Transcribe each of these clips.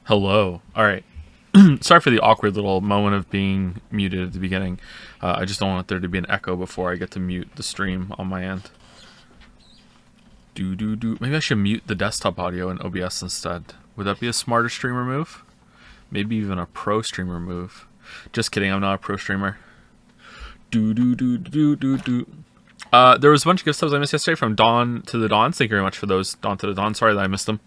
Hello. All right. Sorry for the awkward little moment of being muted at the beginning. I just don't want there to be an echo before I get to mute the stream on my end. Maybe I should mute the desktop audio in OBS instead. Would that be a smarter streamer move? Maybe even a pro streamer move. Just kidding. I'm not a pro streamer. There was a bunch of gift subs I missed yesterday from Dawn to the Dawns. Thank you very much for those, Dawn to the Dawn. Sorry that I missed them.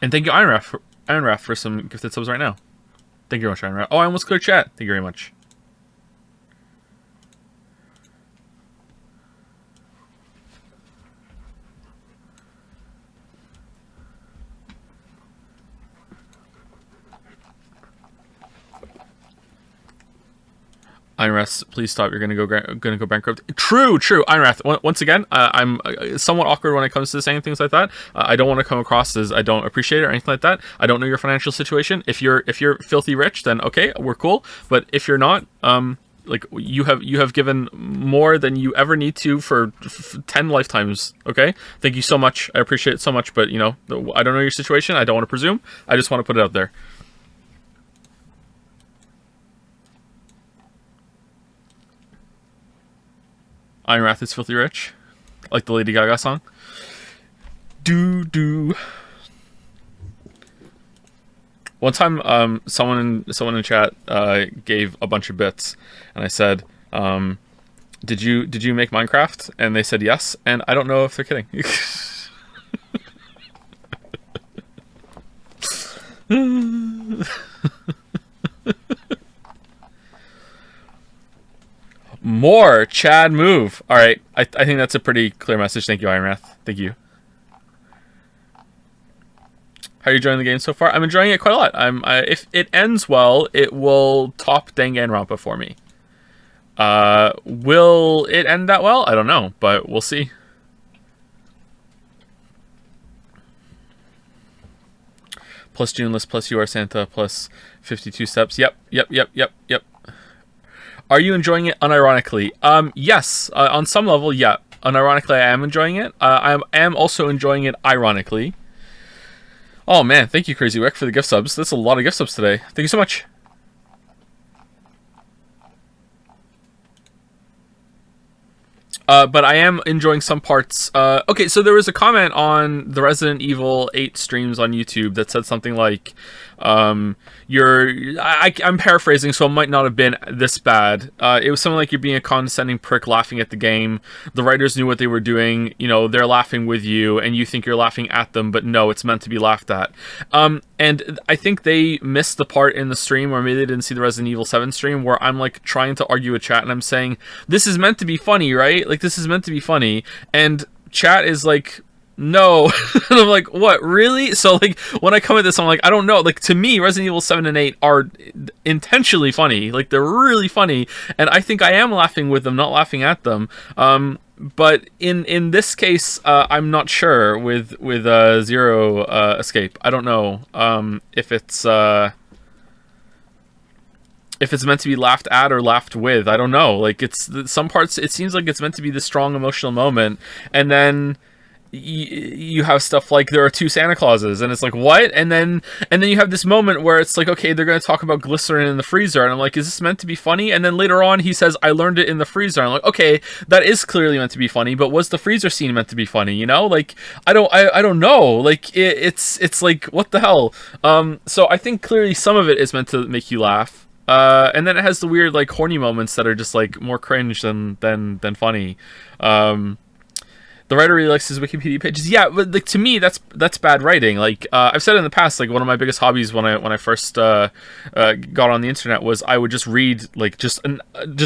And thank you, Iron for some gifted subs right now. Thank you very much, Iron. Oh, I almost cleared chat. Thank you very much. Einrath, please stop. You're gonna go bankrupt. True. Einrath, once again, I'm somewhat awkward when it comes to saying things like that. I don't want to come across as I don't appreciate it or anything like that. I don't know your financial situation. If you're filthy rich, then okay, we're cool. But if you're not, like you have given more than you ever need to for 10 lifetimes. Okay, thank you so much. I appreciate it so much. But you know, I don't know your situation. I don't want to presume. I just want to put it out there. Iron Wrath is filthy rich, like the Lady Gaga song. One time, someone in chat gave a bunch of bits, and I said, "Did you make Minecraft?" And they said yes, and I don't know if they're kidding. More Chad move. All right, I think that's a pretty clear message. Thank you, Ironwrath. Thank you. How are you enjoying the game so far? I'm enjoying it quite a lot. If it ends well, it will top Danganronpa for me. Will it end that well? I don't know, but we'll see. Plus Juneless, plus You Are Santa, plus 52 steps. Yep. Are you enjoying it unironically? Yes. On some level, yeah. Unironically, I am enjoying it. I am also enjoying it ironically. Oh, man. Thank you, Crazy Rick, for the gift subs. That's a lot of gift subs today. Thank you so much. But I am enjoying some parts. Okay, so there was a comment on the Resident Evil 8 streams on YouTube that said something like, I'm paraphrasing, so it might not have been this bad. It was something like you're being a condescending prick laughing at the game. The writers knew what they were doing. You know, they're laughing with you, and you think you're laughing at them, but no, it's meant to be laughed at. And I think they missed the part in the stream, or maybe they didn't see the Resident Evil 7 stream, where I'm like trying to argue with chat, and I'm saying, this is meant to be funny, right? Like, this is meant to be funny. And chat is like, no. And I'm like, what, really? So like when I come at this, I'm like, I don't know. Like, to me, Resident Evil 7 and 8 are intentionally funny. Like, they're really funny, and I think I am laughing with them, not laughing at them. But in this case, I'm not sure with Zero Escape. I don't know if it's meant to be laughed at or laughed with. I don't know. Like, it's some parts, it seems like it's meant to be this strong emotional moment, and then you have stuff like there are two Santa Clauses, and it's like, what? And then you have this moment where it's like, okay, they're going to talk about glycerin in the freezer, and I'm like, is this meant to be funny? And then later on he says, I learned it in the freezer. I'm like, okay, that is clearly meant to be funny, but was the freezer scene meant to be funny? You know, like, I don't know. Like, it's like, what the hell? So I think clearly some of it is meant to make you laugh. And then it has the weird, like, horny moments that are just like more cringe than funny. The writer really likes his Wikipedia pages. Yeah, but like, to me, that's bad writing. Like, I've said in the past, like, one of my biggest hobbies when I first got on the internet was I would just read like just an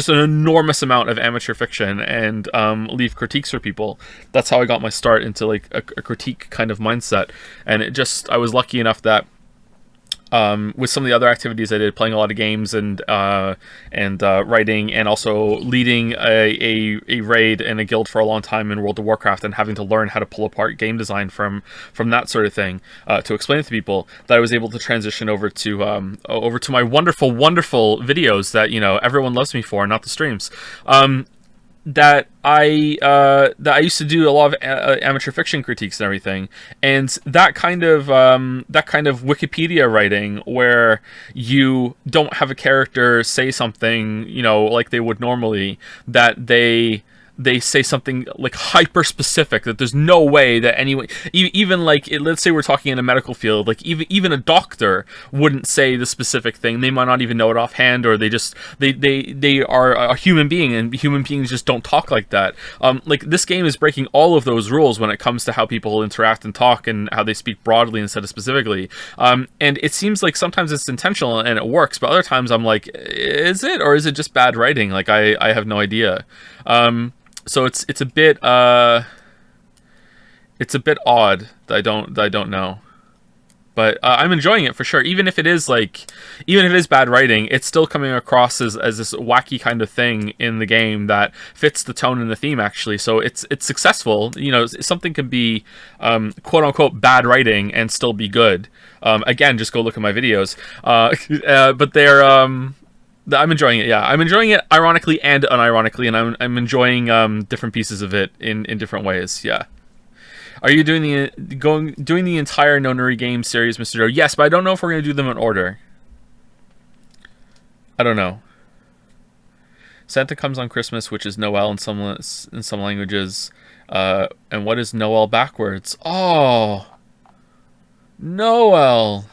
enormous amount of amateur fiction and leave critiques for people. That's how I got my start into like a critique kind of mindset. And I was lucky enough that with some of the other activities I did, playing a lot of games and writing, and also leading a raid and a guild for a long time in World of Warcraft, and having to learn how to pull apart game design from that sort of thing to explain it to people, that I was able to transition over to my wonderful videos that, you know, everyone loves me for, not the streams. that I used to do a lot of amateur fiction critiques and everything, and that kind of Wikipedia writing where you don't have a character say something, you know, like they would normally, that they say something like hyper specific that there's no way that anyone, even like let's say we're talking in a medical field, like even a doctor wouldn't say the specific thing. They might not even know it offhand, or they are a human being, and human beings just don't talk like that. Like this game is breaking all of those rules when it comes to how people interact and talk, and how they speak broadly instead of specifically. And it seems like sometimes it's intentional and it works, but other times I'm like, is it, or is it just bad writing? Like I have no idea. So it's a bit odd that I don't know, but I'm enjoying it for sure. Even if it is bad writing, it's still coming across as this wacky kind of thing in the game that fits the tone and the theme actually. So it's successful. You know, something can be quote unquote bad writing and still be good. Again, just go look at my videos. But they're I'm enjoying it. Yeah, I'm enjoying it ironically and unironically, and I'm enjoying different pieces of it in different ways. Yeah. Are you doing the entire No Nuri game series, Mr. Joe? Yes, but I don't know if we're gonna do them in order. I don't know. Santa comes on Christmas, which is Noel in some languages. And what is Noel backwards? Oh, Noel.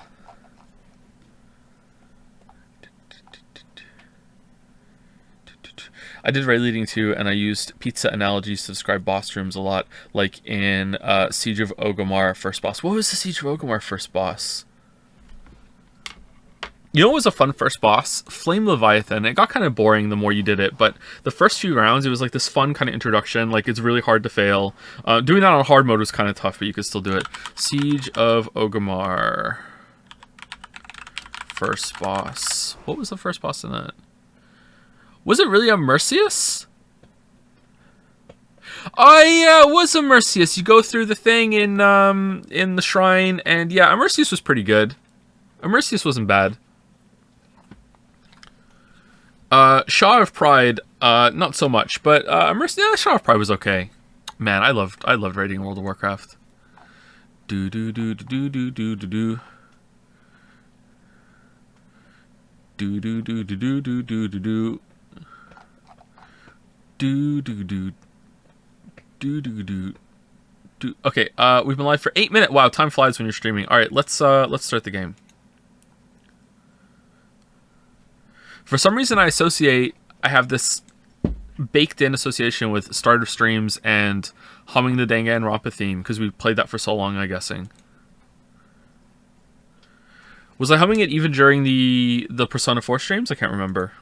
I did Raid Leading too, and I used pizza analogies to describe boss rooms a lot, like in Siege of Orgrimmar first boss. What was the Siege of Orgrimmar first boss? You know what was a fun first boss? Flame Leviathan. It got kind of boring the more you did it, but the first few rounds, it was like this fun kind of introduction. Like, it's really hard to fail. Doing that on hard mode was kind of tough, but you could still do it. Siege of Orgrimmar first boss. What was the first boss in that? Was it really a Mercius? Oh yeah, it was a Mercius. You go through the thing in the shrine, and yeah, a Mercius was pretty good. A Mercius wasn't bad. Shaw of Pride, not so much, but Shaw of Pride was okay. Man, I loved raiding World of Warcraft. Do do do do do do do do. Do do do do do do do do do. Do do do do do do do. Okay, we've been live for 8 minutes. Wow, time flies when you're streaming. All right, let's start the game. For some reason, I have this baked-in association with starter streams and humming the Danganronpa theme because we played that for so long. I'm guessing. Was I humming it even during the Persona 4 streams? I can't remember.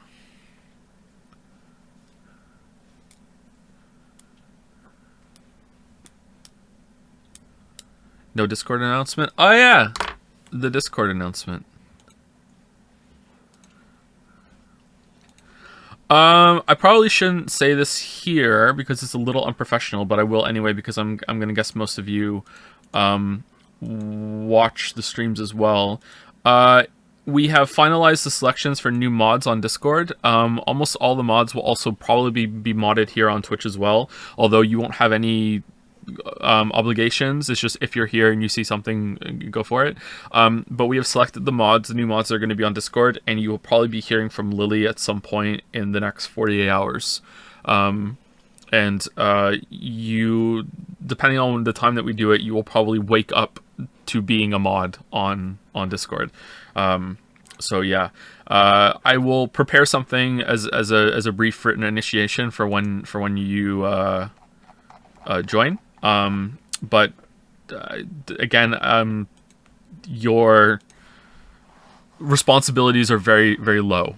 No Discord announcement? Oh yeah, the Discord announcement. I probably shouldn't say this here because it's a little unprofessional, but I will anyway because I'm gonna guess most of you watch the streams as well. We have finalized the selections for new mods on Discord. Almost all the mods will also probably be modded here on Twitch as well, although you won't have any obligations. It's just if you're here and you see something, go for it. But we have selected the mods. The new mods are going to be on Discord, and you will probably be hearing from Lily at some point in the next 48 hours. You, depending on the time that we do it, you will probably wake up to being a mod on Discord. So yeah, I will prepare something as a brief written initiation for when you join. But again, your responsibilities are very, very low.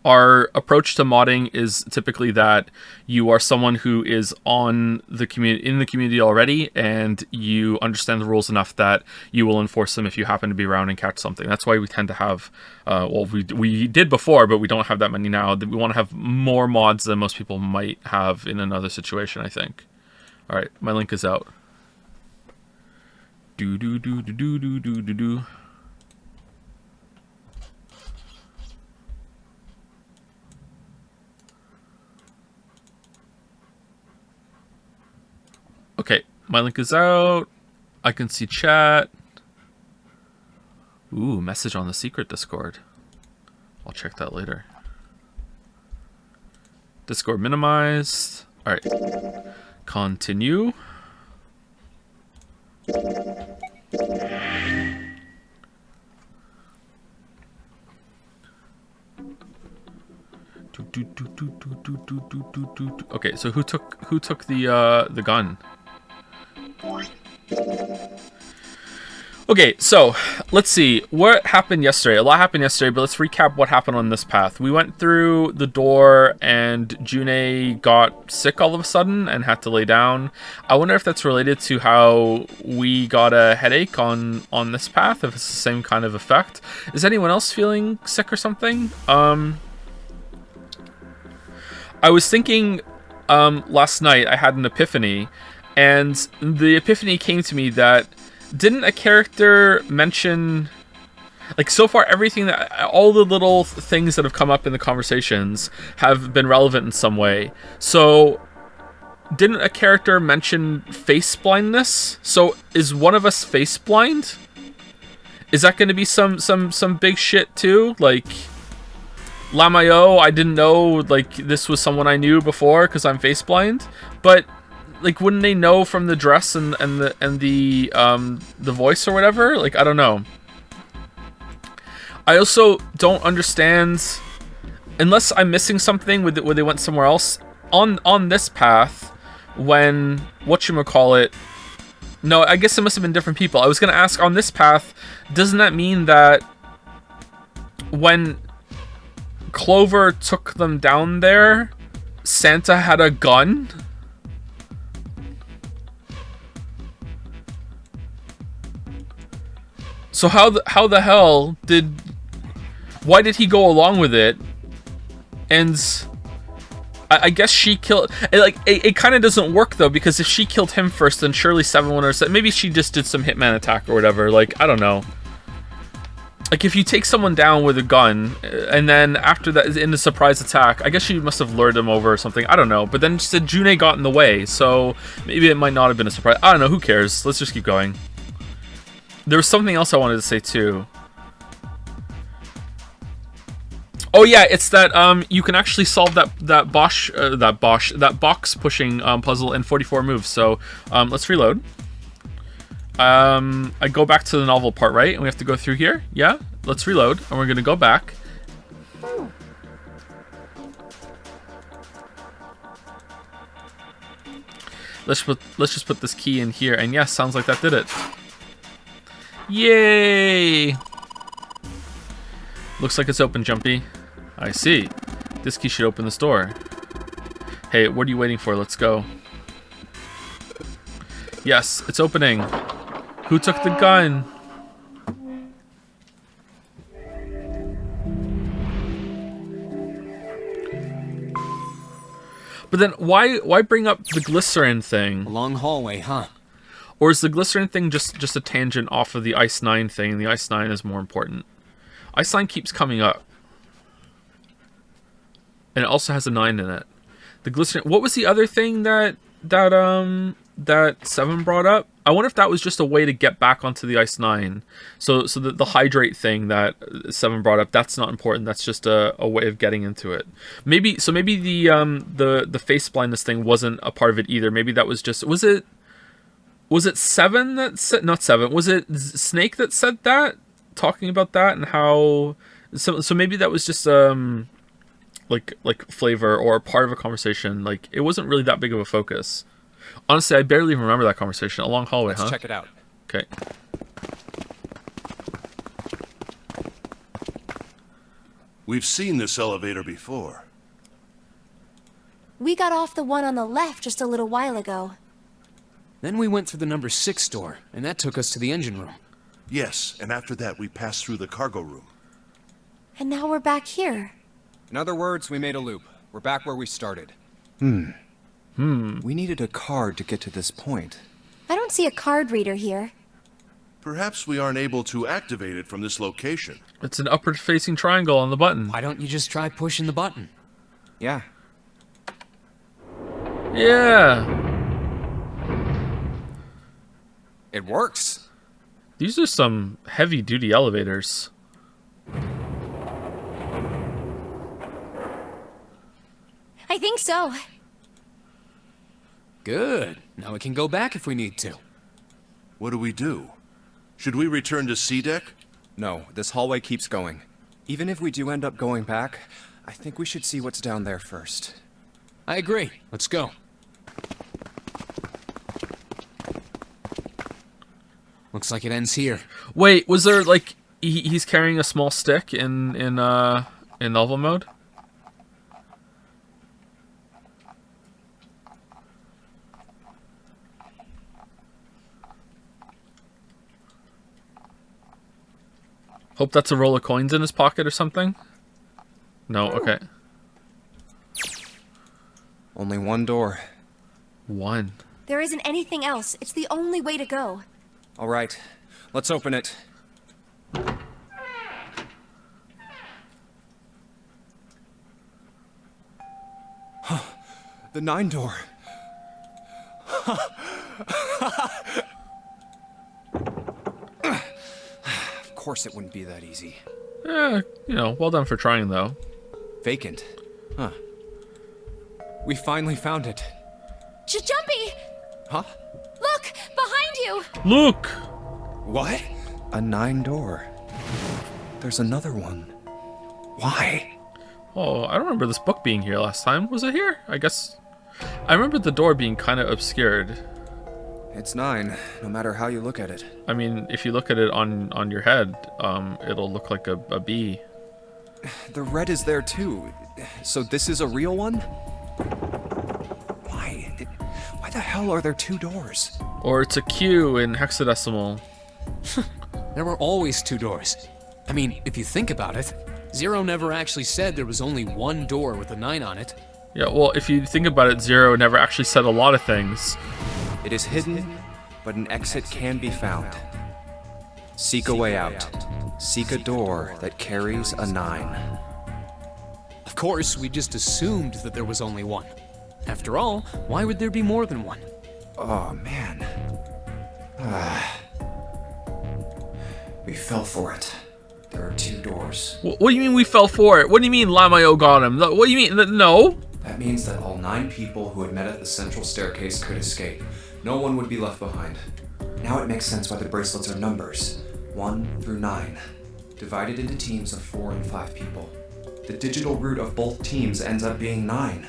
Our approach to modding is typically that you are someone who is in the community already, and you understand the rules enough that you will enforce them if you happen to be around and catch something. That's why we tend to have, we did before, but we don't have that many now. We want to have more mods than most people might have in another situation, I think. All right, my link is out. Do do do do do do do do do. Okay, my link is out. I can see chat. Ooh, message on the secret Discord. I'll check that later. Discord minimized. All right. Continue. Okay, so who took the gun? Okay, so let's see what happened yesterday. A lot happened yesterday, but let's recap what happened on this path. We went through the door and June got sick all of a sudden and had to lay down. I wonder if that's related to how we got a headache on this path, if it's the same kind of effect. Is anyone else feeling sick or something? I was thinking last night I had an epiphany, and the epiphany came to me that didn't a character mention, like, so far everything that, all the little things that have come up in the conversations have been relevant in some way. So didn't a character mention face blindness? So is one of us face blind? Is that going to be some big shit too? Like, Lamayo, I didn't know like this was someone I knew before because I'm face blind, but like, wouldn't they know from the dress and the voice or whatever? Like, I don't know. I also don't understand, unless I'm missing something with where they went somewhere else on this path. When whatchamacallit, no, I guess it must have been different people. I was gonna ask, on this path, doesn't that mean that when Clover took them down there, Santa had a gun? So how the hell why did he go along with it? And I guess she killed, like, it kind of doesn't work though, because if she killed him first, then surely Seven would have said, maybe she just did some hitman attack or whatever. Like, I don't know. Like, if you take someone down with a gun, and then after that, in the surprise attack, I guess she must have lured him over or something. I don't know. But then she said June got in the way, so maybe it might not have been a surprise. I don't know. Who cares? Let's just keep going. There was something else I wanted to say too. Oh yeah, it's that you can actually solve that box pushing puzzle in 44 moves. So let's reload. I go back to the novel part, right? And we have to go through here. Yeah, let's reload, and we're gonna go back. Let's just put this key in here, and yes, sounds like that did it. Yay! Looks like it's open, Jumpy. I see. This key should open this door. Hey, what are you waiting for? Let's go. Yes, it's opening. Who took the gun? But then why bring up the glycerin thing? A long hallway, huh? Or is the glycerin thing just a tangent off of the Ice 9 thing, and the Ice 9 is more important? Ice 9 keeps coming up. And it also has a 9 in it. The glycerin... What was the other thing that Seven brought up? I wonder if that was just a way to get back onto the Ice 9. So the hydrate thing that Seven brought up, that's not important. That's just a way of getting into it. Maybe the face blindness thing wasn't a part of it either. Maybe that was just... Was it Seven that said... Not Seven. Was it Snake that said that? Talking about that and how... So maybe that was just like flavor or part of a conversation. Like, it wasn't really that big of a focus. Honestly, I barely even remember that conversation. A long hallway, Let's check it out. Okay. We've seen this elevator before. We got off the one on the left just a little while ago. Then we went through the number 6 door, and that took us to the engine room. Yes, and after that we passed through the cargo room. And now we're back here. In other words, we made a loop. We're back where we started. We needed a card to get to this point. I don't see a card reader here. Perhaps we aren't able to activate it from this location. It's an upward-facing triangle on the button. Why don't you just try pushing the button? Yeah. Yeah. It works. These are some heavy-duty elevators. I think so. Good. Now we can go back if we need to. What do we do? Should we return to C deck? No, this hallway keeps going. Even if we do end up going back, I think we should see what's down there first. I agree. Let's go. Looks like it ends here. Wait, was there like he's carrying a small stick in novel mode? Hope that's a roll of coins in his pocket or something. No, okay. Only one door. One. There isn't anything else. It's the only way to go. All right, let's open it. The 9 door. Of course it wouldn't be that easy. Yeah, well done for trying though. Vacant. Huh. We finally found it. Jumpy! Huh? Look! Behind you! Look! What? A 9 door. There's another one. Why? Oh, I don't remember this book being here last time. Was it here? I guess. I remember the door being kind of obscured. It's 9, no matter how you look at it. I mean, if you look at it on your head, it'll look like a bee. The red is there too. So this is a real one? Why? Why the hell are there 2 doors? Or it's a Q in hexadecimal. There were always 2 doors. I mean, if you think about it, Zero never actually said there was only one door with a 9 on it. Yeah, well, if you think about it, Zero never actually said a lot of things. It is hidden, but an exit can be found. Seek a way out. Seek a door that carries a 9. Of course, we just assumed that there was only one. After all, why would there be more than one? Oh, man. We fell for it. There are 2 doors. What do you mean we fell for it? What do you mean Lamayo got him? What do you mean? No? That means that all 9 people who had met at the central staircase could escape. No one would be left behind. Now it makes sense why the bracelets are numbers. 1 through 9. Divided into teams of 4 and 5 people. The digital root of both teams ends up being 9.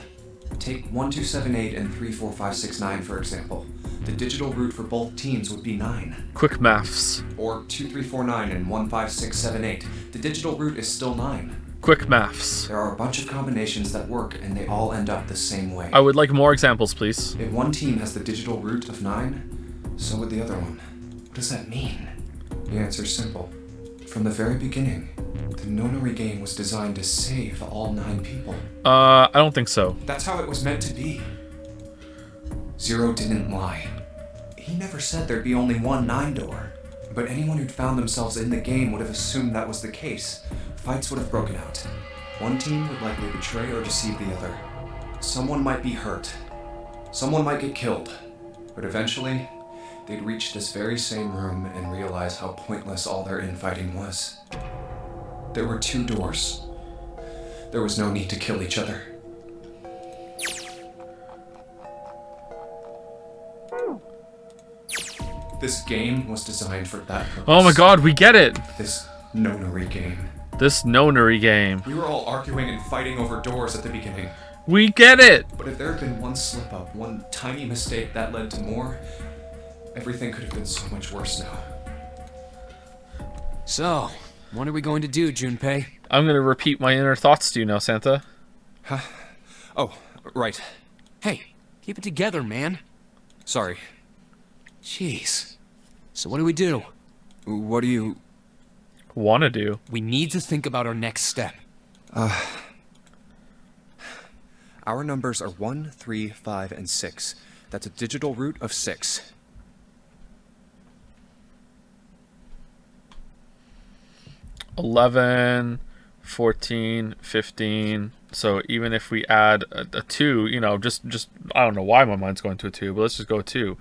Take 1278 and 34569 for example. The digital root for both teams would be 9. Quick maths. Or 2349 and 15678. The digital root is still 9. Quick maths. There are a bunch of combinations that work and they all end up the same way. I would like more examples, please. If one team has the digital root of 9, so would the other one. What does that mean? The answer's simple. From the very beginning, the Nonary game was designed to save all 9 people. I don't think so. That's how it was meant to be. Zero didn't lie. He never said there'd be only one 9 door. But anyone who'd found themselves in the game would have assumed that was the case. Fights would have broken out. One team would likely betray or deceive the other. Someone might be hurt. Someone might get killed. But eventually, they'd reach this very same room and realize how pointless all their infighting was. There were 2 doors. There was no need to kill each other. This game was designed for that purpose. Oh my god, we get it! This Nonary game. This Nonary game. We were all arguing and fighting over doors at the beginning. We get it! But if there had been one slip-up, one tiny mistake that led to more, everything could have been so much worse now. So, what are we going to do, Junpei? I'm gonna repeat my inner thoughts to you now, Santa. Oh, right. Hey, keep it together, man. Sorry. Jeez. So what do we do? What do you... Wanna do? We need to think about our next step. Our numbers are 1, 3, 5, and 6. That's a digital root of 6. 11, 14, 15. So even if we add a 2, just I don't know why my mind's going to a 2, but let's just go 2.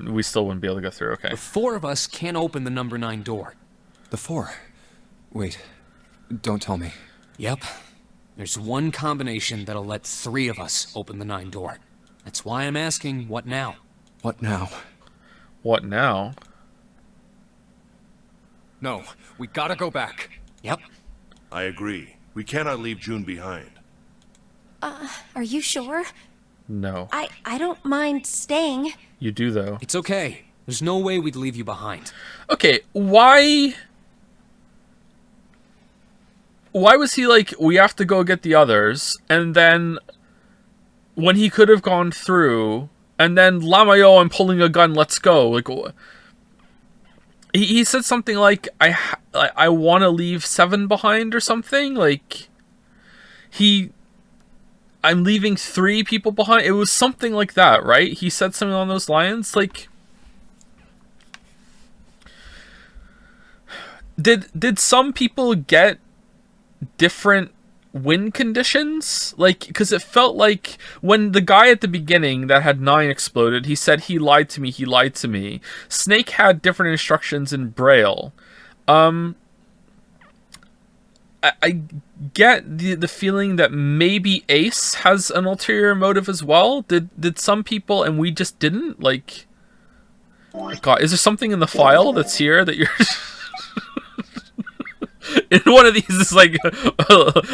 We still wouldn't be able to go through. Okay. The 4 of us can't open the number 9 door. The 4. Wait. Don't tell me. Yep. There's one combination that'll let 3 of us open the 9 door. That's why I'm asking, what now? What now? What now? No, we gotta go back. Yep. I agree. We cannot leave June behind. Are you sure? No. I don't mind staying. You do though. It's okay. There's no way we'd leave you behind. Okay, why was he like, we have to go get the others, and then when he could have gone through, and then Lamayo, I'm pulling a gun, let's go. Like, he said something like, I want to leave 7 behind or something. Like, I'm leaving 3 people behind. It was something like that, right? He said something on those lines. Like, did some people get different win conditions? Like, because it felt like when the guy at the beginning that had 9 exploded, he said he lied to me. Snake had different instructions in Braille. I get the feeling that maybe Ace has an ulterior motive as well. Did some people and we just didn't? Like, God, is there something in the file that's here that you're in one of these? It's like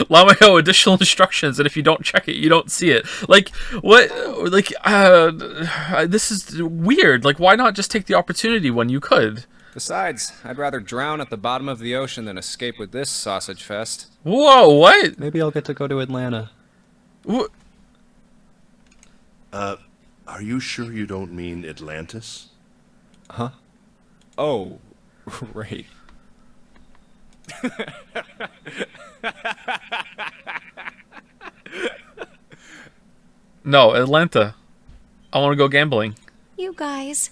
Lamayo additional instructions, and if you don't check it, you don't see it. Like, what? Like, this is weird. Like, why not just take the opportunity when you could? Besides, I'd rather drown at the bottom of the ocean than escape with this sausage fest. Whoa, what? Maybe I'll get to go to Atlanta. What? Are you sure you don't mean Atlantis? Huh? Oh, right. No, Atlanta. I want to go gambling. You guys.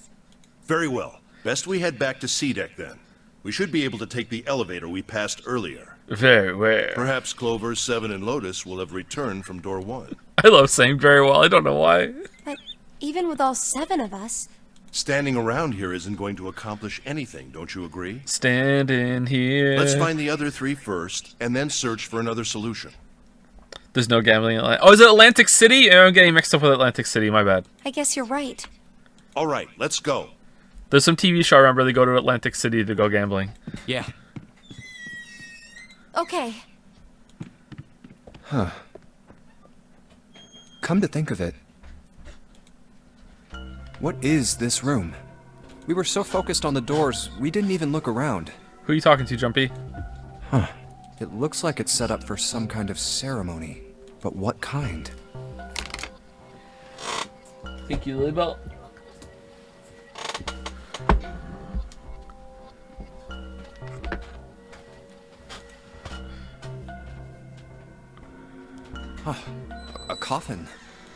Very well. Best we head back to C-Deck then. We should be able to take the elevator we passed earlier. Very well. Perhaps Clover, 7, and Lotus will have returned from door 1. I love saying very well. I don't know why. But even with all 7 of us, Standing around here isn't going to accomplish anything, don't you agree? Standing here. Let's find the other 3 first, and then search for another solution. There's no gambling in Atlanta. Oh, is it Atlantic City? I'm getting mixed up with Atlantic City. My bad. I guess you're right. All right, let's go. There's some TV show I remember they go to Atlantic City to go gambling. Yeah. Okay. Huh. Come to think of it, what is this room? We were so focused on the doors, we didn't even look around. Who are you talking to, Jumpy? Huh. It looks like it's set up for some kind of ceremony. But what kind? Thank you, Lily Belt. Huh. A coffin?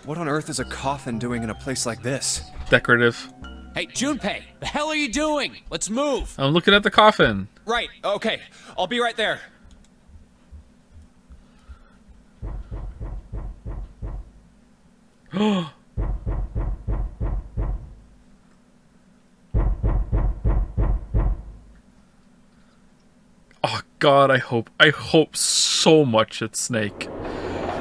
What on earth is a coffin doing in a place like this? Decorative. Hey, Junpei, the hell are you doing? Let's move. I'm looking at the coffin. Right, okay. I'll be right there. Oh God, I hope so much it's Snake.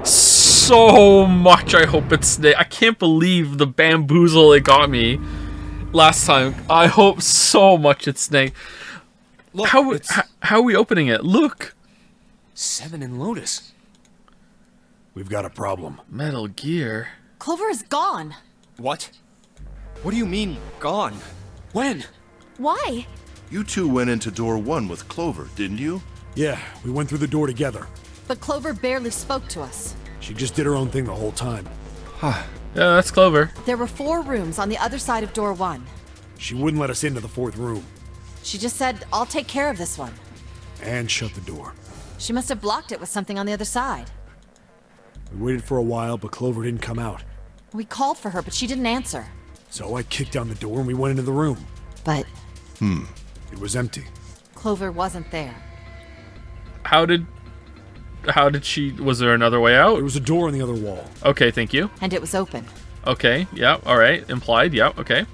So much I hope it's Snake. I can't believe the bamboozle it got me last time. I hope so much it's Snake. Look, How are we opening it? Look. 7 and Lotus. We've got a problem. Metal Gear. Clover is gone. What? What do you mean, gone? When? Why? You 2 went into door 1 with Clover, didn't you? Yeah, we went through the door together. But Clover barely spoke to us. She just did her own thing the whole time. Yeah, that's Clover. There were 4 rooms on the other side of door 1. She wouldn't let us into the 4th room. She just said, I'll take care of this one. And shut the door. She must have blocked it with something on the other side. We waited for a while, but Clover didn't come out. We called for her, but she didn't answer. So I kicked down the door and we went into the room. But It was empty. Clover wasn't there. How did she? Was there another way out? There was a door on the other wall. Okay, thank you. And it was open. Okay, yeah, all right. Implied, yeah, okay.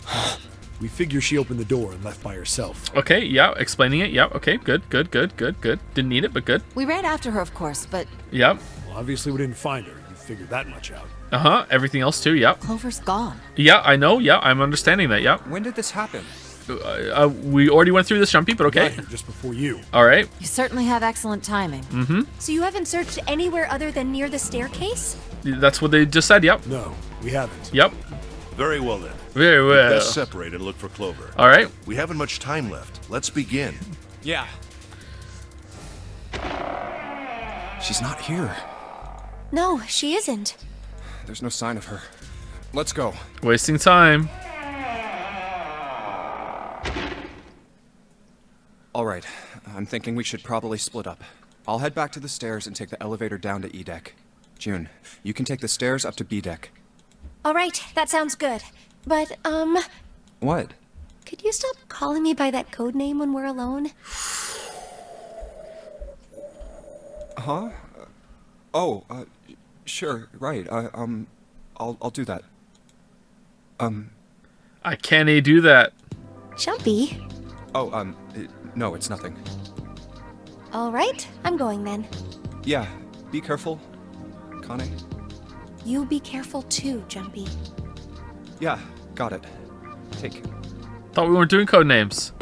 We figure she opened the door and left by herself. Okay, yeah, explaining it, yeah, okay, good. Didn't need it, but good. We ran after her, of course, but Yep. Well, obviously we didn't find her. You figured that much out. Uh-huh, everything else too, yep. Clover's gone. Yeah, I know, yeah, I'm understanding that, yep. When did this happen? We already went through this, Jumpy, but Got okay. here just before you. All right. You certainly have excellent timing. So you haven't searched anywhere other than near the staircase? That's what they just said, yep. No, we haven't. Yep. Very well then. Very well. Let's separate and look for Clover. All right. We haven't much time left. Let's begin. Yeah. She's not here. No, she isn't. There's no sign of her. Let's go. Wasting time. All right. I'm thinking we should probably split up. I'll head back to the stairs and take the elevator down to E deck. June, you can take the stairs up to B deck. All right, that sounds good. But, What? could you stop calling me by that code name when we're alone? Huh? Sure, right. I'll do that. I can't do that. Jumpy. No, it's nothing. All right, I'm going then. Yeah, be careful, Kane. You be careful too, Jumpy. Yeah, got it. Take. Thought we weren't doing code names.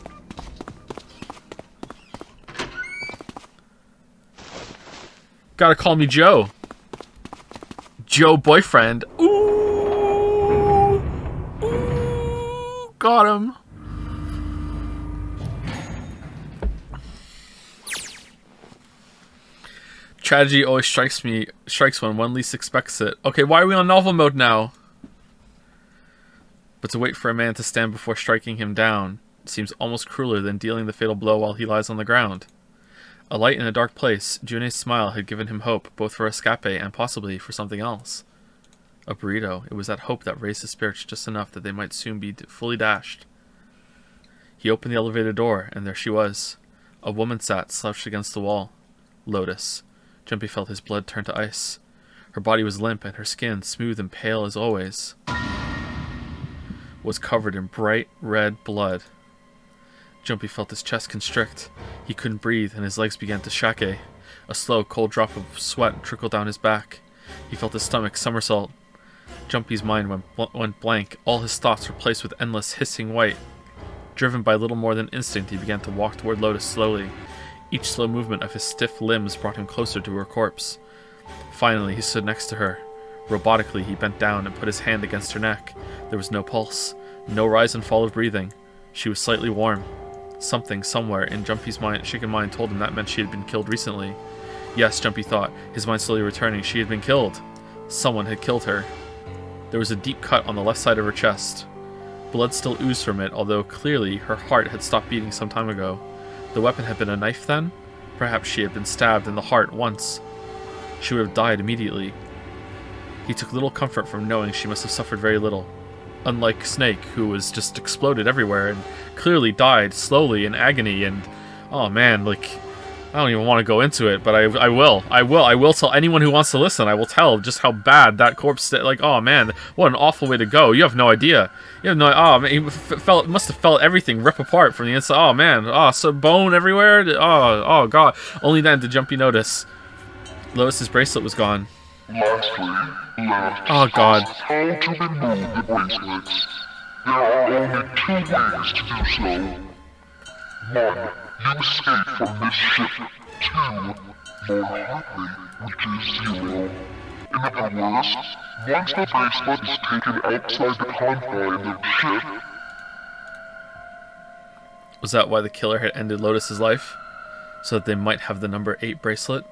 Gotta call me Joe. Joe boyfriend. Ooh. Ooh. Got him. Tragedy always strikes when one least expects it. Okay, why are we on novel mode now? But to wait for a man to stand before striking him down seems almost crueler than dealing the fatal blow while he lies on the ground. A light in a dark place, June's smile had given him hope, both for escape and possibly for something else. A burrito. It was that hope that raised his spirits just enough that they might soon be fully dashed. He opened the elevator door, and there she was. A woman sat, slouched against the wall. Lotus. Jumpy felt his blood turn to ice. Her body was limp, and her skin, smooth and pale as always, was covered in bright red blood. Jumpy felt his chest constrict. He couldn't breathe, and his legs began to shake. A slow, cold drop of sweat trickled down his back. He felt his stomach somersault. Jumpy's mind went blank. All his thoughts replaced with endless, hissing white. Driven by little more than instinct, he began to walk toward Lotus slowly. Each slow movement of his stiff limbs brought him closer to her corpse. Finally, he stood next to her. Robotically, he bent down and put his hand against her neck. There was no pulse, no rise and fall of breathing. She was slightly warm. Something, somewhere, in Jumpy's shaken mind told him that meant she had been killed recently. Yes, Jumpy thought, his mind slowly returning, she had been killed. Someone had killed her. There was a deep cut on the left side of her chest. Blood still oozed from it, although clearly her heart had stopped beating some time ago. The weapon had been a knife then? Perhaps she had been stabbed in the heart once. She would have died immediately. He took little comfort from knowing she must have suffered very little. Unlike Snake, who was just exploded everywhere and clearly died slowly in agony and... Oh man, like... I don't even want to go into it, but I will tell anyone who wants to listen. I will tell just how bad that corpse... Like, oh man, what an awful way to go. You have no idea. You have no... Oh man, he must have felt everything rip apart from the inside. Oh man, oh, so bone everywhere. Oh god. Only then did Jumpy notice. Lotus's bracelet was gone. Oh god. How to remove the bracelets. There are only two ways to do so. 1. You escape from this ship. 2. More hotly, which is 0. In other words, once the bracelet is taken outside the confines of the ship... Was that why the killer had ended Lotus's life? So that they might have the number 8 bracelet?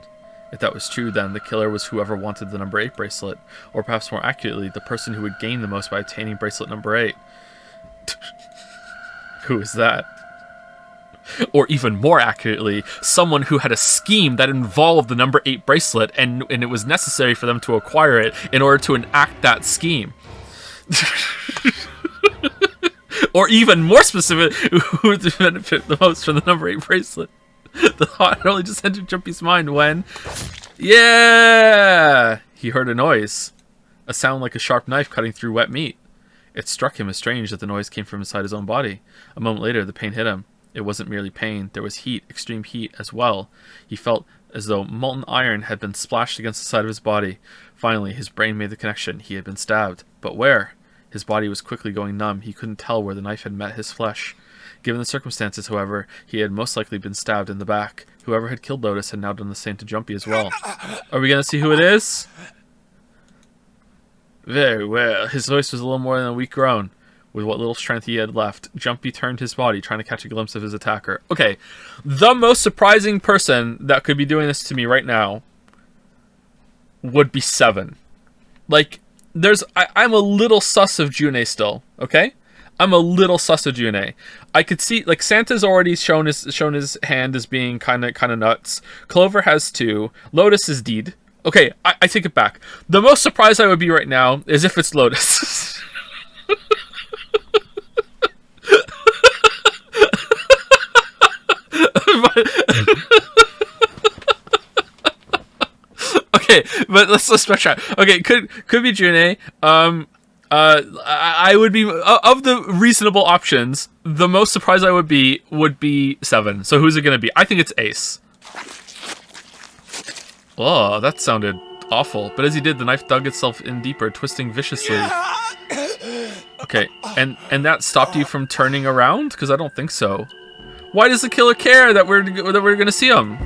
If that was true, then the killer was whoever wanted the number 8 bracelet, or perhaps more accurately, the person who would gain the most by obtaining bracelet number 8. Who is that? Or even more accurately, someone who had a scheme that involved the number 8 bracelet, and it was necessary for them to acquire it in order to enact that scheme. Or even more specific, who would benefit the most from the number 8 bracelet? The thought had only just entered Jumpy's mind when... Yeah! He heard a noise. A sound like a sharp knife cutting through wet meat. It struck him as strange that the noise came from inside his own body. A moment later, the pain hit him. It wasn't merely pain. There was heat, extreme heat, as well. He felt as though molten iron had been splashed against the side of his body. Finally, his brain made the connection. He had been stabbed. But where? His body was quickly going numb. He couldn't tell where the knife had met his flesh. Given the circumstances, however, he had most likely been stabbed in the back. Whoever had killed Lotus had now done the same to Jumpy as well. Are we going to see who it is? Very well. His voice was a little more than a weak groan. With what little strength he had left, Jumpy turned his body, trying to catch a glimpse of his attacker. Okay, the most surprising person that could be doing this to me right now would be Seven. Like, I'm a little sus of June still, okay? I'm a little sus of June. I could see, like, Santa's already shown his hand as being kind of nuts. Clover has too. Lotus is deed. Okay, I take it back. The most surprised I would be right now is if it's Lotus. Okay, but let's backtrack. Okay, could be June. I would be of the reasonable options. The most surprised I would be Seven. So who's it gonna be? I think it's Ace. Oh, that sounded awful. But as he did, the knife dug itself in deeper, twisting viciously. Okay, and that stopped you from turning around? Because I don't think so. Why does the killer care that we're gonna see him?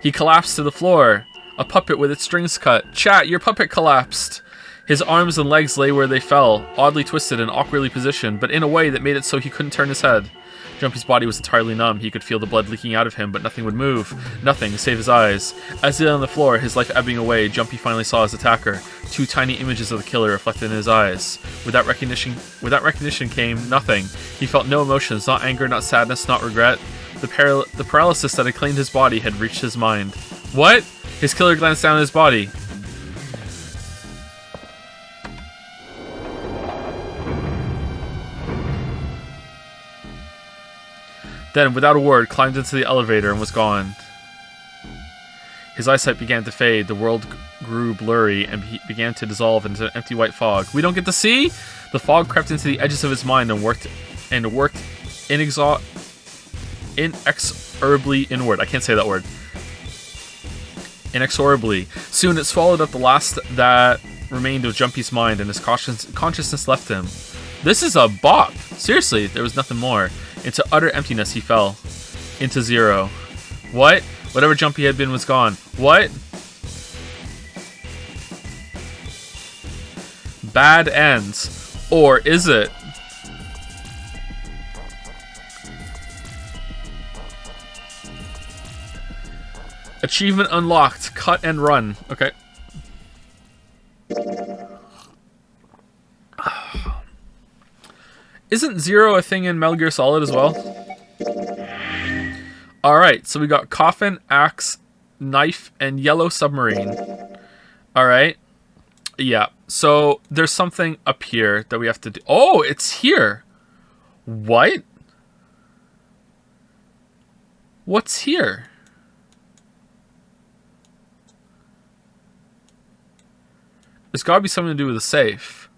He collapsed to the floor. A puppet with its strings cut. Chat, your puppet collapsed. His arms and legs lay where they fell, oddly twisted and awkwardly positioned, but in a way that made it so he couldn't turn his head. Jumpy's body was entirely numb. He could feel the blood leaking out of him, but nothing would move. Nothing, save his eyes. As he lay on the floor, his life ebbing away, Jumpy finally saw his attacker. Two tiny images of the killer reflected in his eyes. With that recognition came nothing. He felt no emotions, not anger, not sadness, not regret. The paralysis that had claimed his body had reached his mind. What? His killer glanced down at his body. Then, without a word, climbed into the elevator and was gone. His eyesight began to fade, the world grew blurry, and he began to dissolve into an empty white fog. We don't get to see? The fog crept into the edges of his mind and worked inexorably inward. I can't say that word. Inexorably. Soon it swallowed up the last that remained of Jumpy's mind, and his consciousness left him. This is a bop. Seriously, there was nothing more. Into utter emptiness he fell. Into zero. What? Whatever Jumpy had been was gone. What? Bad ends. Or is it? Achievement unlocked. Cut and run. Okay. Isn't Zero a thing in Metal Gear Solid as well? Alright, so we got Coffin, Axe, Knife, and Yellow Submarine. Alright. Yeah, so there's something up here that we have to do. Oh, it's here! What? What's here? There's gotta be something to do with the safe.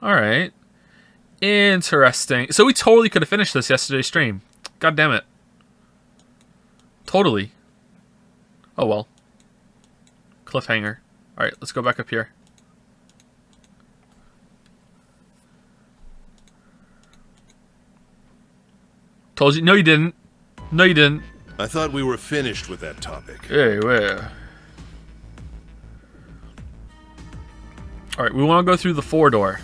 Alright. Interesting. So we totally could have finished this yesterday's stream. God damn it. Totally. Oh well. Cliffhanger. Alright, let's go back up here. Told you. No, you didn't. No, you didn't. I thought we were finished with that topic. Hey, where? Alright, we want to go through the 4-door.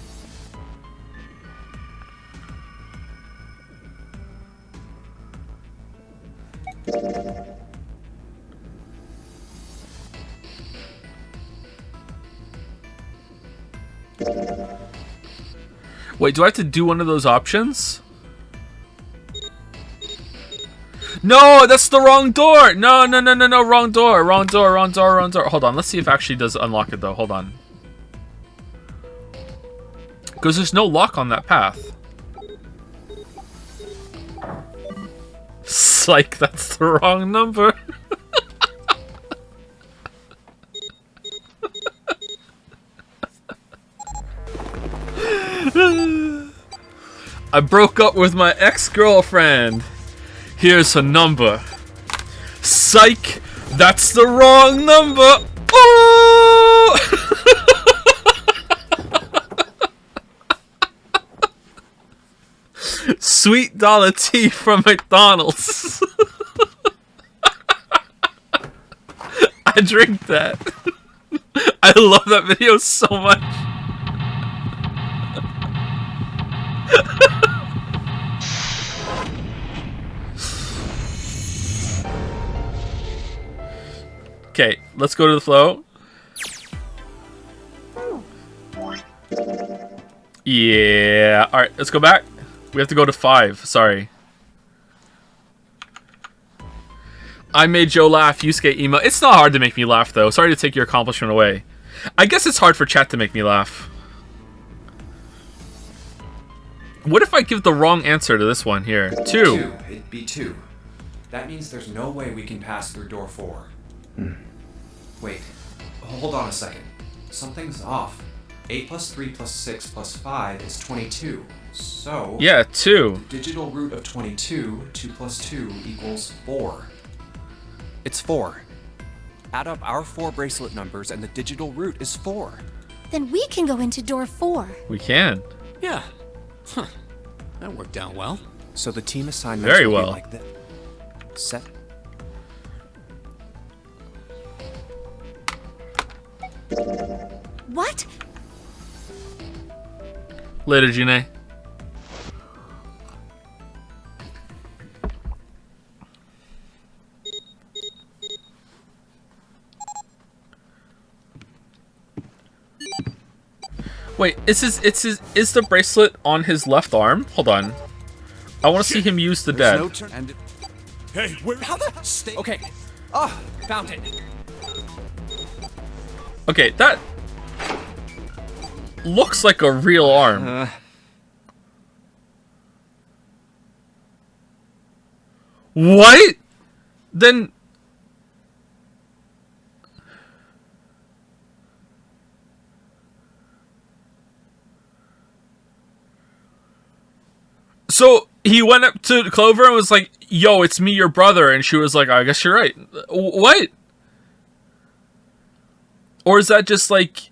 Wait, do I have to do one of those options? No, that's the wrong door! No, wrong door, wrong door. Hold on, let's see if it actually does unlock it though, hold on. Because there's no lock on that path. Psych, that's the wrong number. I broke up with my ex-girlfriend. Here's her number. Psych, that's the wrong number. Oh! Sweet dollar tea from McDonald's. I drink that. I love that video so much. Okay, let's go to the flow. Yeah. Alright, let's go back. We have to go to 5. Sorry. I made Joe laugh. Yusuke emo. It's not hard to make me laugh, though. Sorry to take your accomplishment away. I guess it's hard for chat to make me laugh. What if I give the wrong answer to this one here? 2. It'd be 2. That means there's no way we can pass through door 4. Wait. Hold on a second. Something's off. 8 plus 3 plus 6 plus 5 is 22. So... Yeah, 2. Digital root of 22, 2 plus 2 equals 4. It's 4. Add up our 4 bracelet numbers and the digital root is 4. Then we can go into door 4. We can. Yeah. Huh. That worked out well. So the team assignments Very will well. be like this. Set. What? Later, Janae. Wait, is the bracelet on his left arm? Hold on. I want to see him use the dead. No turn. And Hey, where? how the stay? Okay. Ah, found it. Okay, that looks like a real arm. What? Then... So, he went up to Clover and was like, yo, it's me, your brother. And she was like, I guess you're right. What? Or is that just, like,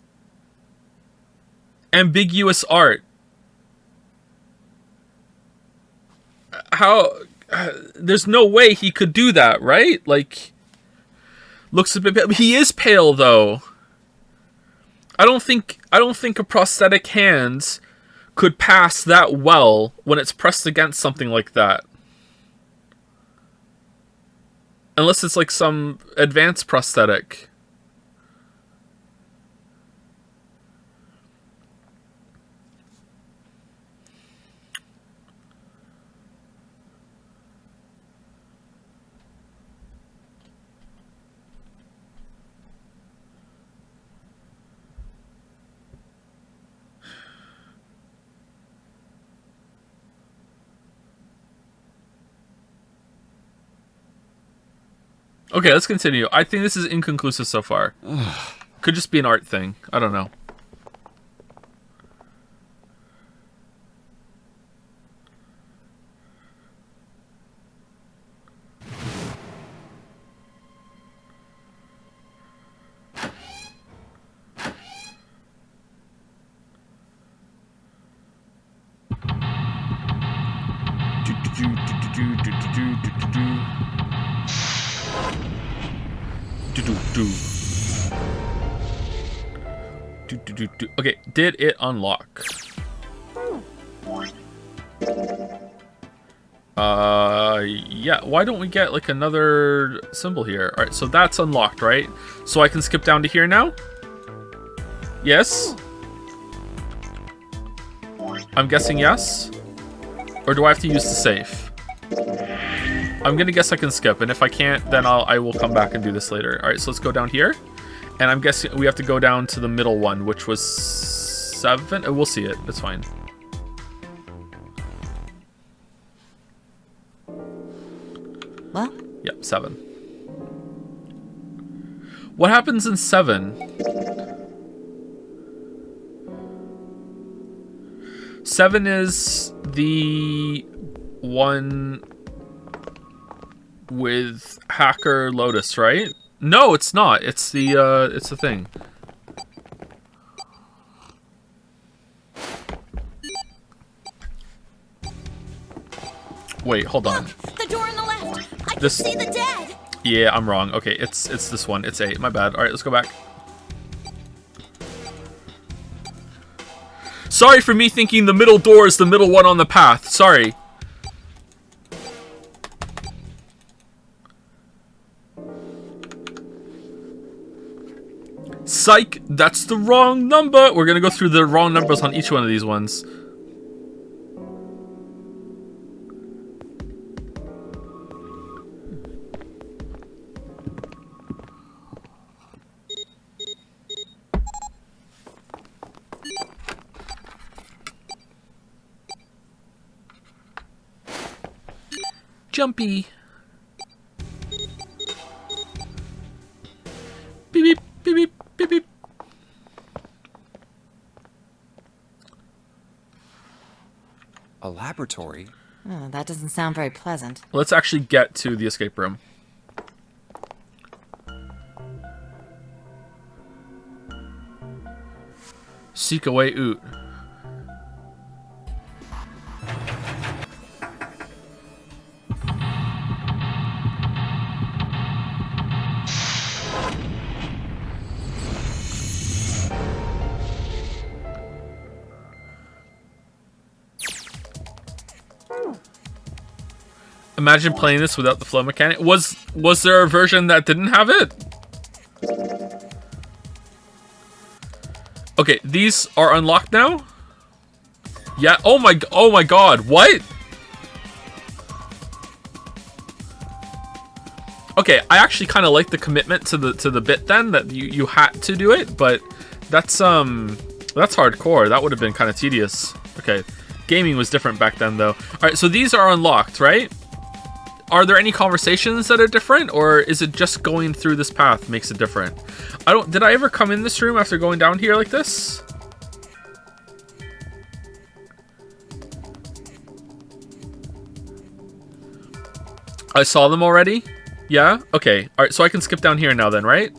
ambiguous art? How... there's no way he could do that, right? Like, looks a bit pale. He is pale, though. I don't think a prosthetic hand could pass that well when it's pressed against something like that. Unless it's like some advanced prosthetic. Okay, let's continue. I think this is inconclusive so far. Could just be an art thing. I don't know. Okay, did it unlock? Yeah, why don't we get like another symbol here? Alright, so that's unlocked, right? So I can skip down to here now? Yes? I'm guessing yes? Or do I have to use the safe? I'm gonna guess I can skip, and if I can't, then I will come back and do this later. Alright, so let's go down here. And I'm guessing we have to go down to the middle one, which was 7. We'll see it. It's fine. Well, Yep, 7. What happens in 7? 7 is the one with Hacker Lotus, right? No, it's not. It's the thing. Wait, hold on. The door on the left. I can This- see the dead. Yeah, I'm wrong. Okay, it's this one. It's 8. My bad. All right, let's go back. Sorry for me thinking the middle door is the middle one on the path. Sorry. Psych, that's the wrong number. We're gonna go through the wrong numbers on each one of these ones. Jumpy. Beep beep beep beep beep beep. A laboratory? oh, that doesn't sound very pleasant. Let's actually get to the escape room. Seek away Oot. Imagine playing this without the flow mechanic. Was there a version that didn't have it? Okay, these are unlocked now? Yeah. Oh my god. What? Okay, I actually kind of like the commitment to the bit then that you had to do it, but that's hardcore. That would have been kind of tedious. Okay. Gaming was different back then though. All right, so these are unlocked, right? Are there any conversations that are different, or is it just going through this path makes it different? Did I ever come in this room after going down here like this? I saw them already? Yeah? Okay. Alright, so I can skip down here now then, right?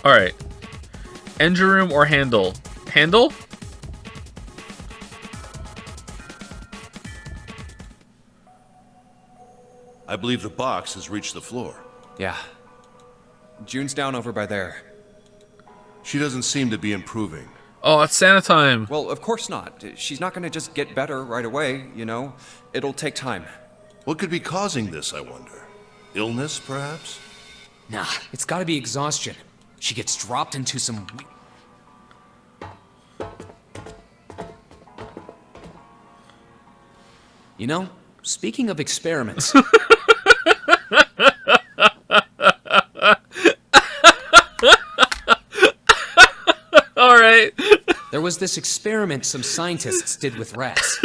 Alright. Engine room or handle? Handle? I believe the box has reached the floor. Yeah. June's down over by there. She doesn't seem to be improving. Oh, it's Santa time. Well, of course not. She's not gonna just get better right away, you know? It'll take time. What could be causing this, I wonder? Illness, perhaps? Nah, it's gotta be exhaustion. She gets dropped into some... You know, speaking of experiments... Alright. There was this experiment some scientists did with rats.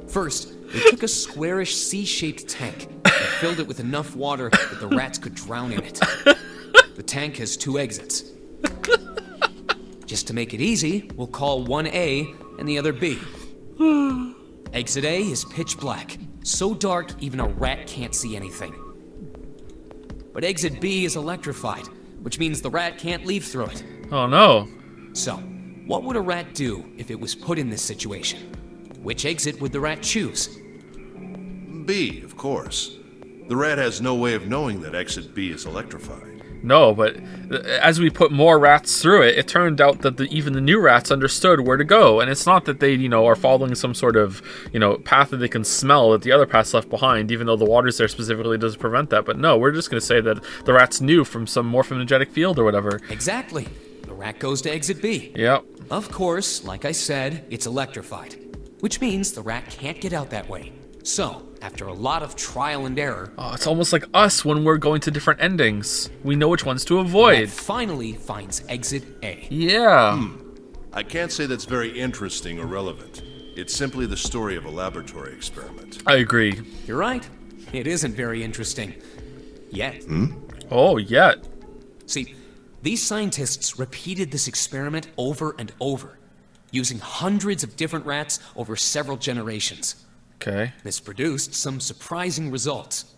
First, they took a squarish C-shaped tank and filled it with enough water that the rats could drown in it. The tank has 2 exits. Just to make it easy, we'll call one A and the other B. Exit A is pitch black, so dark even a rat can't see anything. But exit B is electrified, which means the rat can't leave through it. Oh no. So, what would a rat do if it was put in this situation? Which exit would the rat choose? B, of course. The rat has no way of knowing that exit B is electrified. No, but as we put more rats through it, it turned out that even the new rats understood where to go. And it's not that they, are following some sort of, path that they can smell that the other path's left behind, even though the water's there specifically doesn't prevent that. But no, we're just going to say that the rats knew from some morphogenetic field or whatever. Exactly. The rat goes to exit B. Yep. Of course, like I said, it's electrified, which means the rat can't get out that way. So, after a lot of trial and error, Oh, it's almost like us when we're going to different endings. We know which ones to Rat avoid. finally finds exit A. Yeah. I can't say that's very interesting or relevant. It's simply the story of a laboratory experiment. I agree. You're right. It isn't very interesting. Yet. Oh, yet. See, these scientists repeated this experiment over and over, using hundreds of different rats over several generations. Okay. This produced some surprising results.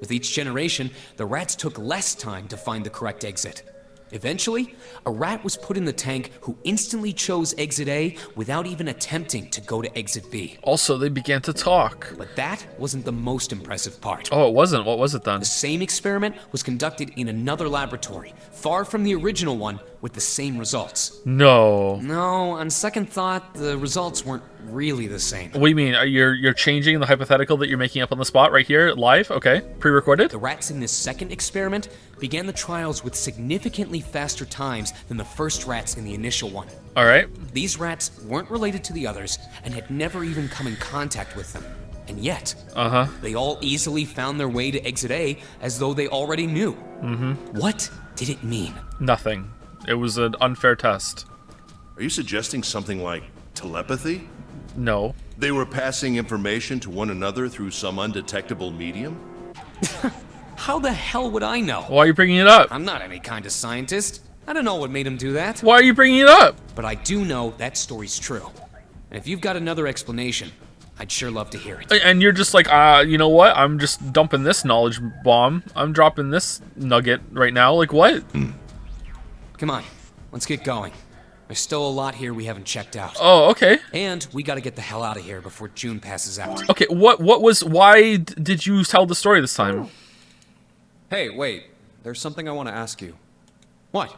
With each generation, the rats took less time to find the correct exit. Eventually, a rat was put in the tank who instantly chose exit A without even attempting to go to exit B. Also, they began to talk. But that wasn't the most impressive part. Oh, it wasn't. What was it then? The same experiment was conducted in another laboratory, far from the original one, with the same results. No. No, on second thought, the results weren't really the same. What do you mean? You're changing the hypothetical that you're making up on the spot right here, live? Okay. Pre-recorded? The rats in this second experiment began the trials with significantly faster times than the first rats in the initial one. All right. These rats weren't related to the others and had never even come in contact with them. And yet, they all easily found their way to exit A as though they already knew. What did it mean? Nothing. It was an unfair test. Are you suggesting something like telepathy? No. They were passing information to one another through some undetectable medium? How the hell would I know? Why are you bringing it up? I'm not any kind of scientist. I don't know what made him do that. Why are you bringing it up? But I do know that story's true. And if you've got another explanation, I'd sure love to hear it. And you're just like, you know what? I'm just dumping this knowledge bomb. I'm dropping this nugget right now. Like, what? Come on, let's get going. There's still a lot here we haven't checked out. Oh, okay. And we gotta get the hell out of here before June passes out. Okay, why did you tell the story this time? Hey, wait. There's something I want to ask you. What?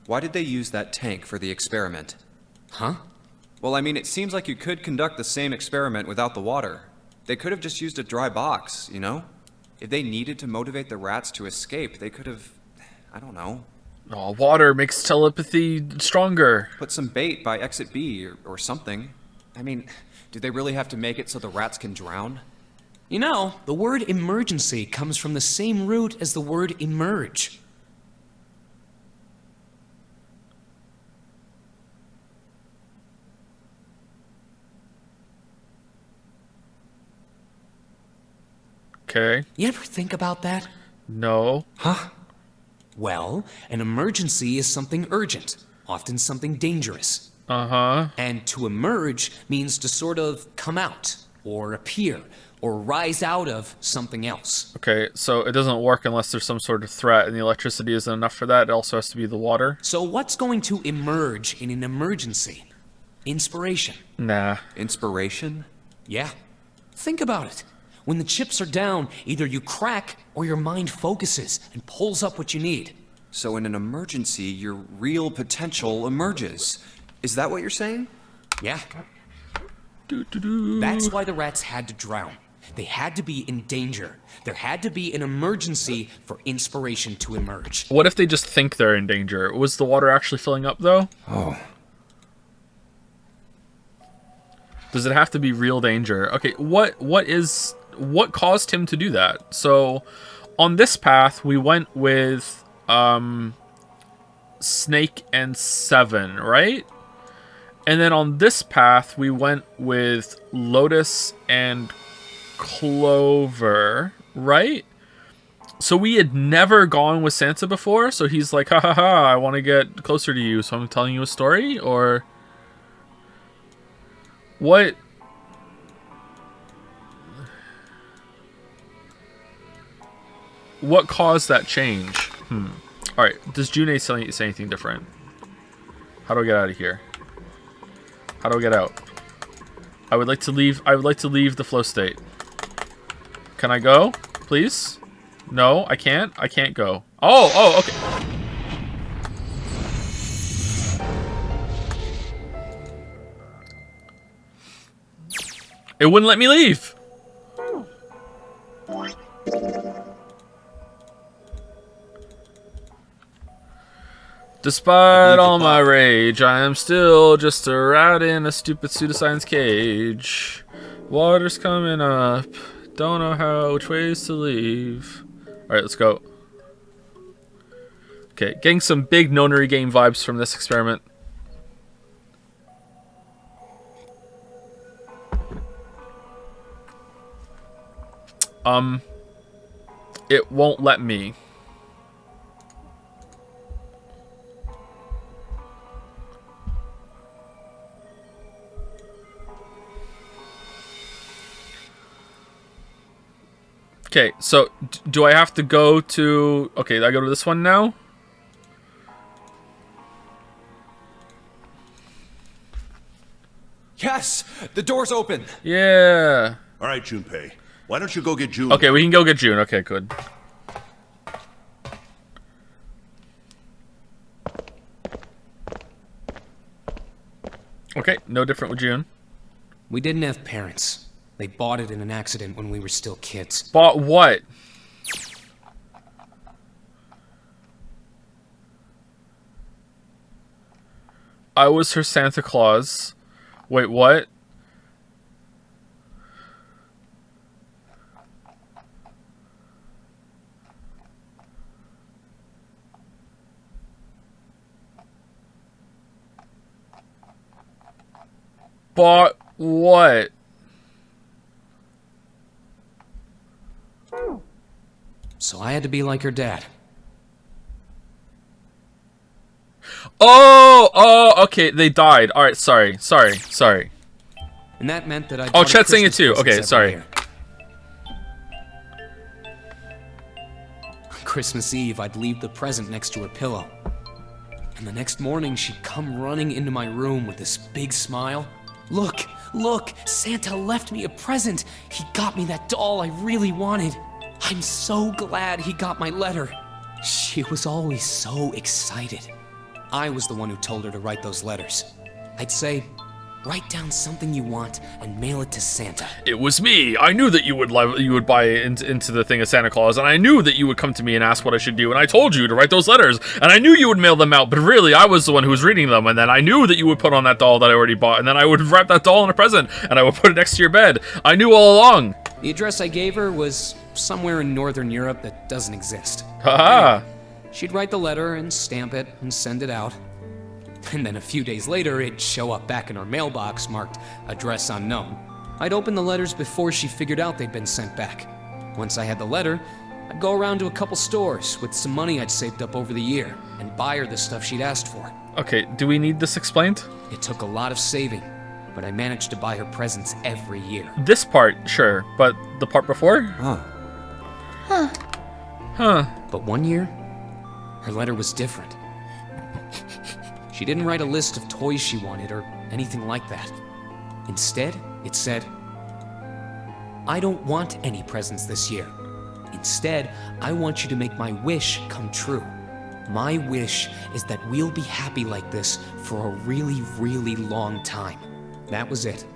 Why did they use that tank for the experiment? Huh? Well, I mean, it seems like you could conduct the same experiment without the water. They could have just used a dry box, you know? If they needed to motivate the rats to escape, they could have, I don't know, Oh, water makes telepathy stronger. put some bait by exit B or something. I mean, do they really have to make it so the rats can drown? You know, the word emergency comes from the same root as the word emerge. Okay. You ever think about that? No. Huh? Well, an emergency is something urgent, often something dangerous. Uh-huh. And to emerge means to sort of come out, or appear, or rise out of something else. Okay, so it doesn't work unless there's some sort of threat, and the electricity isn't enough for that. It also has to be the water. So what's going to emerge in an emergency? Inspiration. Nah. Inspiration? Yeah. Think about it. When the chips are down, either you crack or your mind focuses and pulls up what you need. So in an emergency, your real potential emerges. Is that what you're saying? Yeah. That's why the rats had to drown. They had to be in danger. There had to be an emergency for inspiration to emerge. What if they just think they're in danger? Was the water actually filling up, though? Oh. Does it have to be real danger? Okay, what caused him to do that? So, on this path, we went with Snake and Seven, right? And then on this path, we went with Lotus and Clover, right? So we had never gone with Santa before, so he's like, ha ha ha, I want to get closer to you, so I'm telling you a story? Or what? What caused that change? Alright, does June say anything different? How do I get out of here? How do I get out? I would like to leave the flow state. Can I go? Please? No, I can't. I can't go. Oh, okay. It wouldn't let me leave. Despite all my rage, I am still just a rat in a stupid pseudoscience cage. Water's coming up. Don't know which ways to leave. Alright, let's go. Okay, getting some big Nonary game vibes from this experiment. It won't let me. Okay, so do I have to go to... Okay, I go to this one now? Yes! The door's open! Yeah. All right, Junpei. Why don't you go get June? Okay, we can go get June. Okay, good. Okay, no different with June. We didn't have parents. They bought it in an accident when we were still kids. Bought what? I was her Santa Claus. Wait, what? Bought what? So I had to be like her dad. Oh, okay, they died. All right, sorry. And that meant that I Oh, Chet's saying it too. Okay, sorry. On Christmas Eve, I'd leave the present next to her pillow. And the next morning, she'd come running into my room with this big smile. Look, Santa left me a present. He got me that doll I really wanted. I'm so glad he got my letter. She was always so excited. I was the one who told her to write those letters. I'd say, write down something you want and mail it to Santa. It was me. I knew that you would buy into the thing of Santa Claus, and I knew that you would come to me and ask what I should do, and I told you to write those letters, and I knew you would mail them out, but really, I was the one who was reading them, and then I knew that you would put on that doll that I already bought, and then I would wrap that doll in a present, and I would put it next to your bed. I knew all along. The address I gave her was somewhere in Northern Europe that doesn't exist. Haha. Anyway, she'd write the letter and stamp it and send it out. And then a few days later, it'd show up back in our mailbox marked address unknown. I'd open the letters before she figured out they'd been sent back. Once I had the letter, I'd go around to a couple stores with some money I'd saved up over the year and buy her the stuff she'd asked for. Okay, do we need this explained? It took a lot of saving, but I managed to buy her presents every year. This part, sure, but the part before? Huh. But one year, her letter was different. She didn't write a list of toys she wanted or anything like that. Instead, it said, I don't want any presents this year. Instead, I want you to make my wish come true. My wish is that we'll be happy like this for a really, really long time. That was it.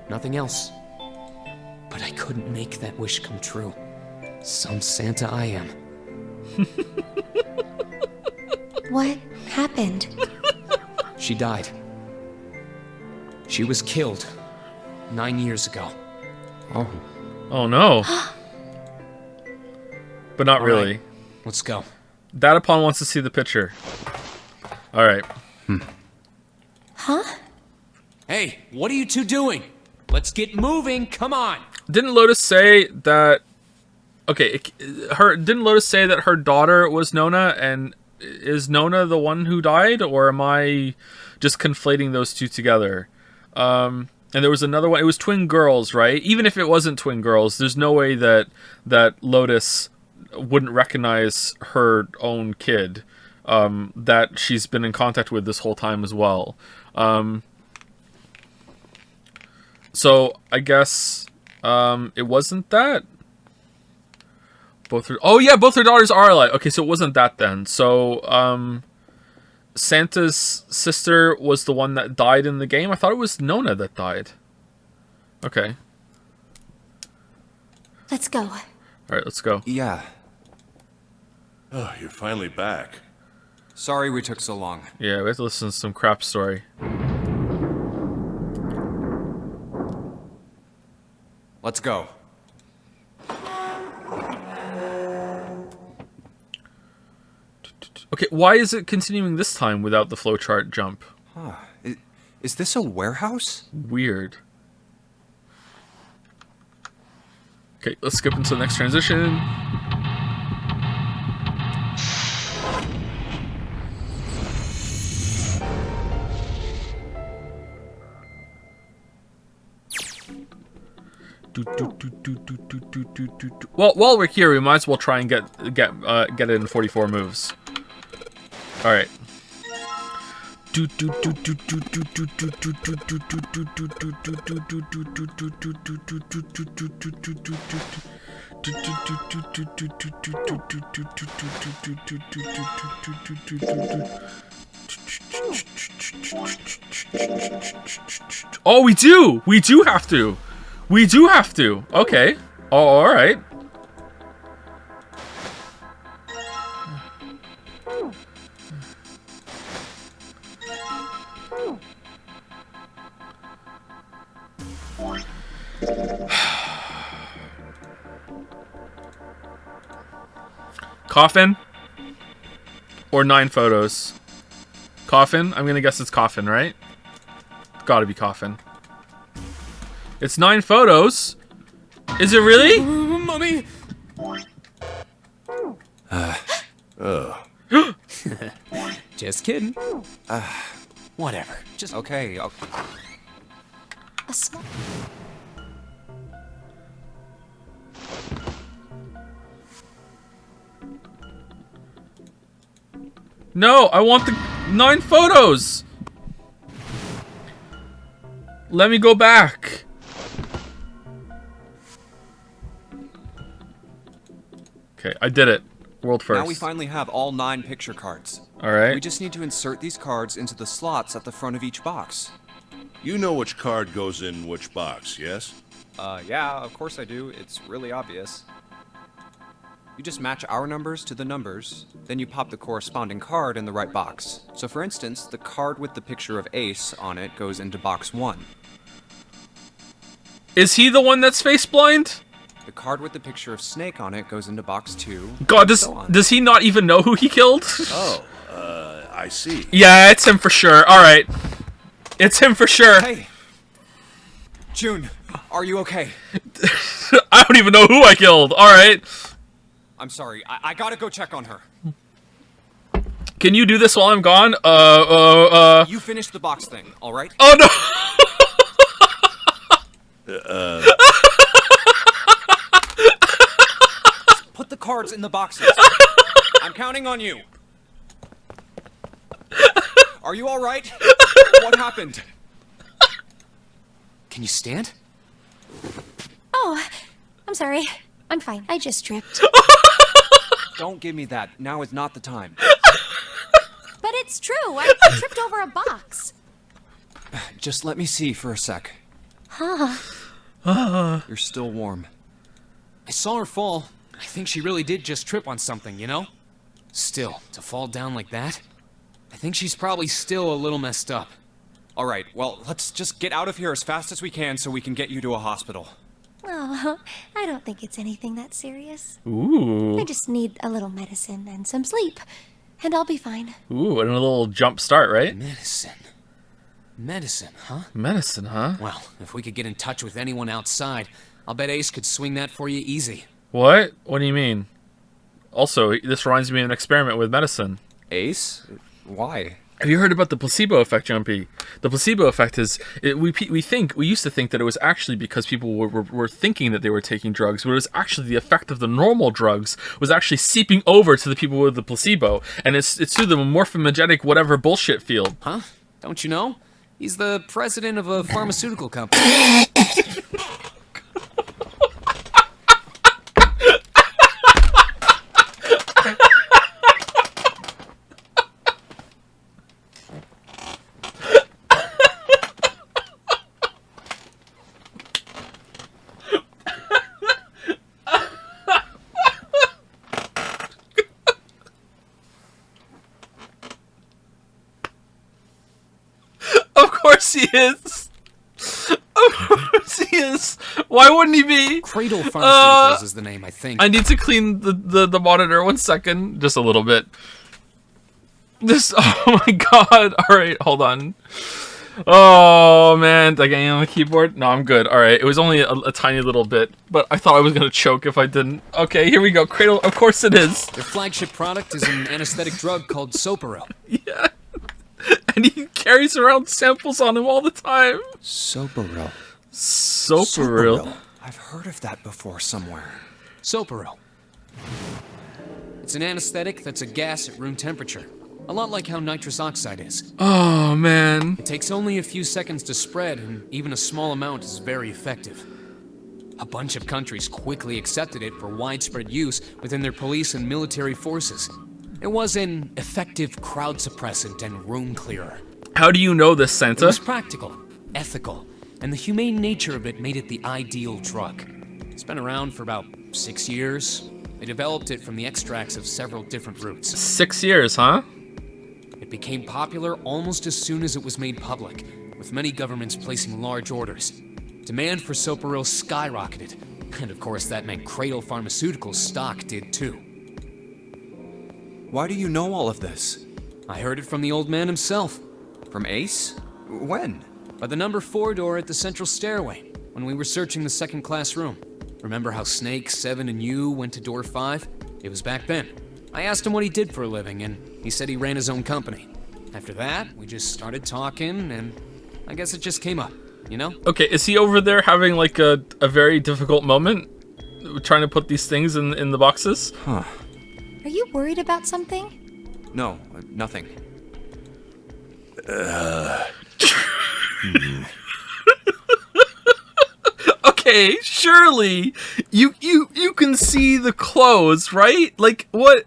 Nothing else. But I couldn't make that wish come true. Some Santa I am. What happened? She died. She was killed 9 years ago. Oh no. But not really. Right, let's go. Datapon wants to see the picture. Alright. Huh? Hey, what are you two doing? Let's get moving, come on! Didn't Lotus say that... Okay, didn't Lotus say that her daughter was Nona, and is Nona the one who died, or am I just conflating those two together? And there was another one, it was twin girls, right? Even if it wasn't twin girls, there's no way that Lotus wouldn't recognize her own kid that she's been in contact with this whole time as well. So I guess it wasn't that. Both her daughters are alive. Okay, so it wasn't that then. So Santa's sister was the one that died in the game. I thought it was Nona that died. Okay. Let's go. All right, let's go. Yeah. Oh, you're finally back. Sorry we took so long. Yeah, we have to listen to some crap story. Let's go. Okay, why is it continuing this time without the flowchart jump? Huh. Is this a warehouse? Weird. Okay, let's skip into the next transition. Well, while we're here, we might as well try and get it in 44 moves. All right. Oh, we do! We do have to! We do have to! Okay. Oh, alright. Coffin? Or 9 photos? Coffin? I'm gonna guess it's coffin, right? Gotta be coffin. It's 9 photos? Is it really? Mummy! Just kidding. Whatever. Just Okay. A small. No, I want the 9 photos! Let me go back. Okay, I did it. World first. Now we finally have all 9 picture cards. Alright. We just need to insert these cards into the slots at the front of each box. You know which card goes in which box, yes? Yeah, of course I do. It's really obvious. You just match our numbers to the numbers, then you pop the corresponding card in the right box. So for instance, the card with the picture of Ace on it goes into box 1. Is he the one that's face blind? The card with the picture of Snake on it goes into box 2. God, and so on. does he not even know who he killed? Oh, I see. Yeah, it's him for sure. Alright. It's him for sure. Hey! June, are you okay? I don't even know who I killed. Alright. I'm sorry, I gotta go check on her. Can you do this while I'm gone? You finish the box thing, alright? Oh no! Put the cards in the boxes. I'm counting on you. Are you alright? What happened? Can you stand? Oh, I'm sorry. I'm fine. I just tripped. Don't give me that. Now is not the time. But it's true. I tripped over a box. Just let me see for a sec. Huh. You're still warm. I saw her fall. I think she really did just trip on something, you know? Still, to fall down like that? I think she's probably still a little messed up. Alright, well, let's just get out of here as fast as we can so we can get you to a hospital. Oh, I don't think it's anything that serious. Ooh. I just need a little medicine and some sleep, and I'll be fine. Ooh, and a little jump start, right? Medicine. Medicine, huh? Medicine, huh? Well, if we could get in touch with anyone outside, I'll bet Ace could swing that for you easy. What? What do you mean? Also, this reminds me of an experiment with medicine. Ace? Why? Have you heard about the placebo effect, Jumpy? The placebo effect is we used to think that it was actually because people were thinking that they were taking drugs, but it was actually the effect of the normal drugs was actually seeping over to the people with the placebo, and it's through the morphogenetic whatever bullshit field. Huh? Don't you know? He's the president of a pharmaceutical company. Of course he is. Of course he is. Why wouldn't he be? Cradle Pharmaceuticals is the name, I think. I need to clean the monitor 1 second. Just a little bit. Oh my god. Alright, hold on. Oh man, like I am on the keyboard? No, I'm good. Alright, it was only a tiny little bit, but I thought I was gonna choke if I didn't. Okay, here we go. Cradle, of course it is. Their flagship product is an anesthetic drug called Soparil. Yeah. And he carries around samples on him all the time. Soparil. Soparil. I've heard of that before somewhere. Soparil. It's an anesthetic that's a gas at room temperature. A lot like how nitrous oxide is. Oh, man. It takes only a few seconds to spread, and even a small amount is very effective. A bunch of countries quickly accepted it for widespread use within their police and military forces. It was an effective crowd suppressant and room clearer. How do you know this, It Santa? was practical, ethical, and the humane nature of it made it the ideal drug. It's been around for about 6 years. They developed it from the extracts of several different roots. 6 years, huh? It became popular almost as soon as it was made public, with many governments placing large orders. Demand for Soparil skyrocketed, and of course that meant Cradle Pharmaceuticals' stock did too. Why do you know all of this? I heard it from the old man himself. From Ace? When? By the number 4 door at the central stairway, when we were searching the second class room. Remember how Snake, Seven, and you went to door 5? It was back then. I asked him what he did for a living, and he said he ran his own company. After that, we just started talking, and I guess it just came up, you know? Okay, is he over there having like a very difficult moment? Trying to put these things in the boxes? Huh. Are you worried about something? No, nothing. Okay, surely you can see the clothes, right? Like what?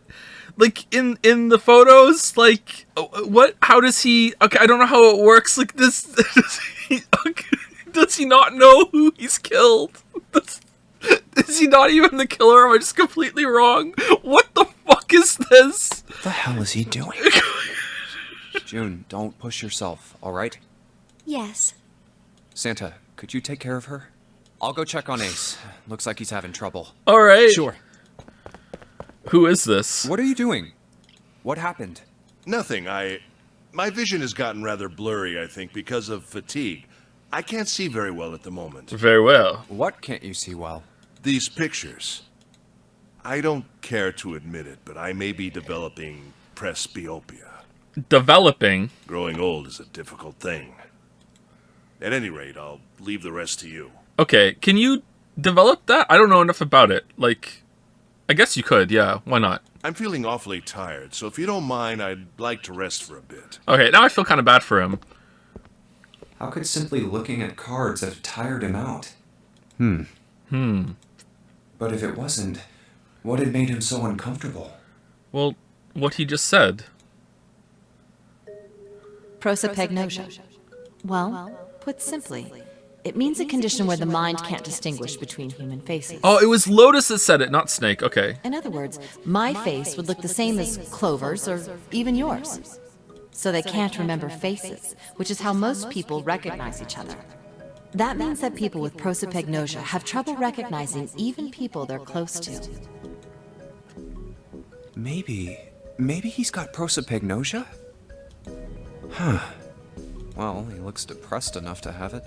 Like in the photos, like what? How does he? Okay, I don't know how it works. Like this, does he not know who he's killed? Is he not even the killer? Am I just completely wrong? What the fuck is this? What the hell is he doing? June, don't push yourself, alright? Yes. Santa, could you take care of her? I'll go check on Ace. Looks like he's having trouble. All right. Sure. Who is this? What are you doing? What happened? Nothing. My vision has gotten rather blurry, I think, because of fatigue. I can't see very well at the moment. Very well. What can't you see well? These pictures. I don't care to admit it, but I may be developing presbyopia. Developing. Growing old is a difficult thing. At any rate, I'll leave the rest to you. Okay, can you develop that? I don't know enough about it. Like, I guess you could, yeah. Why not? I'm feeling awfully tired, so if you don't mind, I'd like to rest for a bit. Okay, now I feel kind of bad for him. How could simply looking at cards have tired him out? But if it wasn't, what had made him so uncomfortable? Well, what he just said. Prosopagnosia. Well, put simply, it means a condition where the mind can't distinguish between human faces. Oh, it was Lotus that said it, not Snake. Okay. In other words, my face would look the same as Clover's or even yours. So they can't remember faces, which is how most people recognize each other. That means that people with prosopagnosia have trouble recognizing even people they're close to. Maybe he's got prosopagnosia? Huh. Well, he looks depressed enough to have it.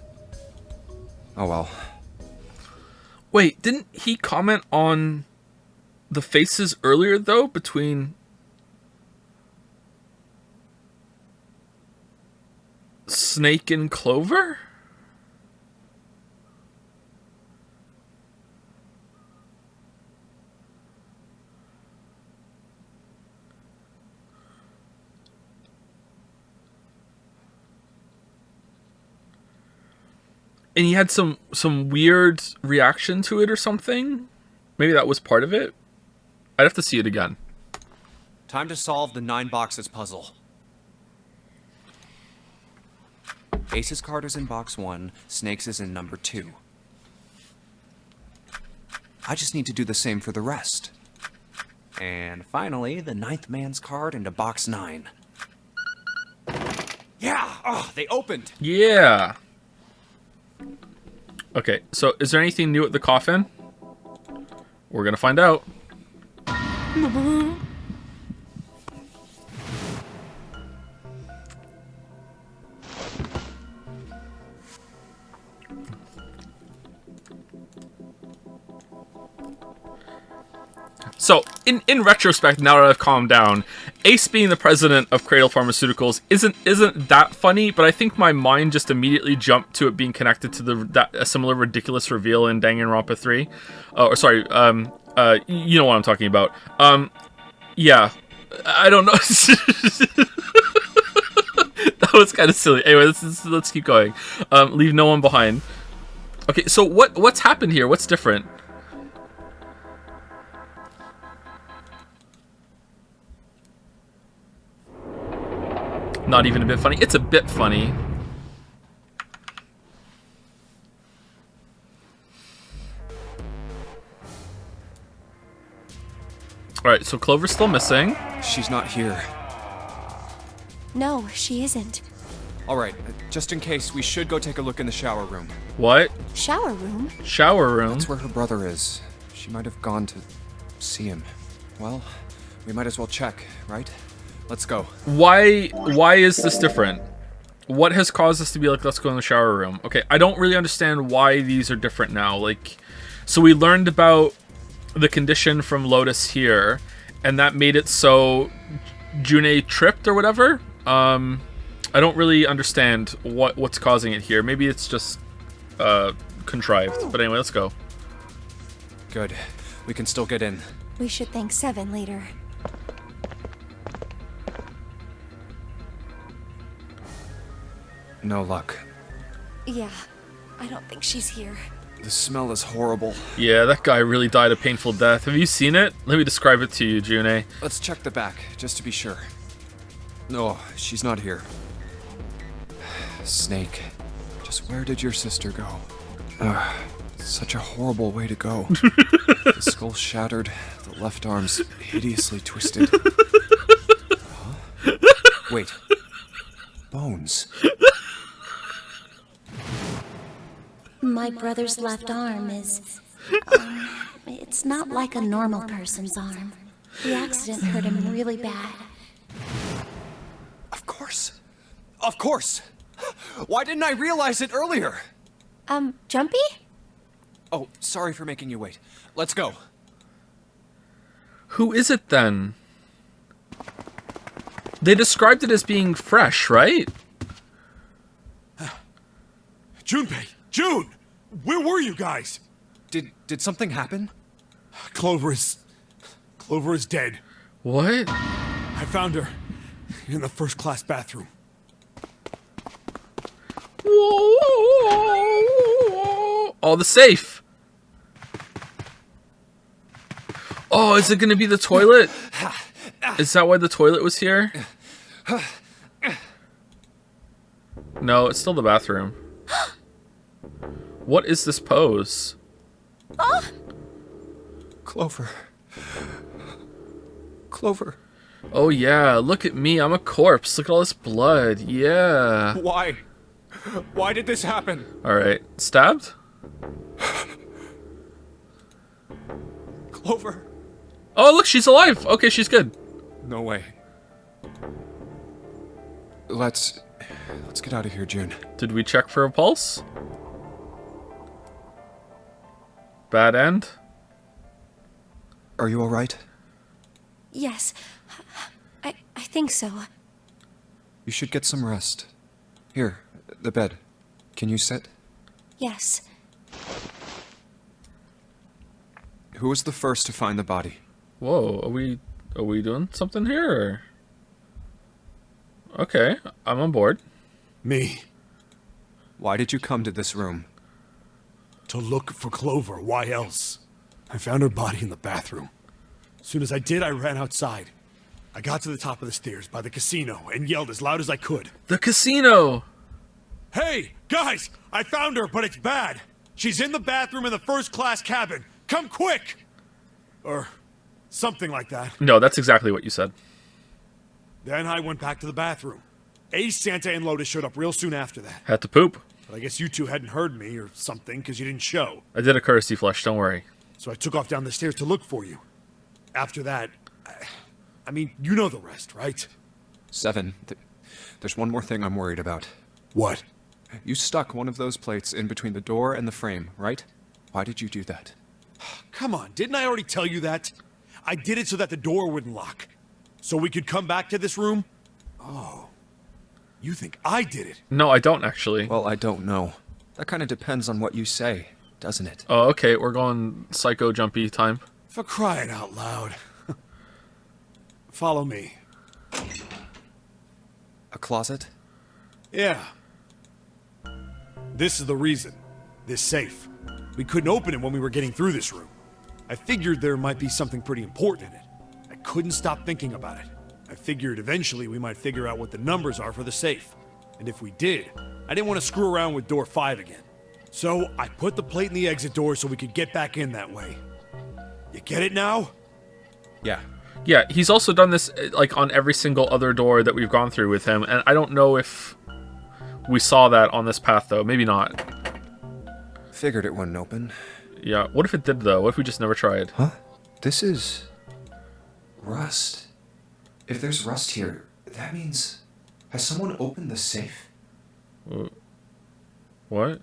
Oh well. Wait, didn't he comment on the faces earlier, though, between Snake and Clover? And he had some weird reaction to it or something? Maybe that was part of it? I'd have to see it again. Time to solve the 9 boxes puzzle. Ace's card is in box 1, Snake's is in number 2. I just need to do the same for the rest. And finally, the 9th man's card into box 9. Yeah! Oh, they opened! Yeah. Okay, so is there anything new at the coffin? We're gonna find out. So, in retrospect, now that I've calmed down, Ace being the president of Cradle Pharmaceuticals isn't that funny, but I think my mind just immediately jumped to it being connected to a similar ridiculous reveal in Danganronpa 3. You know what I'm talking about. Yeah. I don't know. That was kind of silly. Anyway, let's keep going. Leave no one behind. Okay, so what's happened here? What's different? Not even a bit funny. It's a bit funny. Alright, so Clover's still missing. She's not here. No, she isn't. Alright, just in case, we should go take a look in the shower room. What? Shower room? Shower room? That's where her brother is. She might have gone to see him. Well, we might as well check, right? Let's go. Why is this different? What has caused us to be like, let's go in the shower room? Okay, I don't really understand why these are different now. Like, so we learned about the condition from Lotus here, and that made it so June tripped or whatever. I don't really understand what's causing it here. Maybe it's just contrived. But anyway, let's go. Good. We can still get in. We should thank Seven later. No luck. Yeah, I don't think she's here. The smell is horrible. Yeah, that guy really died a painful death. Have you seen it? Let me describe it to you, June. Let's check the back, just to be sure. No, she's not here. Snake, just where did your sister go? Such a horrible way to go. The skull shattered, the left arm's hideously twisted. Huh? Wait. Bones. My brother's left arm is... it's not like a normal person's arm. The accident hurt him really bad. Of course. Of course. Why didn't I realize it earlier? Jumpy? Oh, sorry for making you wait. Let's go. Who is it then? They described it as being fresh, right? Junpei! June! Where were you guys? Did something happen? Clover is dead. What? I found her in the first-class bathroom. Oh, the safe. Oh, is it gonna be the toilet? Is that why the toilet was here? No, it's still the bathroom. What is this pose? Clover. Clover. Oh yeah, look at me, I'm a corpse. Look at all this blood. Yeah. Why? Why did this happen? Alright, stabbed? Clover. Oh look, she's alive. Okay, she's good. No way. Let's get out of here, June. Did we check for a pulse? Bad end? Are you alright? Yes. I think so. You should get some rest. Here, the bed. Can you sit? Yes. Who was the first to find the body? Whoa, are we doing something here? Or... Okay, I'm on board. Me. Why did you come to this room? To look for Clover. Why else? I found her body in the bathroom. As soon as I did, I ran outside. I got to the top of the stairs by the casino and yelled as loud as I could. The casino! Hey, guys! I found her, but it's bad. She's in the bathroom in the first-class cabin. Come quick! Or something like that. No, that's exactly what you said. Then I went back to the bathroom. Ace, Santa, and Lotus showed up real soon after that. Had to poop. But I guess you two hadn't heard me or something because you didn't show. I did a courtesy flush, don't worry. So I took off down the stairs to look for you. After that, I mean, you know the rest, right? 7. There's one more thing I'm worried about. What? You stuck one of those plates in between the door and the frame, right? Why did you do that? Come on, didn't I already tell you that? I did it so that the door wouldn't lock. So we could come back to this room? Oh. You think I did it? No, I don't actually. Well, I don't know. That kind of depends on what you say, doesn't it? Oh, okay, we're going psycho jumpy time. For crying out loud. Follow me. A closet? Yeah. This is the reason. This safe. We couldn't open it when we were getting through this room. I figured there might be something pretty important in it. I couldn't stop thinking about it. I figured eventually we might figure out what the numbers are for the safe. And if we did, I didn't want to screw around with door 5 again. So I put the plate in the exit door so we could get back in that way. You get it now? Yeah. Yeah, he's also done this like on every single other door that we've gone through with him, and I don't know if we saw that on this path though. Maybe not. Figured it wouldn't open. Yeah, what if it did though? What if we just never tried? Huh? This is... rust. If there's rust here, that means... has someone opened the safe? What?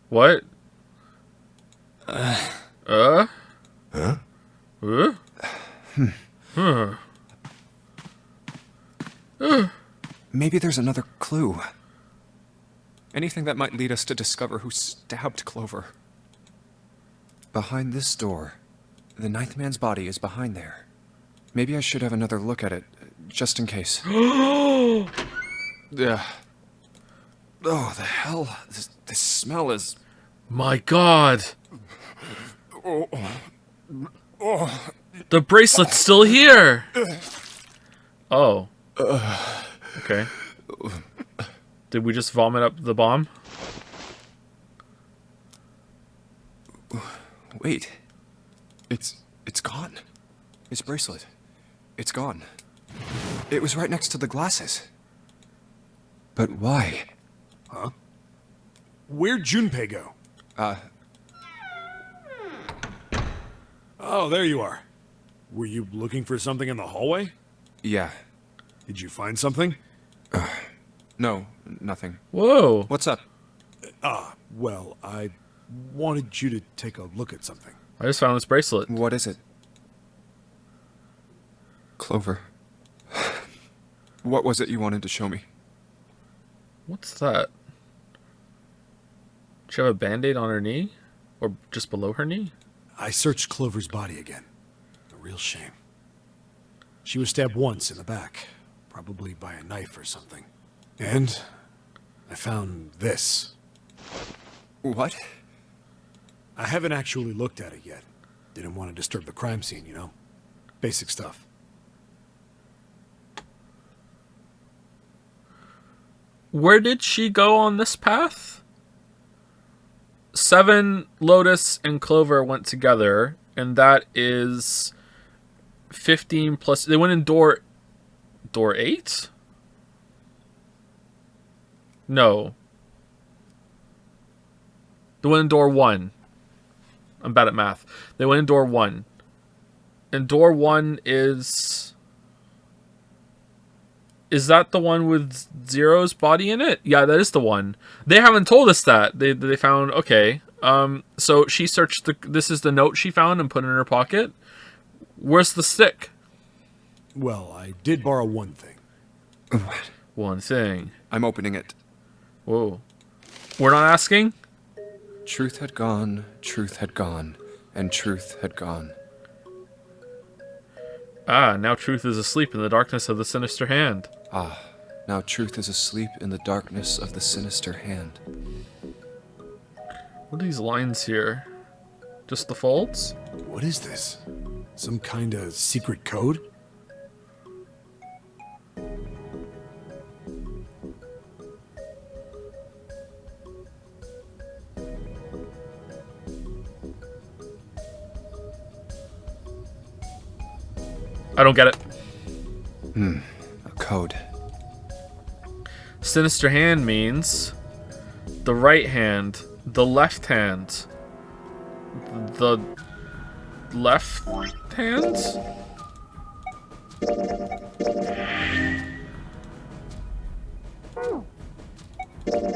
What? Huh? Maybe there's another clue. Anything that might lead us to discover who stabbed Clover. Behind this door. The ninth man's body is behind there. Maybe I should have another look at it, just in case. Yeah. Oh, the hell? This smell is... My God. The bracelet's still here. Oh. Okay. Did we just vomit up the bomb? Wait. It's gone. His bracelet. It's gone. It was right next to the glasses. But why? Huh? Where'd Junpei go? Oh, there you are. Were you looking for something in the hallway? Yeah. Did you find something? No, nothing. Whoa. What's up? Well, I wanted you to take a look at something. I just found this bracelet. What is it? Clover. What was it you wanted to show me? What's that? Does she have a band-aid on her knee? Or just below her knee? I searched Clover's body again. A real shame. She was stabbed once in the back, probably by a knife or something. And I found this. What? I haven't actually looked at it yet. Didn't want to disturb the crime scene, you know? Basic stuff. Where did she go on this path? 7, Lotus, and Clover went together, and that is 15 plus... They went in door 8? No. They went in door 1. I'm bad at math. They went in door 1. And door 1 is... Is that the one with Zero's body in it? Yeah, that is the one. They haven't told us that. They found... Okay. So she searched the... This is the note she found and put in her pocket. Where's the stick? Well, I did borrow one thing. What? One thing. I'm opening it. Whoa. We're not asking? Truth had gone, and truth had gone. Ah, now truth is asleep in the darkness of the sinister hand. Ah, now truth is asleep in the darkness of the sinister hand. What are these lines here? Just the folds? What is this? Some kind of secret code? I don't get it. A code. Sinister hand means the right hand, the left hand, the left hand?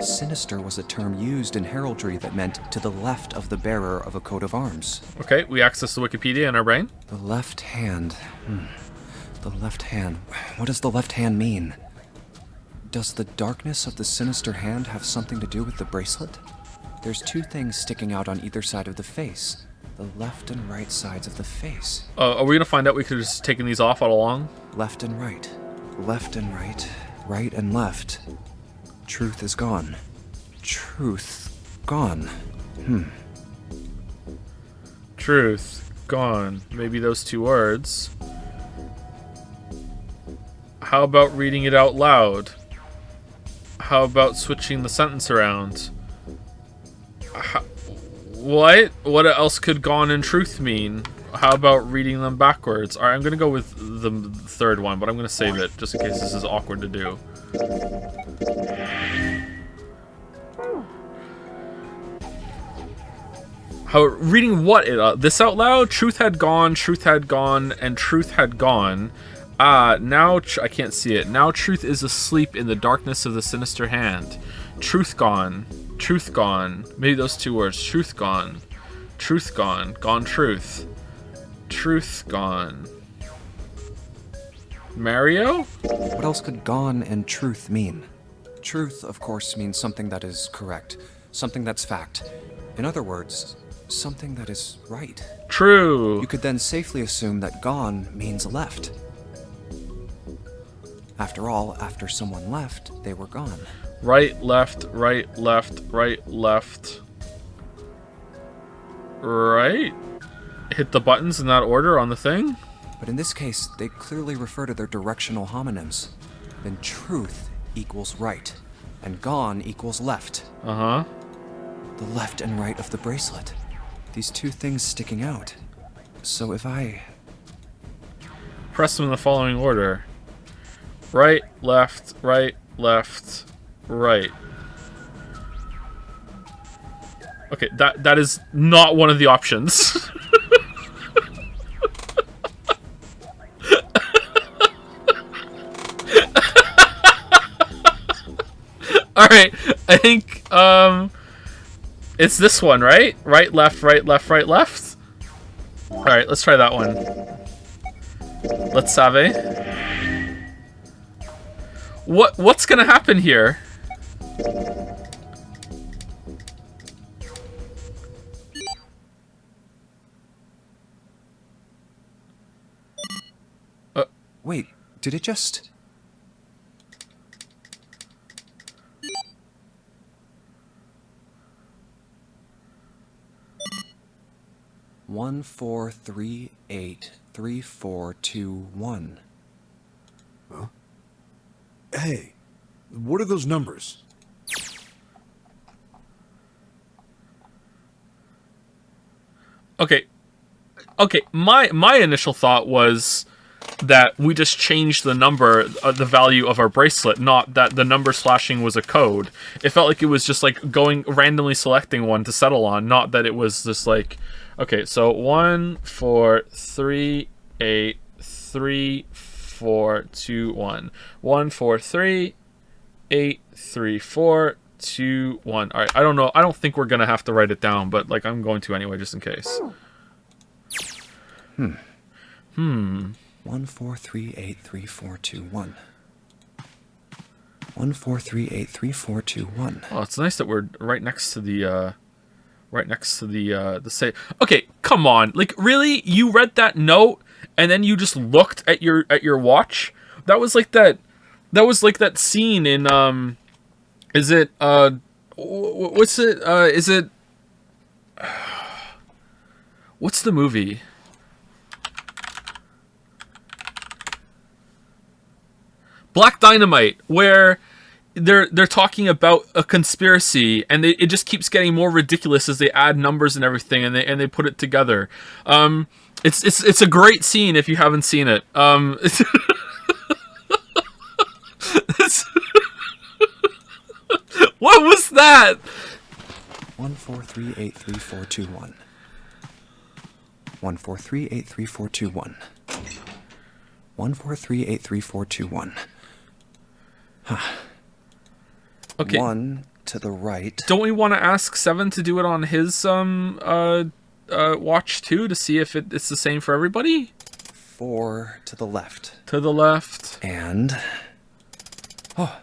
Sinister was a term used in heraldry that meant to the left of the bearer of a coat of arms. Okay, we access the Wikipedia in our brain. The left hand. The left hand. What does the left hand mean? Does the darkness of the sinister hand have something to do with the bracelet? There's two things sticking out on either side of the face. The left and right sides of the face. Are we gonna find out we could have just taken these off all along? Left and right. Left and right. Right and left. Truth is gone. Truth gone. Truth gone. Maybe those two words. How about reading it out loud? How about switching the sentence around? What? What else could gone and truth mean? How about reading them backwards? Alright, I'm gonna go with the third one, but I'm gonna save it just in case this is awkward to do. How reading what this out loud? Truth had gone, and truth had gone. Now I can't see it. Now truth is asleep in the darkness of the sinister hand. Truth gone. Truth gone. Maybe those two words. Truth gone. Truth gone. Gone truth. Truth gone. Mario? What else could gone and truth mean? Truth, of course, means something that is correct. Something that's fact. In other words, something that is right. True. You could then safely assume that gone means left. After all, after someone left, they were gone. Right, left, right, left, right, left. Right? Hit the buttons in that order on the thing? But in this case, they clearly refer to their directional homonyms. Then truth equals right, and gone equals left. Uh-huh. The left and right of the bracelet. These two things sticking out. So if I... press them in the following order. Right, left, right, left, right. Okay, that is not one of the options. Alright, I think, it's this one, right? Right, left, right, left, right, left? Alright, let's try that one. Let's save. What's gonna happen here? Wait, did it just... One, 4, 3, 8, 3, 4, 2, 1. Huh? Hey, what are those numbers? Okay, my initial thought was that we just changed the number, the value of our bracelet, not that the number slashing was a code. It felt like it was just like going randomly selecting one to settle on, not that it was just like, okay, so 1, 4, 3, 8, 3, 4, 2, 1. 1, 4, 3, 8, 3, 4, 2, 1. All right, I don't know. I don't think we're gonna have to write it down, but like I'm going to anyway, just in case. 1, 4, 3, 8, 3, 4, 2, 1. 1, 4, 3, 8, 3, 4, 2, 1. Oh, it's nice that we're right next to the say. Okay, come on. Like, really? You read that note and then you just looked at your watch? That was like that scene in is it what's it is it what's the movie? Black Dynamite, where they're talking about a conspiracy, and it just keeps getting more ridiculous as they add numbers and everything, and they put it together. It's a great scene if you haven't seen it. What was that? 143833421. 143833421. 143833421. Huh. Okay. 1 to the right. Don't we want to ask Seven to do it on his watch too, to see if it's the same for everybody? 4 to the left. To the left. And... Oh.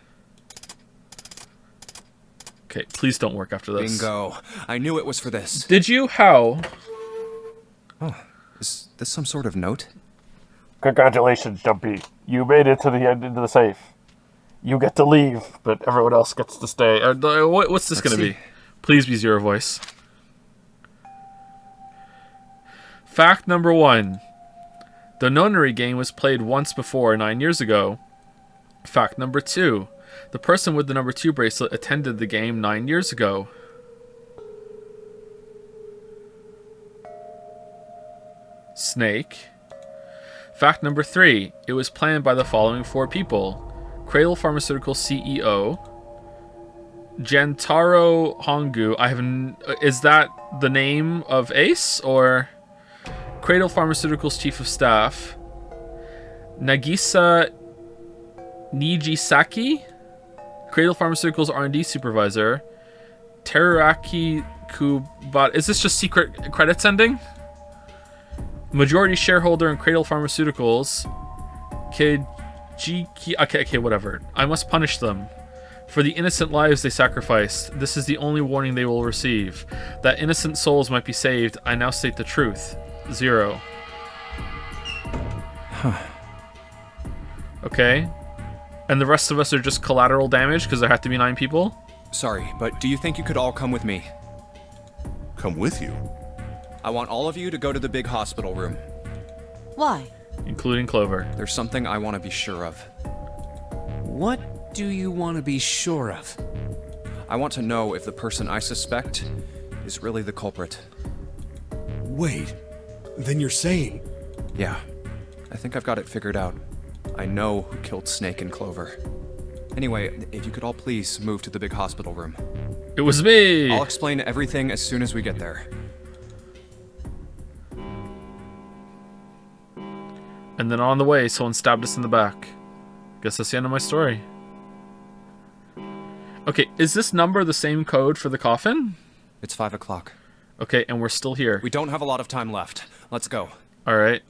Okay, please don't work after this. Bingo. I knew it was for this. Did you? How? Oh, is this some sort of note? Congratulations, Jumpy. You made it to the end into the safe. You get to leave, but everyone else gets to stay. What's this going to be? Please be Zero Voice. Fact number 1. The Nonary game was played once before 9 years ago. Fact number 2. The person with the number 2 bracelet attended the game 9 years ago. Snake. Fact number 3. It was planned by the following 4 people. Cradle Pharmaceutical CEO. Jantaro Hongu. Is that the name of Ace, or... Cradle Pharmaceuticals Chief of Staff, Nagisa Nijisaki, Cradle Pharmaceuticals R&D Supervisor, Teraraki Kubata. Is this just secret credits ending? Majority shareholder in Cradle Pharmaceuticals, Keijiki. Okay, whatever. I must punish them for the innocent lives they sacrificed. This is the only warning they will receive. That innocent souls might be saved. I now state the truth. 0. Huh. Okay. And the rest of us are just collateral damage because there have to be 9 people? Sorry, but do you think you could all come with me? Come with you? I want all of you to go to the big hospital room. Why? Including Clover. There's something I want to be sure of. What do you want to be sure of? I want to know if the person I suspect is really the culprit. Wait, then you're saying... Yeah, I think I've got it figured out. I know who killed Snake and Clover. Anyway, if you could all please move to the big hospital room. It was me! I'll explain everything as soon as we get there. And then on the way, someone stabbed us in the back. Guess that's the end of my story. Okay, is this number the same code for the coffin? It's 5 o'clock. Okay, and we're still here. We don't have a lot of time left. Let's go. Alright.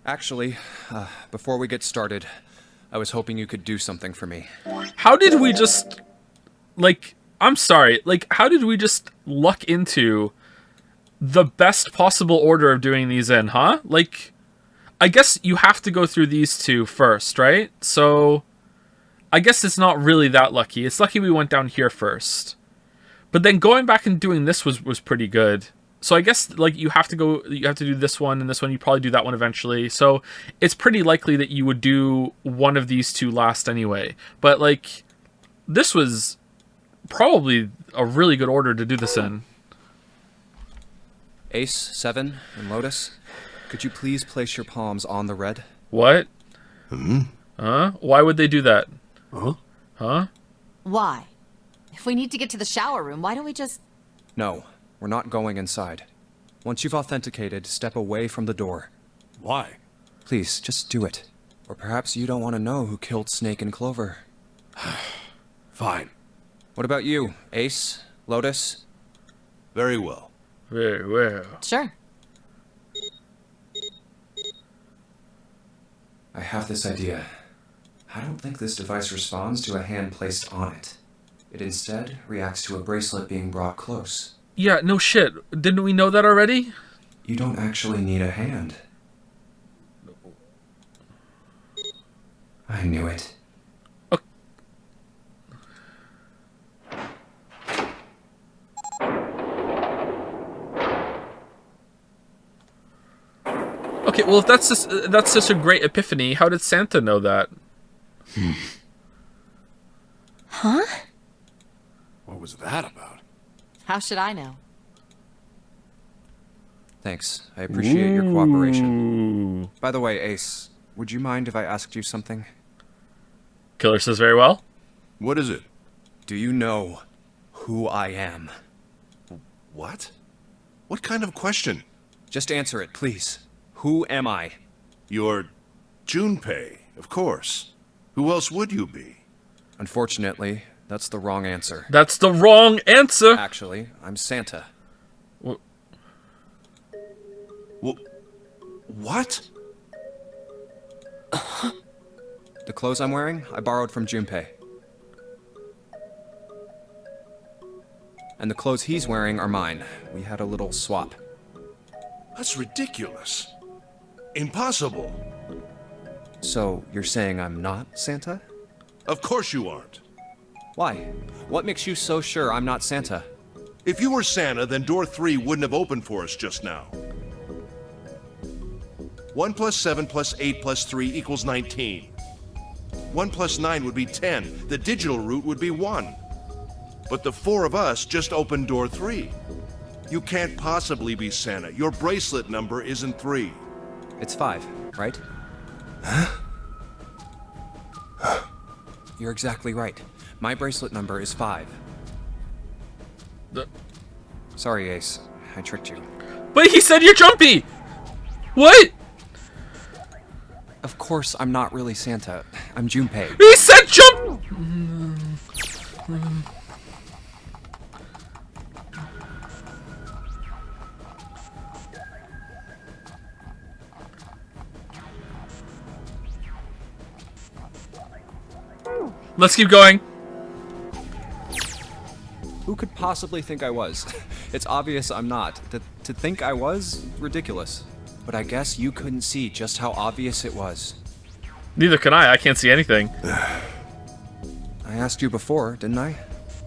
Actually, before we get started, I was hoping you could do something for me. How did we just... Like, I'm sorry. Like, how did we just luck into the best possible order of doing these in, huh? Like, I guess you have to go through these 2 first, right? So, I guess it's not really that lucky. It's lucky we went down here first. But then going back and doing this was pretty good. So I guess, like, you have to do this one and this one. You probably do that one eventually. So it's pretty likely that you would do one of these 2 last anyway. But, like, this was probably a really good order to do this in. Ace, 7, and Lotus, could you please place your palms on the red? What? Huh? Why would they do that? Huh? Huh? Why? If we need to get to the shower room, why don't we just... No, we're not going inside. Once you've authenticated, step away from the door. Why? Please, just do it. Or perhaps you don't want to know who killed Snake and Clover. Fine. What about you, Ace, Lotus? Very well. Very well. Sure. I have this idea. I don't think this device responds to a hand placed on it. It instead reacts to a bracelet being brought close. Yeah, no shit. Didn't we know that already? You don't actually need a hand. I knew it. Okay, well, if that's such a great epiphany, how did Santa know that? Huh? What was that about? How should I know? Thanks. I appreciate your cooperation. By the way, Ace, would you mind if I asked you something? Killer says very well. What is it? Do you know who I am? What? What kind of question? Just answer it, please. Who am I? You're Junpei, of course. Who else would you be? Unfortunately, that's the wrong answer. That's the wrong answer. Actually, I'm Santa. What? The clothes I'm wearing, I borrowed from Junpei. And the clothes he's wearing are mine. We had a little swap. That's ridiculous. Impossible. So, you're saying I'm not Santa? Of course you aren't. Why? What makes you so sure I'm not Santa? If you were Santa, then door 3 wouldn't have opened for us just now. 1 plus 7 plus 8 plus 3 equals 19. 1 plus 9 would be 10. The digital route would be 1. But the 4 of us just opened door 3. You can't possibly be Santa. Your bracelet number isn't 3. It's 5, right? You're exactly right. My bracelet number is 5. Sorry, Ace. I tricked you. But he said you're Jumpy! What? Of course, I'm not really Santa. I'm Junpei. He said Jump! Let's keep going. Who could possibly think I was? It's obvious I'm not. To think I was? Ridiculous. But I guess you couldn't see just how obvious it was. Neither can I. I can't see anything. I asked you before, didn't I?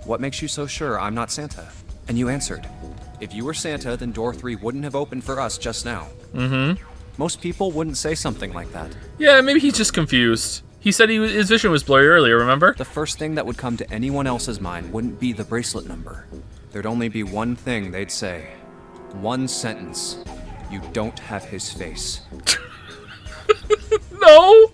What makes you so sure I'm not Santa? And you answered. If you were Santa, then door 3 wouldn't have opened for us just now. Mm-hmm. Most people wouldn't say something like that. Yeah, maybe he's just confused. He said his vision was blurry earlier, remember? The first thing that would come to anyone else's mind wouldn't be the bracelet number. There'd only be one thing they'd say. One sentence. You don't have his face. No!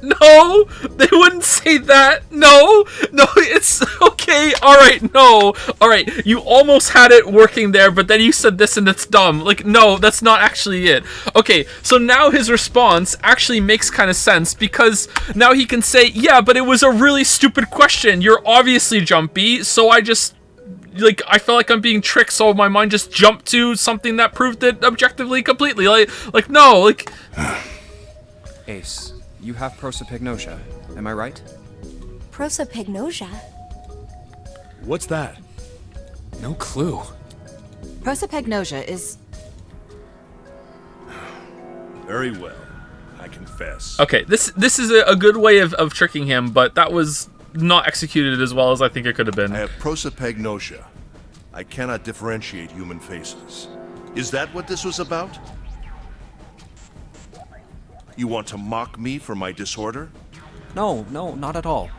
No! They wouldn't say that! No! No, it's okay, alright, no. Alright, you almost had it working there, but then you said this and it's dumb. Like, no, that's not actually it. Okay, so now his response actually makes kind of sense, because now he can say, yeah, but it was a really stupid question. You're obviously Jumpy, so I just... Like, I felt like I'm being tricked, so my mind just jumped to something that proved it objectively completely. Like no, like... Ace, you have prosopagnosia, am I right? Prosopagnosia? What's that? No clue. Prosopagnosia is... Very well. I confess. Okay, this is a good way of tricking him, but that was not executed as well as I think it could have been. I have prosopagnosia. I cannot differentiate human faces. Is that what this was about? You want to mock me for my disorder? No, not at all.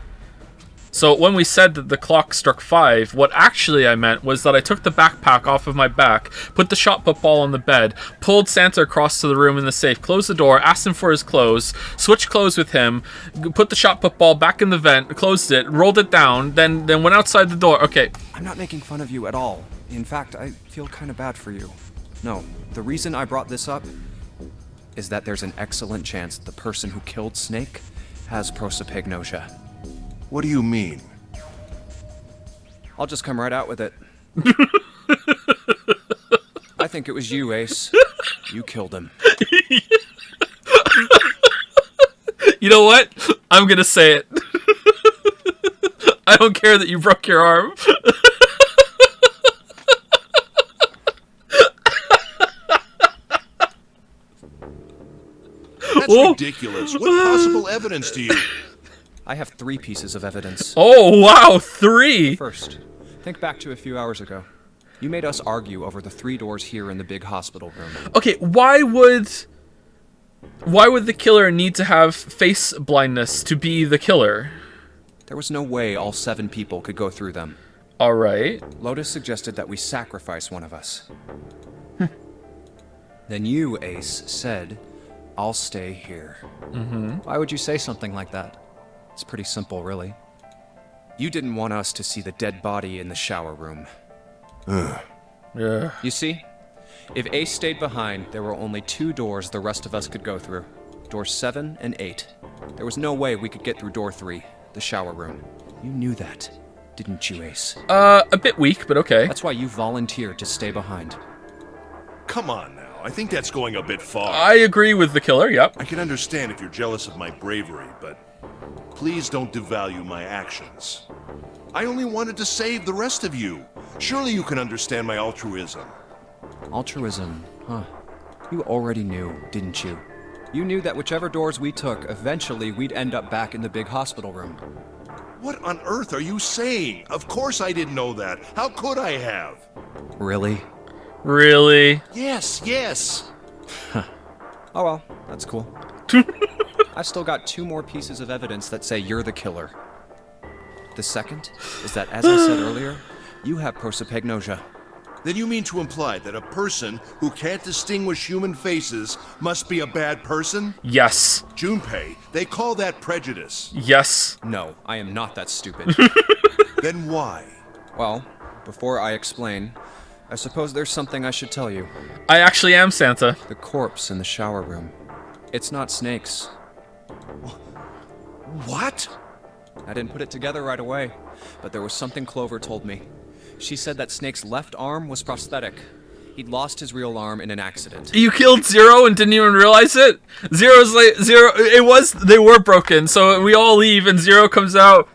So when we said that the clock struck 5, what actually I meant was that I took the backpack off of my back, put the shot put ball on the bed, pulled Santa across to the room in the safe, closed the door, asked him for his clothes, switched clothes with him, put the shot put ball back in the vent, closed it, rolled it down, then went outside the door. Okay. I'm not making fun of you at all. In fact, I feel kind of bad for you. No, the reason I brought this up is that there's an excellent chance the person who killed Snake has prosopagnosia. What do you mean? I'll just come right out with it. I think it was you, Ace. You killed him. You know what? I'm gonna say it. I don't care that you broke your arm. That's ridiculous. What possible evidence do you... I have 3 pieces of evidence. Oh, wow, 3! First, think back to a few hours ago. You made us argue over the 3 doors here in the big hospital room. Okay, why would the killer need to have face blindness to be the killer? There was no way all 7 people could go through them. Alright. Lotus suggested that we sacrifice one of us. Then you, Ace, said, I'll stay here. Mm-hmm. Why would you say something like that? It's pretty simple, really. You didn't want us to see the dead body in the shower room. Yeah. You see, if Ace stayed behind, there were only 2 doors the rest of us could go through. Doors 7 and 8. There was no way we could get through door 3, the shower room. You knew that, didn't you, Ace? A bit weak, but okay. That's why you volunteered to stay behind. Come on now. I think that's going a bit far. I agree with the killer, yep. I can understand if you're jealous of my bravery, but please don't devalue my actions. I only wanted to save the rest of you. Surely you can understand my altruism. Altruism, huh? You already knew, didn't you? You knew that whichever doors we took, eventually we'd end up back in the big hospital room. What on earth are you saying? Of course I didn't know that. How could I have? Really? Really? Yes. Oh well, that's cool. I've still got 2 more pieces of evidence that say you're the killer. The second is that, as I said earlier, you have prosopagnosia. Then you mean to imply that a person who can't distinguish human faces must be a bad person? Yes. Junpei, they call that prejudice. Yes. No, I am not that stupid. Then why? Well, before I explain, I suppose there's something I should tell you. I actually am Santa. The corpse in the shower room. It's not Snake's. What? I didn't put it together right away, but there was something Clover told me. She said that Snake's left arm was prosthetic. He'd lost his real arm in an accident. You killed Zero and didn't even realize it? Zero's like, they were broken, so we all leave and Zero comes out.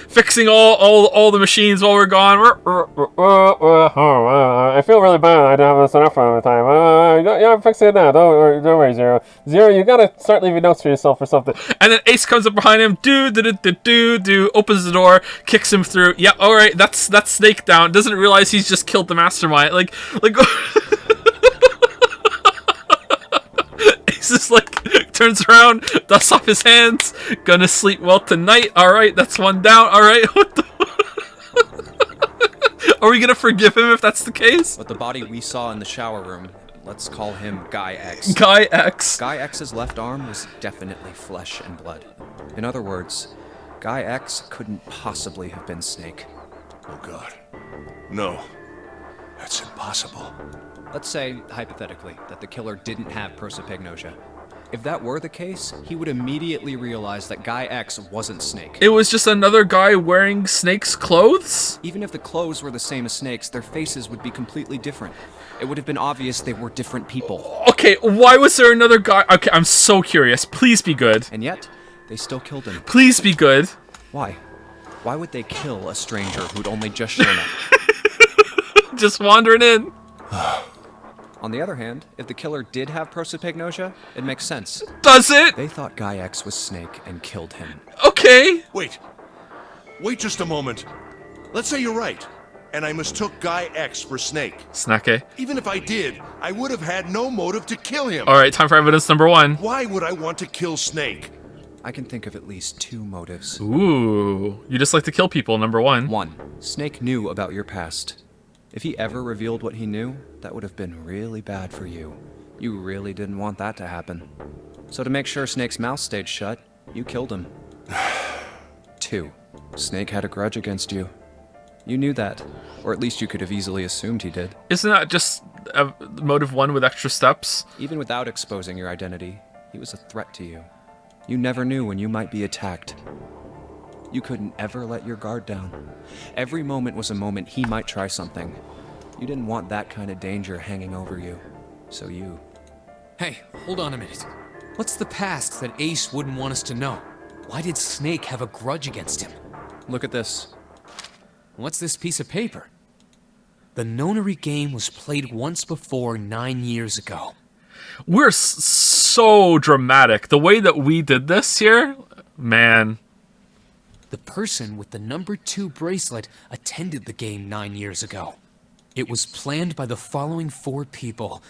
Fixing all the machines while we're gone. I feel really bad. I don't have enough of the time. Yeah, I'm fixing it now. Don't worry, Zero. Zero, you gotta start leaving notes for yourself or something. And then Ace comes up behind him, opens the door, kicks him through. Yeah, alright, that's Snake down. Doesn't realize he's just killed the mastermind. Like Ace just turns around, dusts off his hands, gonna sleep well tonight. Alright, that's one down. Alright, what the Are we gonna forgive him if that's the case? But the body we saw in the shower room, let's call him Guy X. Guy X. Guy X's left arm was definitely flesh and blood. In other words, Guy X couldn't possibly have been Snake. Oh God. No. That's impossible. Let's say, hypothetically, that the killer didn't have prosopagnosia. If that were the case, he would immediately realize that Guy X wasn't Snake. It was just another guy wearing Snake's clothes? Even if the clothes were the same as Snake's, their faces would be completely different. It would have been obvious they were different people. Okay, why was there another guy? Okay, I'm so curious. Please be good. And yet, they still killed him. Please be good. Why? Why would they kill a stranger who'd only just shown up? Just wandering in. On the other hand, if the killer did have prosopagnosia, it makes sense. Does it? They thought Guy X was Snake and killed him. Okay. Wait just a moment. Let's say you're right, and I mistook Guy X for Snake. Snake. Even if I did, I would have had no motive to kill him. Alright, time for evidence number 1. Why would I want to kill Snake? I can think of at least 2 motives. Ooh, you just like to kill people, number 1. 1. Snake knew about your past. If he ever revealed what he knew, that would have been really bad for you. You really didn't want that to happen. So to make sure Snake's mouth stayed shut, you killed him. 2. Snake had a grudge against you. You knew that, or at least you could have easily assumed he did. Isn't that just motive 1 with extra steps? Even without exposing your identity, he was a threat to you. You never knew when you might be attacked. You couldn't ever let your guard down. Every moment was a moment he might try something. You didn't want that kind of danger hanging over you. So you... Hey, hold on a minute. What's the past that Ace wouldn't want us to know? Why did Snake have a grudge against him? Look at this. What's this piece of paper? The nonary game was played once before 9 years ago. We're so dramatic. The way that we did this here, man. The person with the number 2 bracelet attended the game 9 years ago. It was planned by the following 4 people.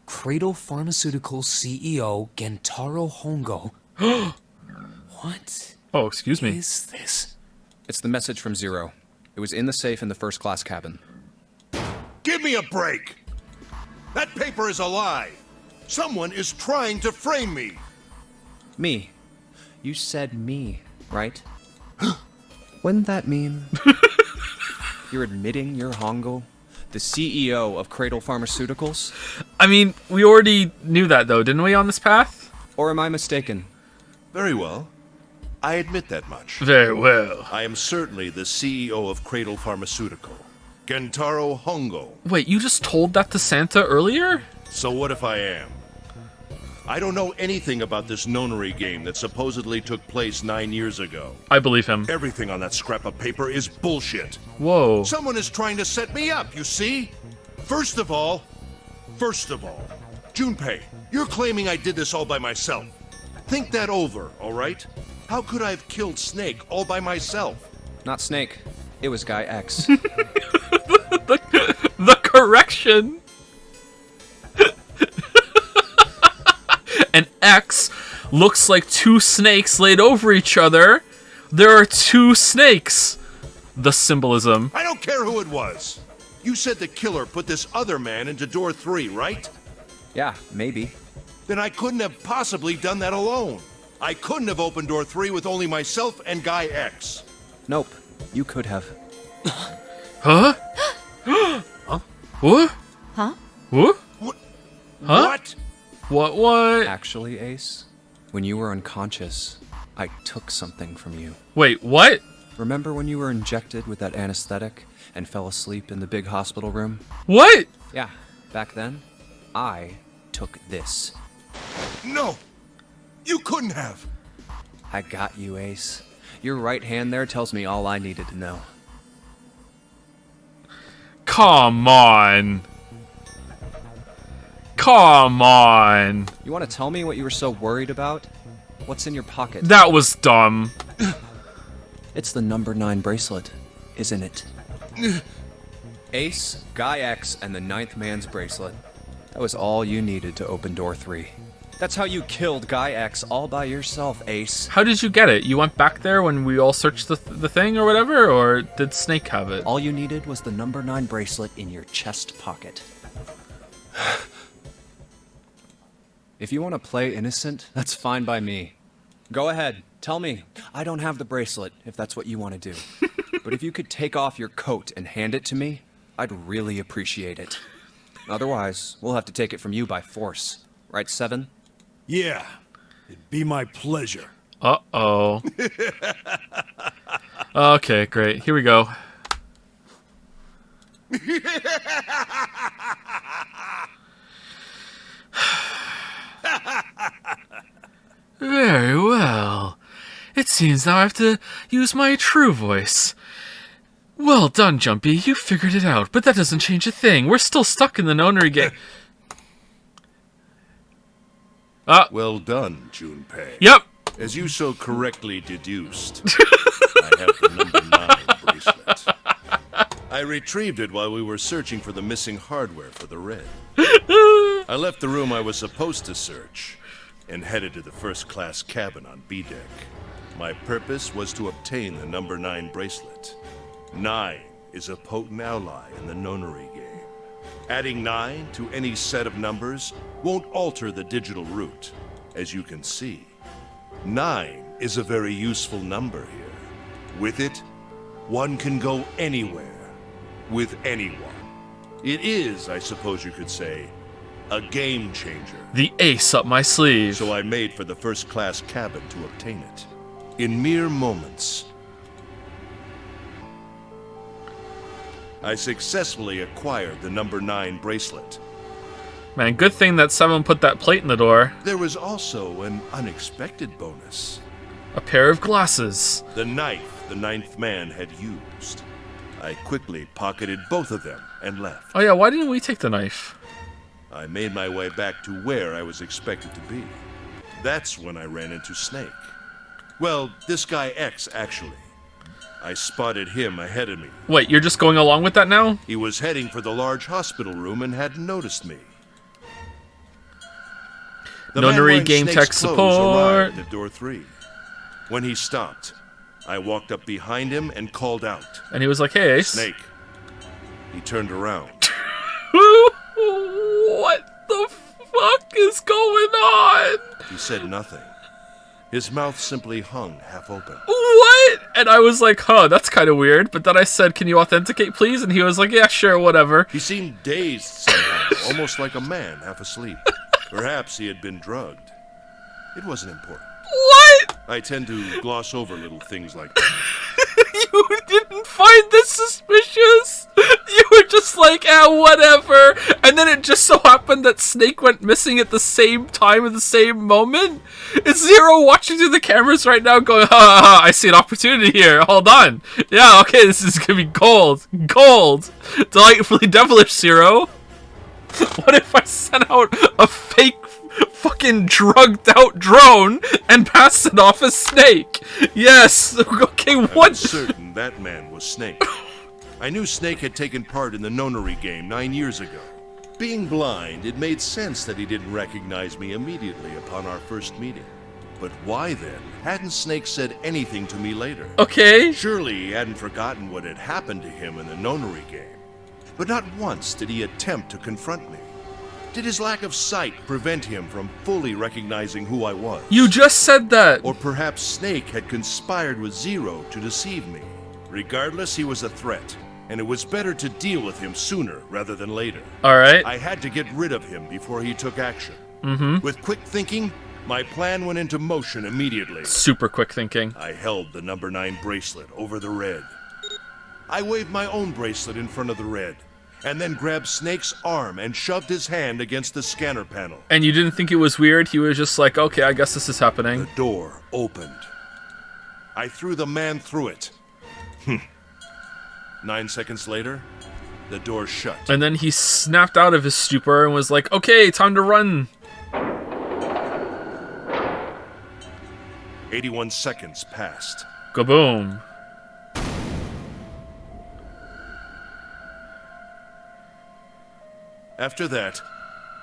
Cradle Pharmaceuticals CEO Gentaro Hongo. What? Oh, excuse me. Is this? It's the message from Zero. It was in the safe in the first class cabin. Give me a break! That paper is a lie! Someone is trying to frame me! Me. You said me, right? Wouldn't that mean you're admitting you're Hongo, the CEO of Cradle Pharmaceuticals? I mean, we already knew that, though, didn't we, on this path? Or am I mistaken? Very well. I admit that much. Very well. I am certainly the CEO of Cradle Pharmaceutical, Gentaro Hongo. Wait, you just told that to Santa earlier? So what if I am? I don't know anything about this nonary game that supposedly took place 9 years ago. I believe him. Everything on that scrap of paper is bullshit. Whoa. Someone is trying to set me up, you see? First of all, Junpei, you're claiming I did this all by myself. Think that over, all right? How could I have killed Snake all by myself? Not Snake. It was Guy X. the correction. An X looks like two snakes laid over each other. There are two snakes. The symbolism. I don't care who it was. You said the killer put this other man into door 3, right? Yeah, maybe. Then I couldn't have possibly done that alone. I couldn't have opened door 3 with only myself and Guy X. Nope. You could have. Huh? Huh? What? Huh? What? What? Huh? What? Actually, Ace, when you were unconscious, I took something from you. Wait, what? Remember when you were injected with that anesthetic and fell asleep in the big hospital room? What? Yeah, back then, I took this. No! You couldn't have! I got you, Ace. Your right hand there tells me all I needed to know. Come on. Come on. You want to tell me what you were so worried about? What's in your pocket? That was dumb. It's the number 9 bracelet, isn't it? Ace, Guy X, and the 9th man's bracelet. That was all you needed to open door 3. That's how you killed Guy X all by yourself, Ace. How did you get it? You went back there when we all searched the thing or whatever? Or did Snake have it? All you needed was the number 9 bracelet in your chest pocket. If you want to play innocent, that's fine by me. Go ahead, tell me. I don't have the bracelet, if that's what you want to do. But if you could take off your coat and hand it to me, I'd really appreciate it. Otherwise, we'll have to take it from you by force. Right, Seven? Yeah, it'd be my pleasure. Uh-oh. Okay, great. Here we go. Very well. It seems now I have to use my true voice. Well done, Jumpy. You figured it out, but that doesn't change a thing. We're still stuck in the nonary game. Well done, Junpei. Yep. As you so correctly deduced, I have the number 9 bracelet. I retrieved it while we were searching for the missing hardware for the Red. I left the room I was supposed to search and headed to the first-class cabin on B-deck. My purpose was to obtain the number 9 bracelet. 9 is a potent ally in the nonary game. Adding 9 to any set of numbers won't alter the digital root. As you can see, 9 is a very useful number here. With it, one can go anywhere, with anyone. It is, I suppose you could say, a game changer. The ace up my sleeve. So I made for the first-class cabin to obtain it. In mere moments, I successfully acquired the number 9 bracelet. Man, good thing that Seven put that plate in the door. There was also an unexpected bonus. A pair of glasses. The knife the 9th man had used. I quickly pocketed both of them and left. Oh yeah, why didn't we take the knife? I made my way back to where I was expected to be. That's when I ran into Snake. Well, this guy X, actually. I spotted him ahead of me. Wait, you're just going along with that now? He was heading for the large hospital room and hadn't noticed me. The man Nonary wearing game Snake's tech clothes support. arrived at door 3. When he stopped, I walked up behind him and called out. And he was like, hey, Ace. Snake. He turned around. What the fuck is going on? He said nothing. His mouth simply hung half open. What? And I was like, huh, that's kind of weird. But then I said, can you authenticate, please? And he was like, yeah, sure, whatever. He seemed dazed somehow, almost like a man half asleep. Perhaps he had been drugged. It wasn't important. What? I tend to gloss over little things like that. You didn't find this suspicious? You were just like, whatever. And then it just so happened that Snake went missing at the same time at the same moment? Is Zero watching through the cameras right now going, ha, I see an opportunity here. Hold on. Yeah, okay, this is gonna be gold. Gold. Delightfully devilish, Zero. What if I sent out a fake fucking drugged out drone and passed it off as Snake? Yes. Okay, what? I'm certain that man was Snake. I knew Snake had taken part in the nonary game 9 years ago. Being blind, it made sense that he didn't recognize me immediately upon our first meeting. But why then hadn't Snake said anything to me later? Okay. Surely he hadn't forgotten what had happened to him in the nonary game. But not once did he attempt to confront me. Did his lack of sight prevent him from fully recognizing who I was? You just said that. Or perhaps Snake had conspired with Zero to deceive me. Regardless, he was a threat, and it was better to deal with him sooner rather than later. All right. I had to get rid of him before he took action. Mm-hmm. With quick thinking, my plan went into motion immediately. Super quick thinking. I held the number 9 bracelet over the red. I waved my own bracelet in front of the red, and then grabbed Snake's arm and shoved his hand against the scanner panel. And you didn't think it was weird? He was just like, okay, I guess this is happening. The door opened. I threw the man through it. 9 seconds later, the door shut. And then he snapped out of his stupor and was like, okay, time to run. 81 seconds passed. Kaboom. After that,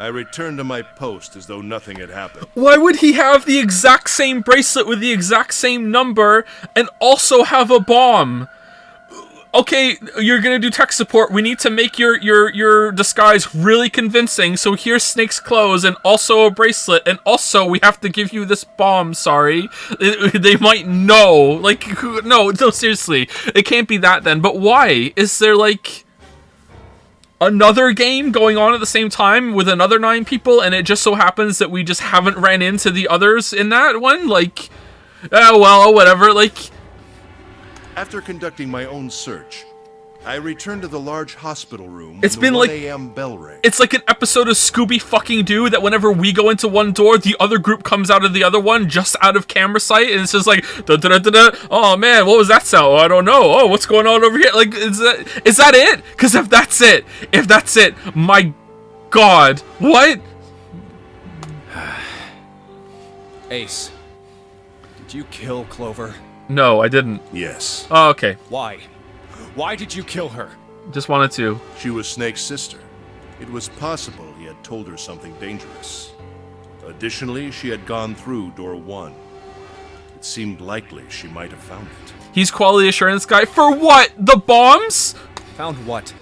I returned to my post as though nothing had happened. Why would he have the exact same bracelet with the exact same number and also have a bomb? Okay, you're gonna do tech support. We need to make your disguise really convincing. So here's Snake's clothes and also a bracelet, and also we have to give you this bomb. Sorry, they might know. Like, no, seriously, it can't be that then. But why? Is there like another game going on at the same time with another 9 people, and it just so happens that we just haven't ran into the others in that one? Like, well, whatever. Like. After conducting my own search, I returned to the large hospital room. It's been the like 1 a.m. bell rang. It's like an episode of Scooby fucking Doo that whenever we go into one door, the other group comes out of the other one just out of camera sight, and it's just like da da da da da. Oh man, what was that sound? Oh, I don't know. Oh, what's going on over here? Like, is that it? Because if that's it, my God, what? Ace, did you kill Clover? No, I didn't. Yes. Oh, okay. Why? Why did you kill her? Just wanted to. She was Snake's sister. It was possible he had told her something dangerous. Additionally, she had gone through door 1. It seemed likely she might have found it. He's quality assurance guy for what? The bombs? Found what?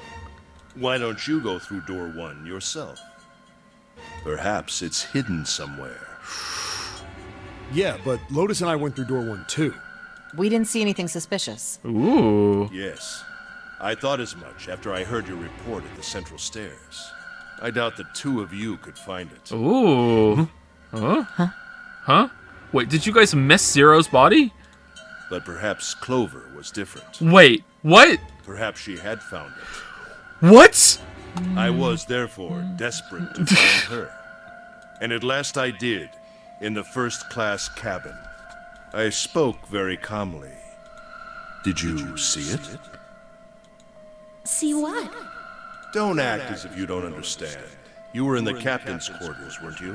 Why don't you go through door 1 yourself? Perhaps it's hidden somewhere. Yeah, but Lotus and I went through door 1 too. We didn't see anything suspicious. Ooh. Yes. I thought as much after I heard your report at the central stairs. I doubt the 2 of you could find it. Ooh. Huh? Wait, did you guys miss Zero's body? But perhaps Clover was different. Wait, what? Perhaps she had found it. What? I was, therefore, desperate to find her. And at last I did, in the first-class cabin. I spoke very calmly. Did you see it? See what? Don't act as if you don't understand. You were in the captain's quarters, weren't you?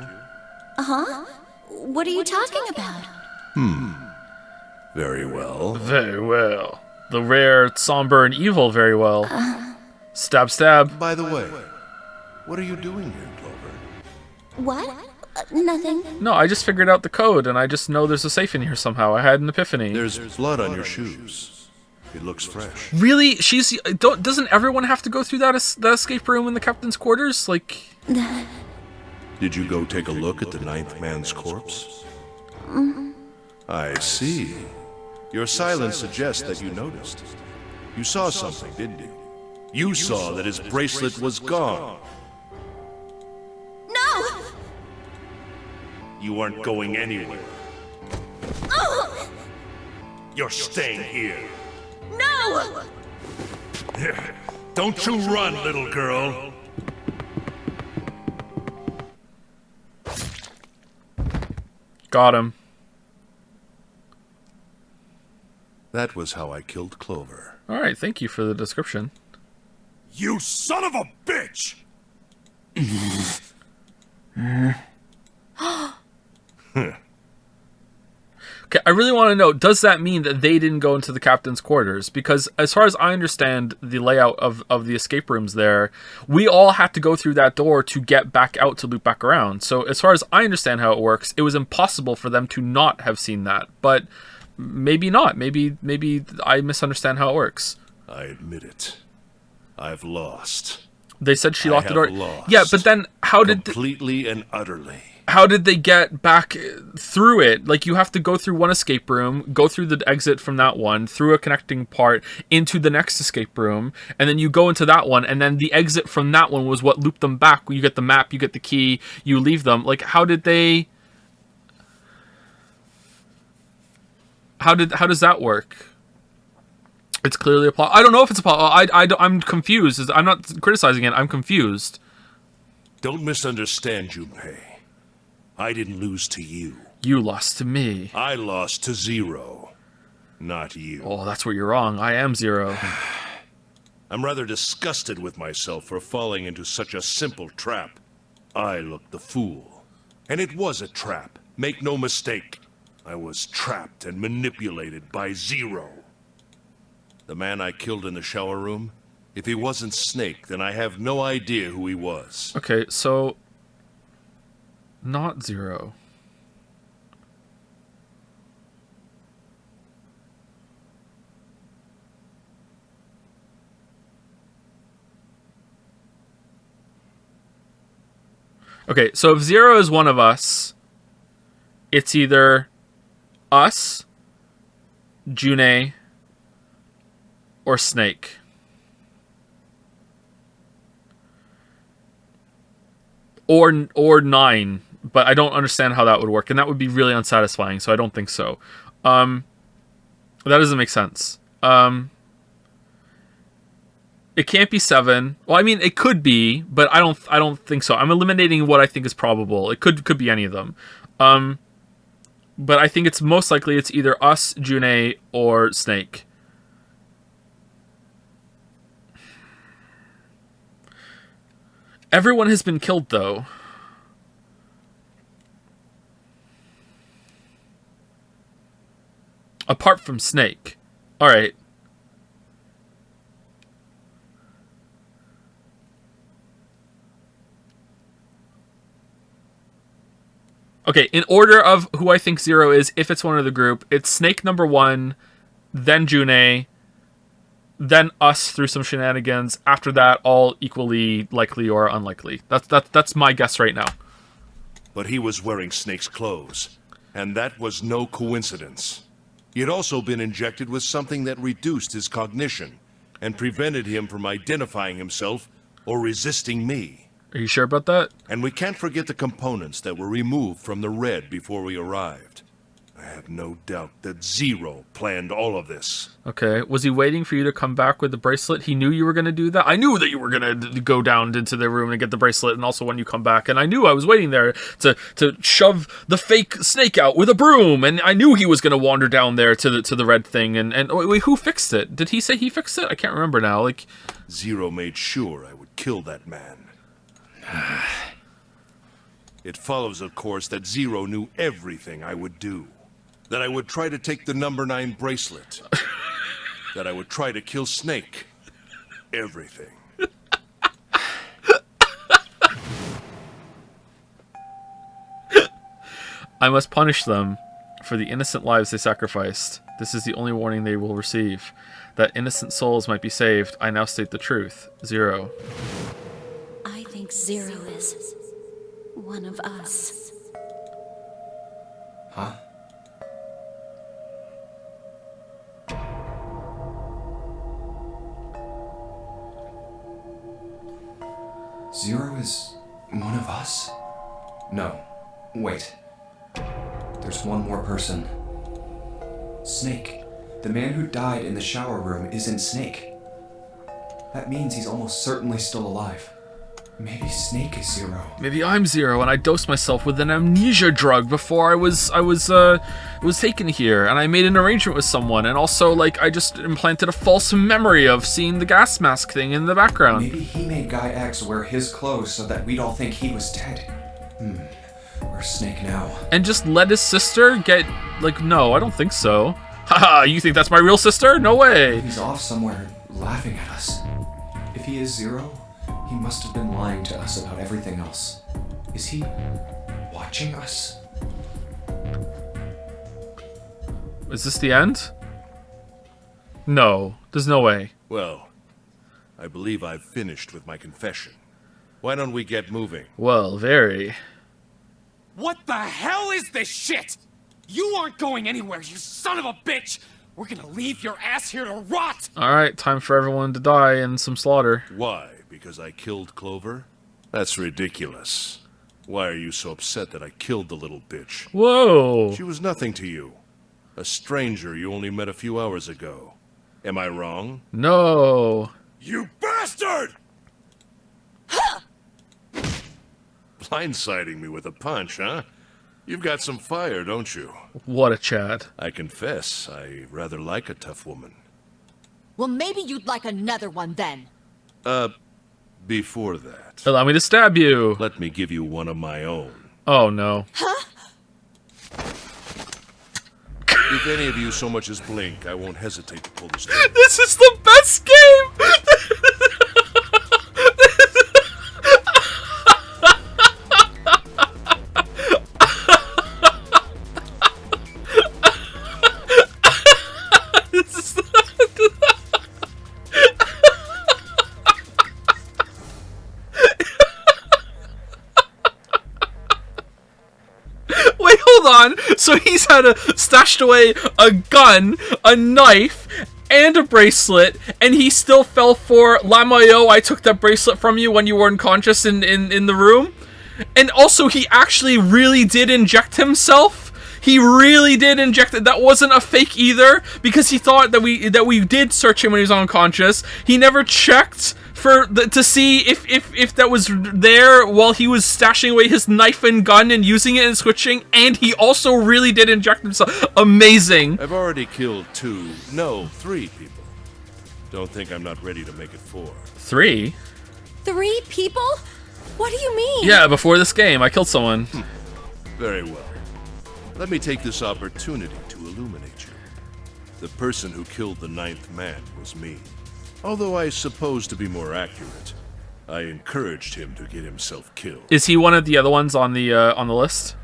Uh-huh. What are you talking about? Very well. Very well. The rare, somber, and evil very well. Stab, stab. By the way, what are you doing here, Clover? What? Nothing. No, I just figured out the code, and I just know there's a safe in here somehow. I had an epiphany. There's blood on your shoes. It looks fresh. Really? Doesn't everyone have to go through that escape room in the captain's quarters? Like... Did you go take a look at the 9th man's corpse? I see. Your silence suggests that you noticed. You saw something, didn't you? You saw that his bracelet was gone. No! You aren't going anywhere. Oh! You're staying here. No! Don't you run, little girl. Got him. That was how I killed Clover. All right, thank you for the description. You son of a bitch! Okay, I really want to know, does that mean that they didn't go into the captain's quarters? Because as far as I understand the layout of the escape rooms there, we all had to go through that door to get back out to loop back around. So as far as I understand how it works, it was impossible for them to not have seen that. But maybe not. Maybe I misunderstand how it works. I admit it. I've lost. They said she locked the door. Lost. Yeah, but then how did... Completely and utterly. How did they get back through it? Like, you have to go through one escape room, go through the exit from that one, through a connecting part, into the next escape room, and then you go into that one, and then the exit from that one was what looped them back. You get the map, you get the key, you leave them. Like, how did they... How does that work? It's clearly a plot. I don't know if it's a plot. I'm confused. I'm not criticizing it. I'm confused. Don't misunderstand, Junpei. I didn't lose to you. You lost to me. I lost to Zero, not you. Oh, that's where you're wrong. I am Zero. I'm rather disgusted with myself for falling into such a simple trap. I looked the fool. And it was a trap. Make no mistake. I was trapped and manipulated by Zero. The man I killed in the shower room, if he wasn't Snake, then I have no idea who he was. Okay, so... Not Zero. Okay, so if Zero is one of us, it's either us, June, or Snake. Or 9, but I don't understand how that would work, and that would be really unsatisfying, so I don't think so. That doesn't make sense. It can't be 7. Well, I mean, it could be, but I don't think so. I'm eliminating what I think is probable. It could be any of them. But I think it's most likely it's either us, June, or Snake. Everyone has been killed, though. Apart from Snake. Alright. Okay, in order of who I think Zero is, if it's one of the group, it's Snake number 1, then June, then us through some shenanigans. After that, all equally likely or unlikely. That's my guess right now. But he was wearing Snake's clothes, and that was no coincidence. He had also been injected with something that reduced his cognition and prevented him from identifying himself or resisting me. Are you sure about that? And we can't forget the components that were removed from the red before we arrived. I have no doubt that Zero planned all of this. Okay. Was he waiting for you to come back with the bracelet? He knew you were going to do that? I knew that you were going to go down into the room and get the bracelet, and also when you come back. And I knew I was waiting there to shove the fake Snake out with a broom. And I knew he was going to wander down there to the red thing. And wait, who fixed it? Did he say he fixed it? I can't remember now. Like, Zero made sure I would kill that man. It follows, of course, that Zero knew everything I would do. That I would try to take the number 9 bracelet. That I would try to kill Snake. Everything. I must punish them for the innocent lives they sacrificed. This is the only warning they will receive. That innocent souls might be saved. I now state the truth. Zero. I think Zero is one of us. Huh? Zero is one of us? No. Wait. There's one more person. Snake. The man who died in the shower room isn't Snake. That means he's almost certainly still alive. Maybe Snake is Zero. Maybe I'm Zero, and I dosed myself with an amnesia drug before I was taken here, and I made an arrangement with someone, and also, like, I just implanted a false memory of seeing the gas mask thing in the background. Maybe he made Guy X wear his clothes so that we'd all think he was dead. Where's Snake now? And just let his sister get, like, no, I don't think so. Haha, you think that's my real sister? No way. He's off somewhere laughing at us. If he is Zero, he must have been lying to us about everything else. Is he watching us? Is this the end? No, there's no way. Well, I believe I've finished with my confession. Why don't we get moving? Well, very. What the hell is this shit? You aren't going anywhere, you son of a bitch! We're gonna leave your ass here to rot! Alright, time for everyone to die in some slaughter. Why? Because I killed Clover? That's ridiculous. Why are you so upset that I killed the little bitch? Whoa! She was nothing to you. A stranger you only met a few hours ago. Am I wrong? No! You bastard! Blindsiding me with a punch, huh? You've got some fire, don't you? What a Chad. I confess, I rather like a tough woman. Well, maybe you'd like another one then. Before that, Allow me to stab you. let me give you one of my own. Oh, no. Huh? If any of you so much as blink, I won't hesitate to pull this trigger. This is the best game! So he's had stashed away a gun, a knife, and a bracelet, and he still fell for Lamayo, I took that bracelet from you when you were unconscious in the room. And also, he actually really did inject himself. He really did inject it. That wasn't a fake either, because he thought that we did search him when he was unconscious. He never checked to see if that was there while he was stashing away his knife and gun and using it and switching, and he also really did inject himself. Amazing. I've already killed 3 people. Don't think I'm not ready to make it 4. 3? 3 people? What do you mean? Yeah, before this game, I killed someone. Very well. Let me take this opportunity to illuminate you. The person who killed the 9th man was me. Although I suppose to be more accurate, I encouraged him to get himself killed. Is he one of the other ones on the list?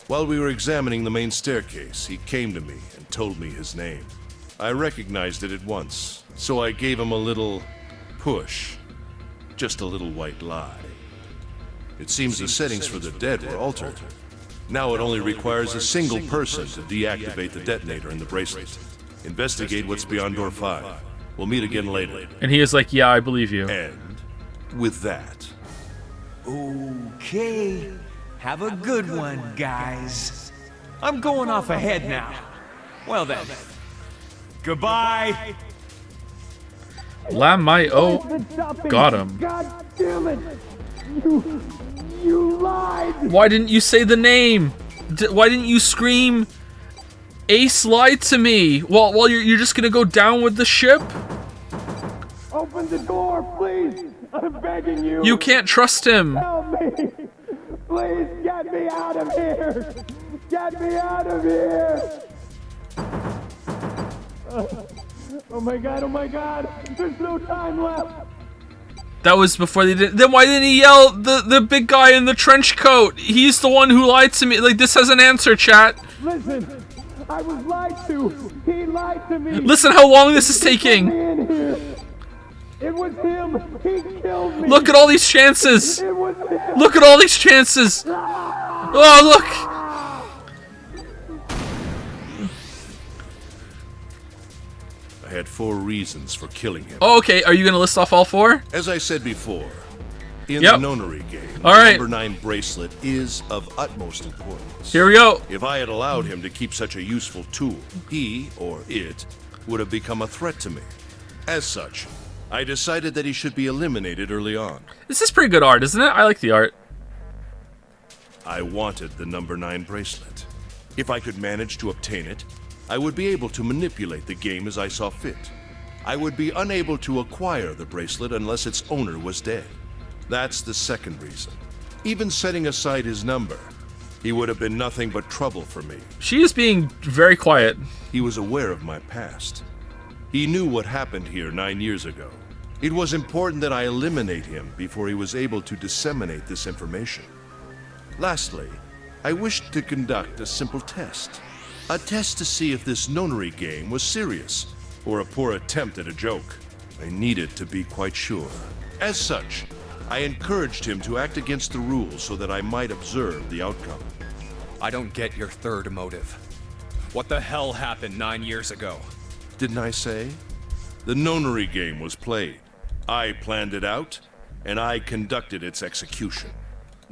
While we were examining the main staircase, he came to me and told me his name. I recognized it at once, so I gave him a little push. Just a little white lie. It seems the settings for the dead were altered. Now it only requires a single person to deactivate the detonator in the bracelet. Investigate what's beyond door 5. We'll meet again later. And he is like, yeah, I believe you. And with that... Okay. Have a good one, guys. I'm going off ahead now. Well then. Goodbye. Lamayo got him. God damn it! You lied! Why didn't you say the name? Why didn't you scream, Ace lied to me? While you're just gonna go down with the ship? Open the door, please! I'm begging you! You can't trust him! Help me! Please get me out of here! Get me out of here! Oh my god, there's no time left! That was before they did. Then why didn't he yell the big guy in the trench coat? He's the one who lied to me. Like, this has an answer, chat. Listen, I was lied to. He lied to me. Listen how long this is taking. It was him. He killed me. Look at all these chances. It was him. Look at all these chances. Oh, look. I had 4 reasons for killing him. Oh, okay. Are you gonna list off all 4? As I said before, In Yep. the nonary game, All the right. number 9 bracelet is of utmost importance. Here we go. If I had allowed him to keep such a useful tool, he, or it, would have become a threat to me. As such, I decided that he should be eliminated early on. This is pretty good art, isn't it? I like the art. I wanted the number 9 bracelet. If I could manage to obtain it, I would be able to manipulate the game as I saw fit. I would be unable to acquire the bracelet unless its owner was dead. That's the second reason. Even setting aside his number, he would have been nothing but trouble for me. She is being very quiet. He was aware of my past. He knew what happened here 9 years ago. It was important that I eliminate him before he was able to disseminate this information. Lastly, I wished to conduct a simple test. A test to see if this nonary game was serious, or a poor attempt at a joke. I needed to be quite sure. As such, I encouraged him to act against the rules so that I might observe the outcome. I don't get your third motive. What the hell happened 9 years ago? Didn't I say? The nonary game was played. I planned it out, and I conducted its execution.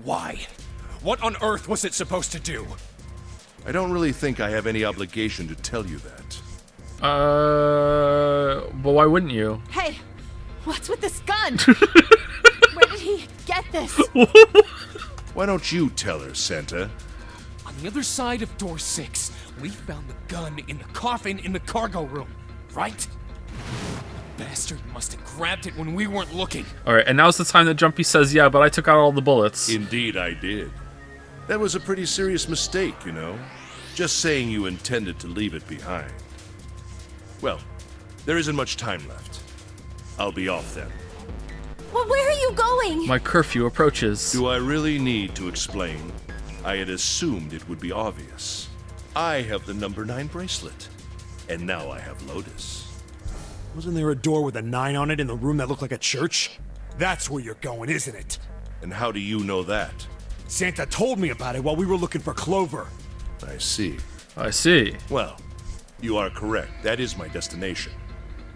Why? What on earth was it supposed to do? I don't really think I have any obligation to tell you that. But why wouldn't you? Hey, what's with this gun? Where did he get this? Why don't you tell her, Santa? On the other side of door 6, we found the gun in the coffin in the cargo room, right? The bastard must have grabbed it when we weren't looking. Alright, and now's the time that Jumpy says, yeah, but I took out all the bullets. Indeed, I did. That was a pretty serious mistake, you know. Just saying you intended to leave it behind. Well, there isn't much time left. I'll be off then. Well, where are you going? My curfew approaches. Do I really need to explain? I had assumed it would be obvious. I have the number 9 bracelet, and now I have Lotus. Wasn't there a door with a 9 on it in the room that looked like a church? That's where you're going, isn't it? And how do you know that? Santa told me about it while we were looking for Clover. I see. I see. Well, you are correct. That is my destination.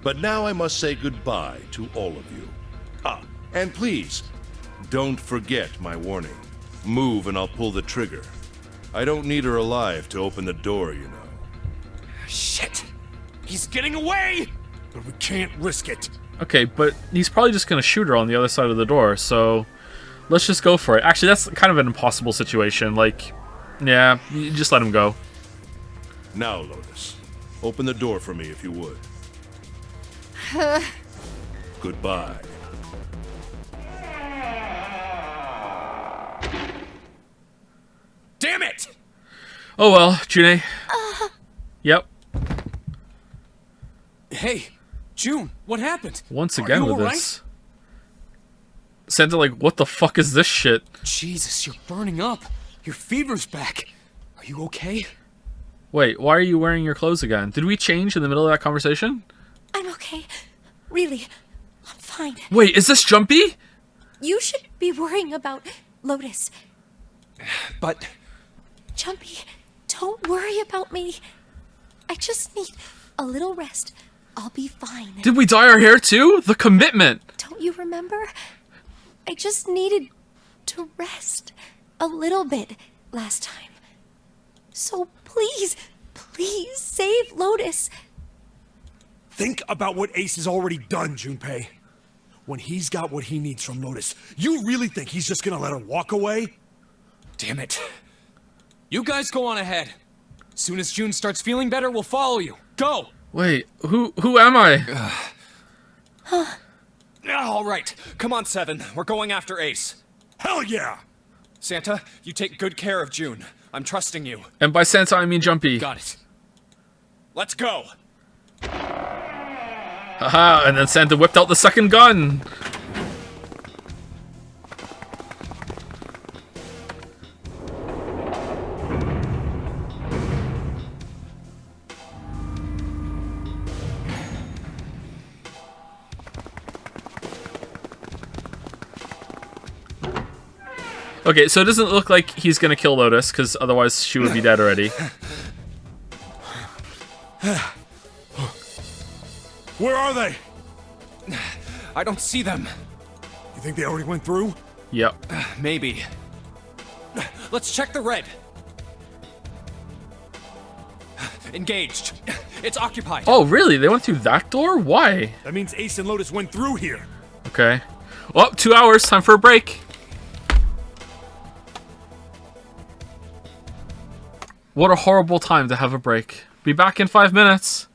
But now I must say goodbye to all of you. Ah, and please, don't forget my warning. Move and I'll pull the trigger. I don't need her alive to open the door, you know. Shit! He's getting away! But we can't risk it. Okay, but he's probably just gonna shoot her on the other side of the door, so let's just go for it. Actually, that's kind of an impossible situation. Like, yeah, you just let him go. Now, Lotus, open the door for me if you would. Goodbye. Damn it! Oh well, June. Yep. Hey, June, what happened? Once Are again you with all right? this. Santa, like, what the fuck is this shit? Jesus, you're burning up. Your fever's back. Are you okay? Wait, why are you wearing your clothes again? Did we change in the middle of that conversation? I'm okay. Really, I'm fine. Wait, is this Jumpy? You should be worrying about Lotus. But... Jumpy, don't worry about me. I just need a little rest. I'll be fine. Did we dye our hair too? The commitment! Don't you remember? I just needed to rest a little bit last time. So please, please save Lotus. Think about what Ace has already done, Junpei. When he's got what he needs from Lotus, you really think he's just gonna let her walk away? Damn it. You guys go on ahead. Soon as June starts feeling better, we'll follow you. Go! Wait, who am I? All right, come on, Seven. We're going after Ace. Hell yeah! Santa, you take good care of June. I'm trusting you. And by Santa, I mean Jumpy. Got it. Let's go. Haha, and then Santa whipped out the second gun. Okay, so it doesn't look like he's gonna kill Lotus, because otherwise she would be dead already. Where are they? I don't see them. You think they already went through? Yep. Maybe. Let's check the red. Engaged. It's occupied. Oh, really? They went through that door? Why? That means Ace and Lotus went through here. Okay. Well, 2 hours. Time for a break. What a horrible time to have a break. Be back in 5 minutes.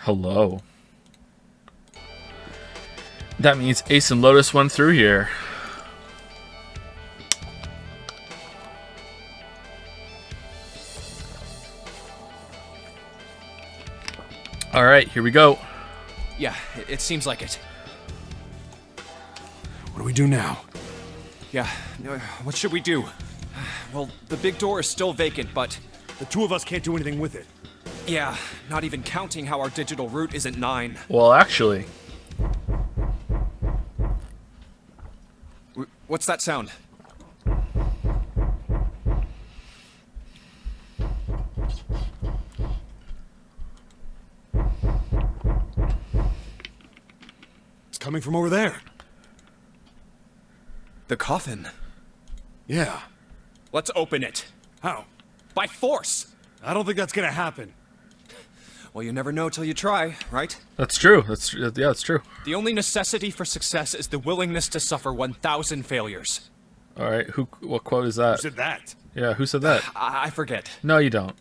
Hello. That means Ace and Lotus went through here. Alright, here we go. Yeah, it seems like it. What do we do now? Yeah, what should we do? Well, the big door is still vacant, but... The two of us can't do anything with it. Yeah, not even counting how our digital route isn't 9. Well, actually... What's that sound? It's coming from over there. The coffin. Yeah. Let's open it. How? By force! I don't think that's gonna happen. Well, you never know till you try, right? That's true. That's true. The only necessity for success is the willingness to suffer 1,000 failures. All right, what quote is that? Who said that? Yeah, who said that? I forget. No, you don't.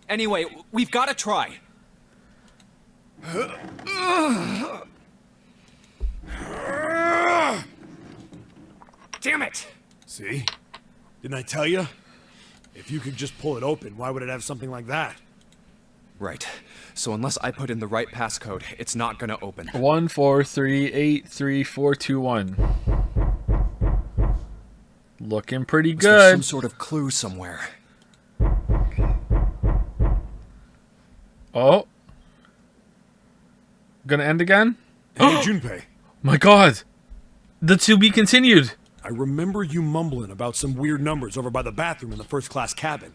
Anyway, we've got to try. Damn it! See? Didn't I tell you? If you could just pull it open, why would it have something like that? Right. So unless I put in the right passcode, it's not gonna open. 143834221. Looking pretty Was there good. some sort of clue somewhere? Oh. Gonna end again? Hey, Junpei. My god. The to be continued. I remember you mumbling about some weird numbers over by the bathroom in the first class cabin.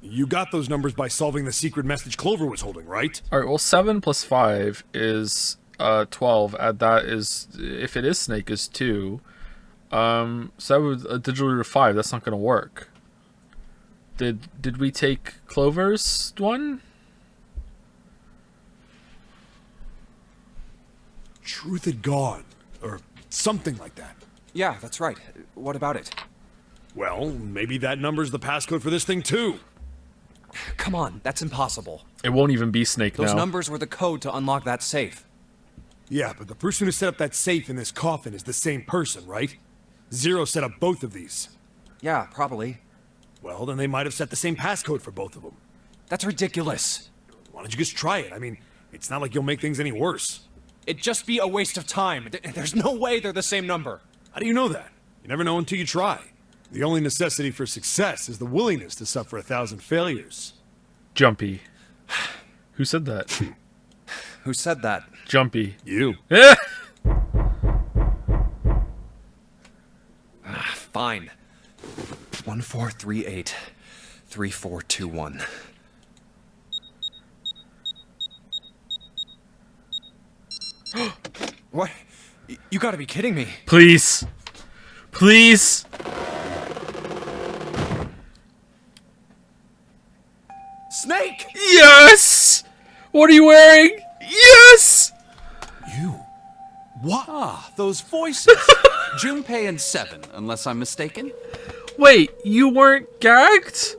You got those numbers by solving the secret message Clover was holding, right? Alright, well 7 plus 5 is 12. Add that is, if it is Snake, is 2. So that was a digital root of 5. That's not gonna work. Did we take Clover's one? Truth had gone. Or something like that. Yeah, that's right. What about it? Well, maybe that number's the passcode for this thing too. Come on, that's impossible. It won't even be Snake now. Those numbers were the code to unlock that safe. Yeah, but the person who set up that safe in this coffin is the same person, right? Zero set up both of these. Yeah, probably. Well, then they might have set the same passcode for both of them. That's ridiculous. Why don't you just try it? I mean, it's not like you'll make things any worse. It'd just be a waste of time. There's no way they're the same number. How do you know that? You never know until you try. The only necessity for success is the willingness to suffer 1,000 failures. Jumpy. Who said that? Who said that? Jumpy. You. Fine. 1438 3421. What? You gotta be kidding me. Please. Please. Snake! Yes! What are you wearing? Yes! You? What? Ah, those voices. Junpei and Seven, unless I'm mistaken. Wait, you weren't gagged?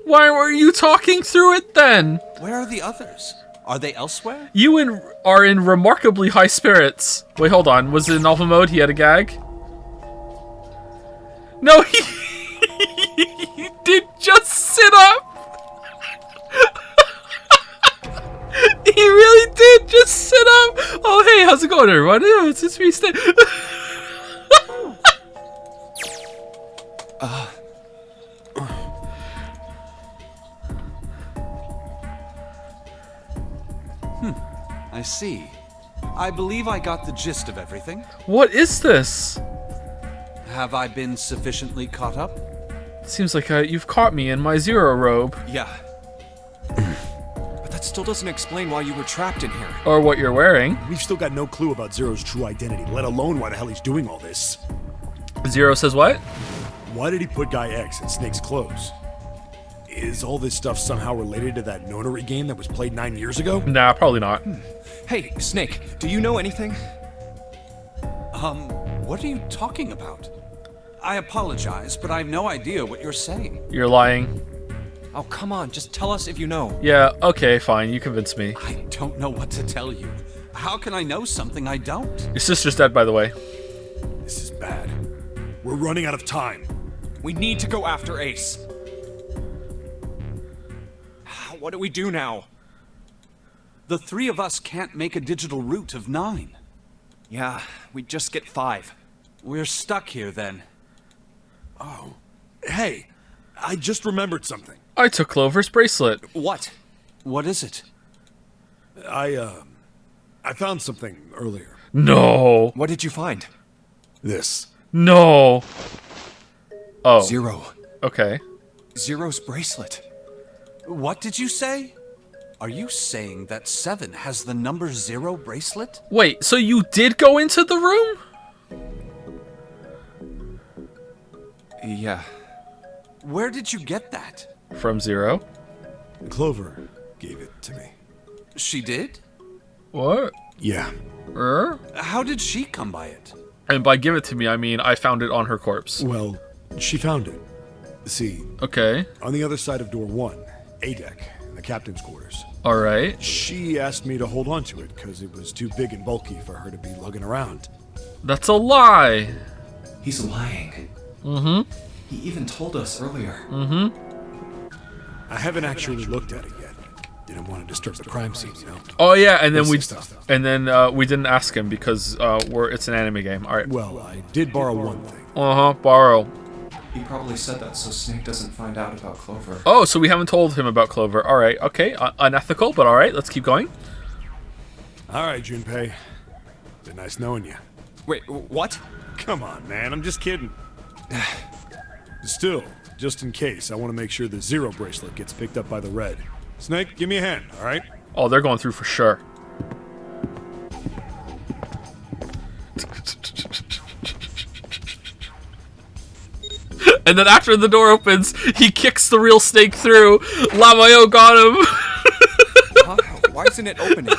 Why were you talking through it then? Where are the others? Are they elsewhere? You are in remarkably high spirits. Wait, hold on. Was it in alpha mode? He had a gag? No, he did just sit up. He really did just sit up. Oh, hey, how's it going, everyone? Yeah, it's me, Snake. I see. I believe I got the gist of everything. What is this? Have I been sufficiently caught up? Seems like you've caught me in my Zero robe. Yeah. But that still doesn't explain why you were trapped in here. Or what you're wearing. We've still got no clue about Zero's true identity, let alone why the hell he's doing all this. Zero says what? Why did he put Guy X in Snake's clothes? Is all this stuff somehow related to that nonary game that was played 9 years ago? Nah, probably not. Hey, Snake, do you know anything? What are you talking about? I apologize, but I have no idea what you're saying. You're lying. Oh, come on, just tell us if you know. Yeah, okay, fine. You convinced me. I don't know what to tell you. How can I know something I don't? Your sister's dead, by the way. This is bad. We're running out of time. We need to go after Ace. What do we do now? The three of us can't make a digital route of 9. Yeah, we just get 5. We're stuck here then. Oh. Hey, I just remembered something. I took Clover's bracelet. What? What is it? I found something earlier. No. What did you find? This. No. Oh. Zero. Okay. Zero's bracelet. What did you say? Are you saying that 7 has the number 0 bracelet? Wait, so you did go into the room? Yeah. Where did you get that? From Zero. Clover gave it to me. She did? What? Yeah. How did she come by it? And by give it to me, I mean I found it on her corpse. Well, she found it. See. Okay. On the other side of door 1, A deck, in the captain's quarters. All right. She asked me to hold on to it because it was too big and bulky for her to be lugging around. That's a lie. He's lying. Mm-hmm. He even told us earlier. Mm-hmm. I haven't actually looked at it yet. Didn't want to disturb the crime scene, you know? Oh yeah, and then we we didn't ask him because it's an anime game. All right. Well, I did borrow one thing. Borrow. He probably said that so Snake doesn't find out about Clover. Oh, so we haven't told him about Clover. All right. Okay. Unethical, but all right. Let's keep going. All right, Junpei. Been nice knowing you. Wait, what? Come on, man. I'm just kidding. Still, just in case, I want to make sure the Zero bracelet gets picked up by the Red. Snake, give me a hand, all right? Oh, they're going through for sure. And then after the door opens, he kicks the real Snake through. Lamayo got him. Huh? Why isn't it opening?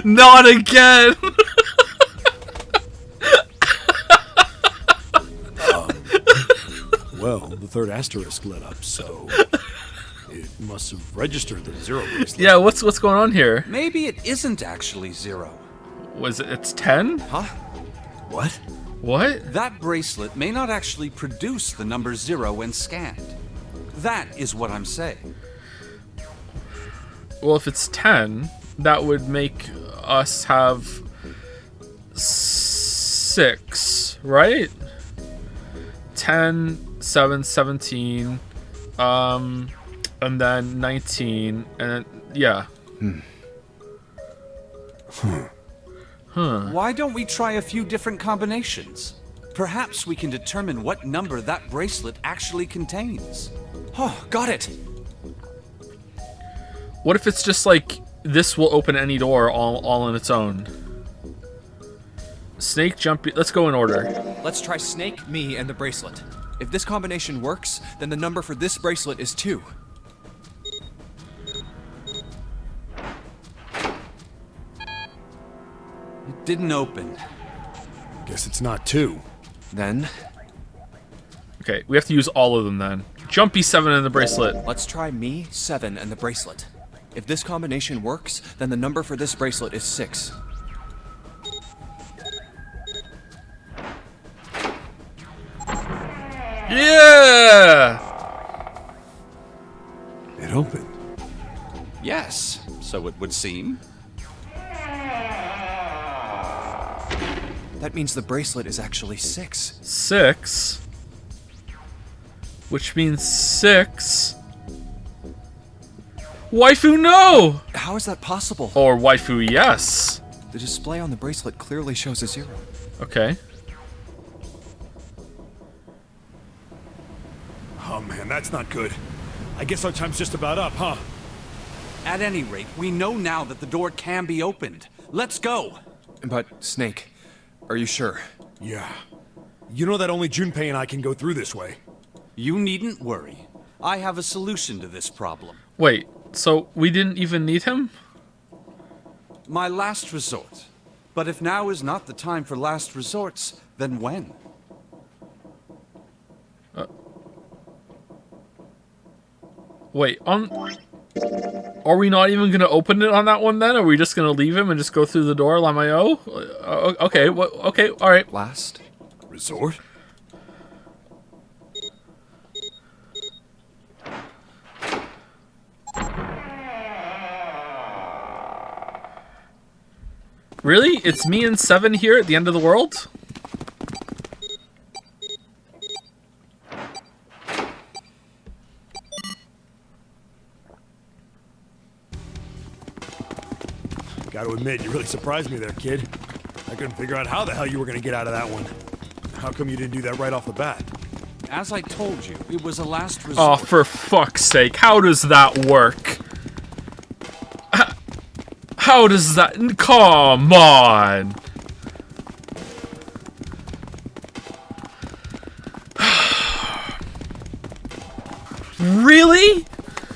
Not again. Well, the third asterisk lit up, so it must have registered the Zero bracelet. Yeah, what's going on here? Maybe it isn't actually 0. It's 10? Huh? What? What? That bracelet may not actually produce the number 0 when scanned. That is what I'm saying. Well, if it's 10, that would make us have 6, right? 10, 7, 17, and then 19, and then, yeah. Why don't we try a few different combinations? Perhaps we can determine what number that bracelet actually contains. Oh, got it. What if it's just like, this will open any door all on its own? Snake, Jumpy, let's go in order. Let's try Snake, me, and the bracelet. If this combination works, then the number for this bracelet is 2. It didn't open. Guess it's not 2. Then? Okay, we have to use all of them then. Jumpy 7 and the bracelet. Let's try me, 7, and the bracelet. If this combination works, then the number for this bracelet is 6. Yeah! It opened. Yes, so it would seem. That means the bracelet is actually 6. 6? Which means 6. Waifu, no! How is that possible? Or waifu, yes. The display on the bracelet clearly shows a 0. Okay. Oh man, that's not good. I guess our time's just about up, huh? At any rate, we know now that the door can be opened. Let's go! But, Snake, are you sure? Yeah. You know that only Junpei and I can go through this way. You needn't worry. I have a solution to this problem. Wait, so we didn't even need him? My last resort. But if now is not the time for last resorts, then when? Wait, are we not even gonna open it on that one then? Are we just gonna leave him and just go through the door, Lamayo? Okay, okay, alright. Last resort? Really? It's me and 7 here at the end of the world? Gotta admit, you really surprised me there, kid. I couldn't figure out how the hell you were gonna get out of that one. How come you didn't do that right off the bat? As I told you, it was a last Oh, resort. for fuck's sake. How does that work? How does that... Come on! Really?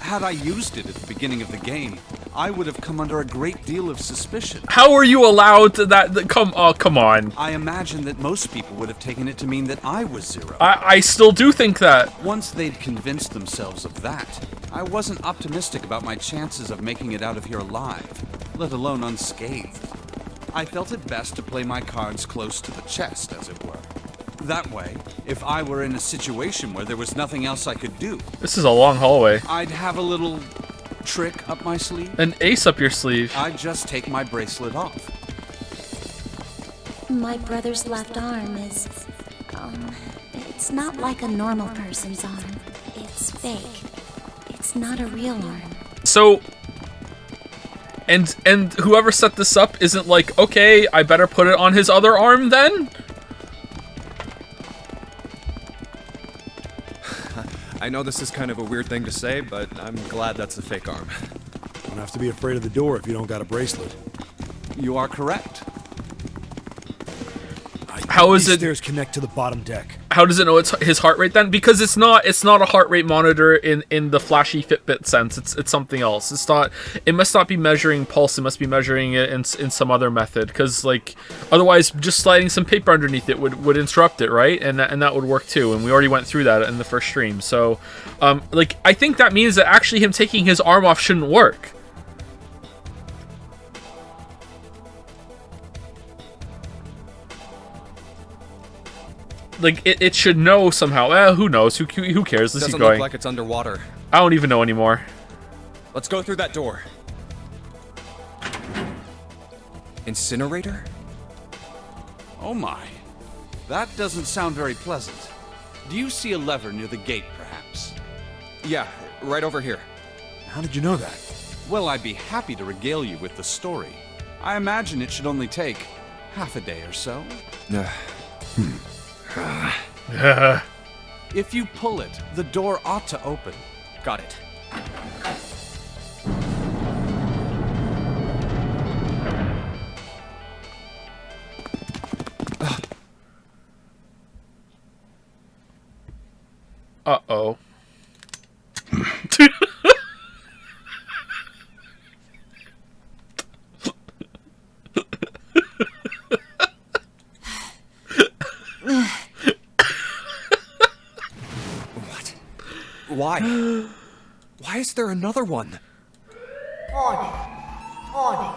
Had I used it at the beginning of the game, I would have come under a great deal of suspicion. How are you allowed to come on. I imagine that most people would have taken it to mean that I was Zero. I still do think that. Once they'd convinced themselves of that, I wasn't optimistic about my chances of making it out of here alive, let alone unscathed. I felt it best to play my cards close to the chest, as it were. That way, if I were in a situation where there was nothing else I could do... This is a long hallway. I'd have a little trick up my sleeve. An ace up your sleeve. I'd just take my bracelet off. My brother's left arm is, it's not like a normal person's arm. It's fake. It's not a real arm. So... And whoever set this up isn't like, okay, I better put it on his other arm then? I know this is kind of a weird thing to say, but I'm glad that's a fake arm. Don't have to be afraid of the door if you don't got a bracelet. You are correct. How is it? Stairs connect to the bottom deck. How does it know it's his heart rate then? Because it's not a heart rate monitor in the flashy Fitbit sense. It's something else. It's not. It must not be measuring pulse. It must be measuring it in some other method. Because like otherwise, just sliding some paper underneath it would interrupt it, right? And that would work too. And we already went through that in the first stream. So, like I think that means that actually him taking his arm off shouldn't work. Like it should know somehow. Who knows? Who cares? Let's keep Doesn't going. look like it's underwater. I don't even know anymore. Let's go through that door. Incinerator? Oh my. That doesn't sound very pleasant. Do you see a lever near the gate, perhaps? Yeah, right over here. How did you know that? Well, I'd be happy to regale you with the story. I imagine it should only take half a day or so. If you pull it, the door ought to open. Got it. Uh-oh. Why? Why is there another one? Warning. Warning.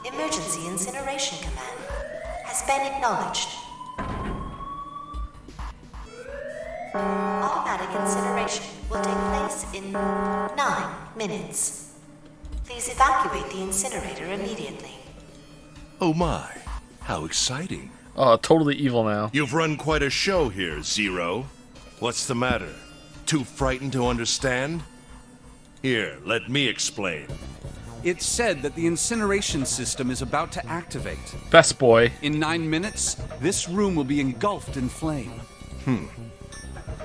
Emergency incineration command has been acknowledged. Automatic incineration will take place in 9 minutes. Please evacuate the incinerator immediately. Oh my, how exciting. Oh, totally evil now. You've run quite a show here, Zero. What's the matter? Too frightened to understand? Here, let me explain. It's said that the incineration system is about to activate. Best boy. In 9 minutes, this room will be engulfed in flame.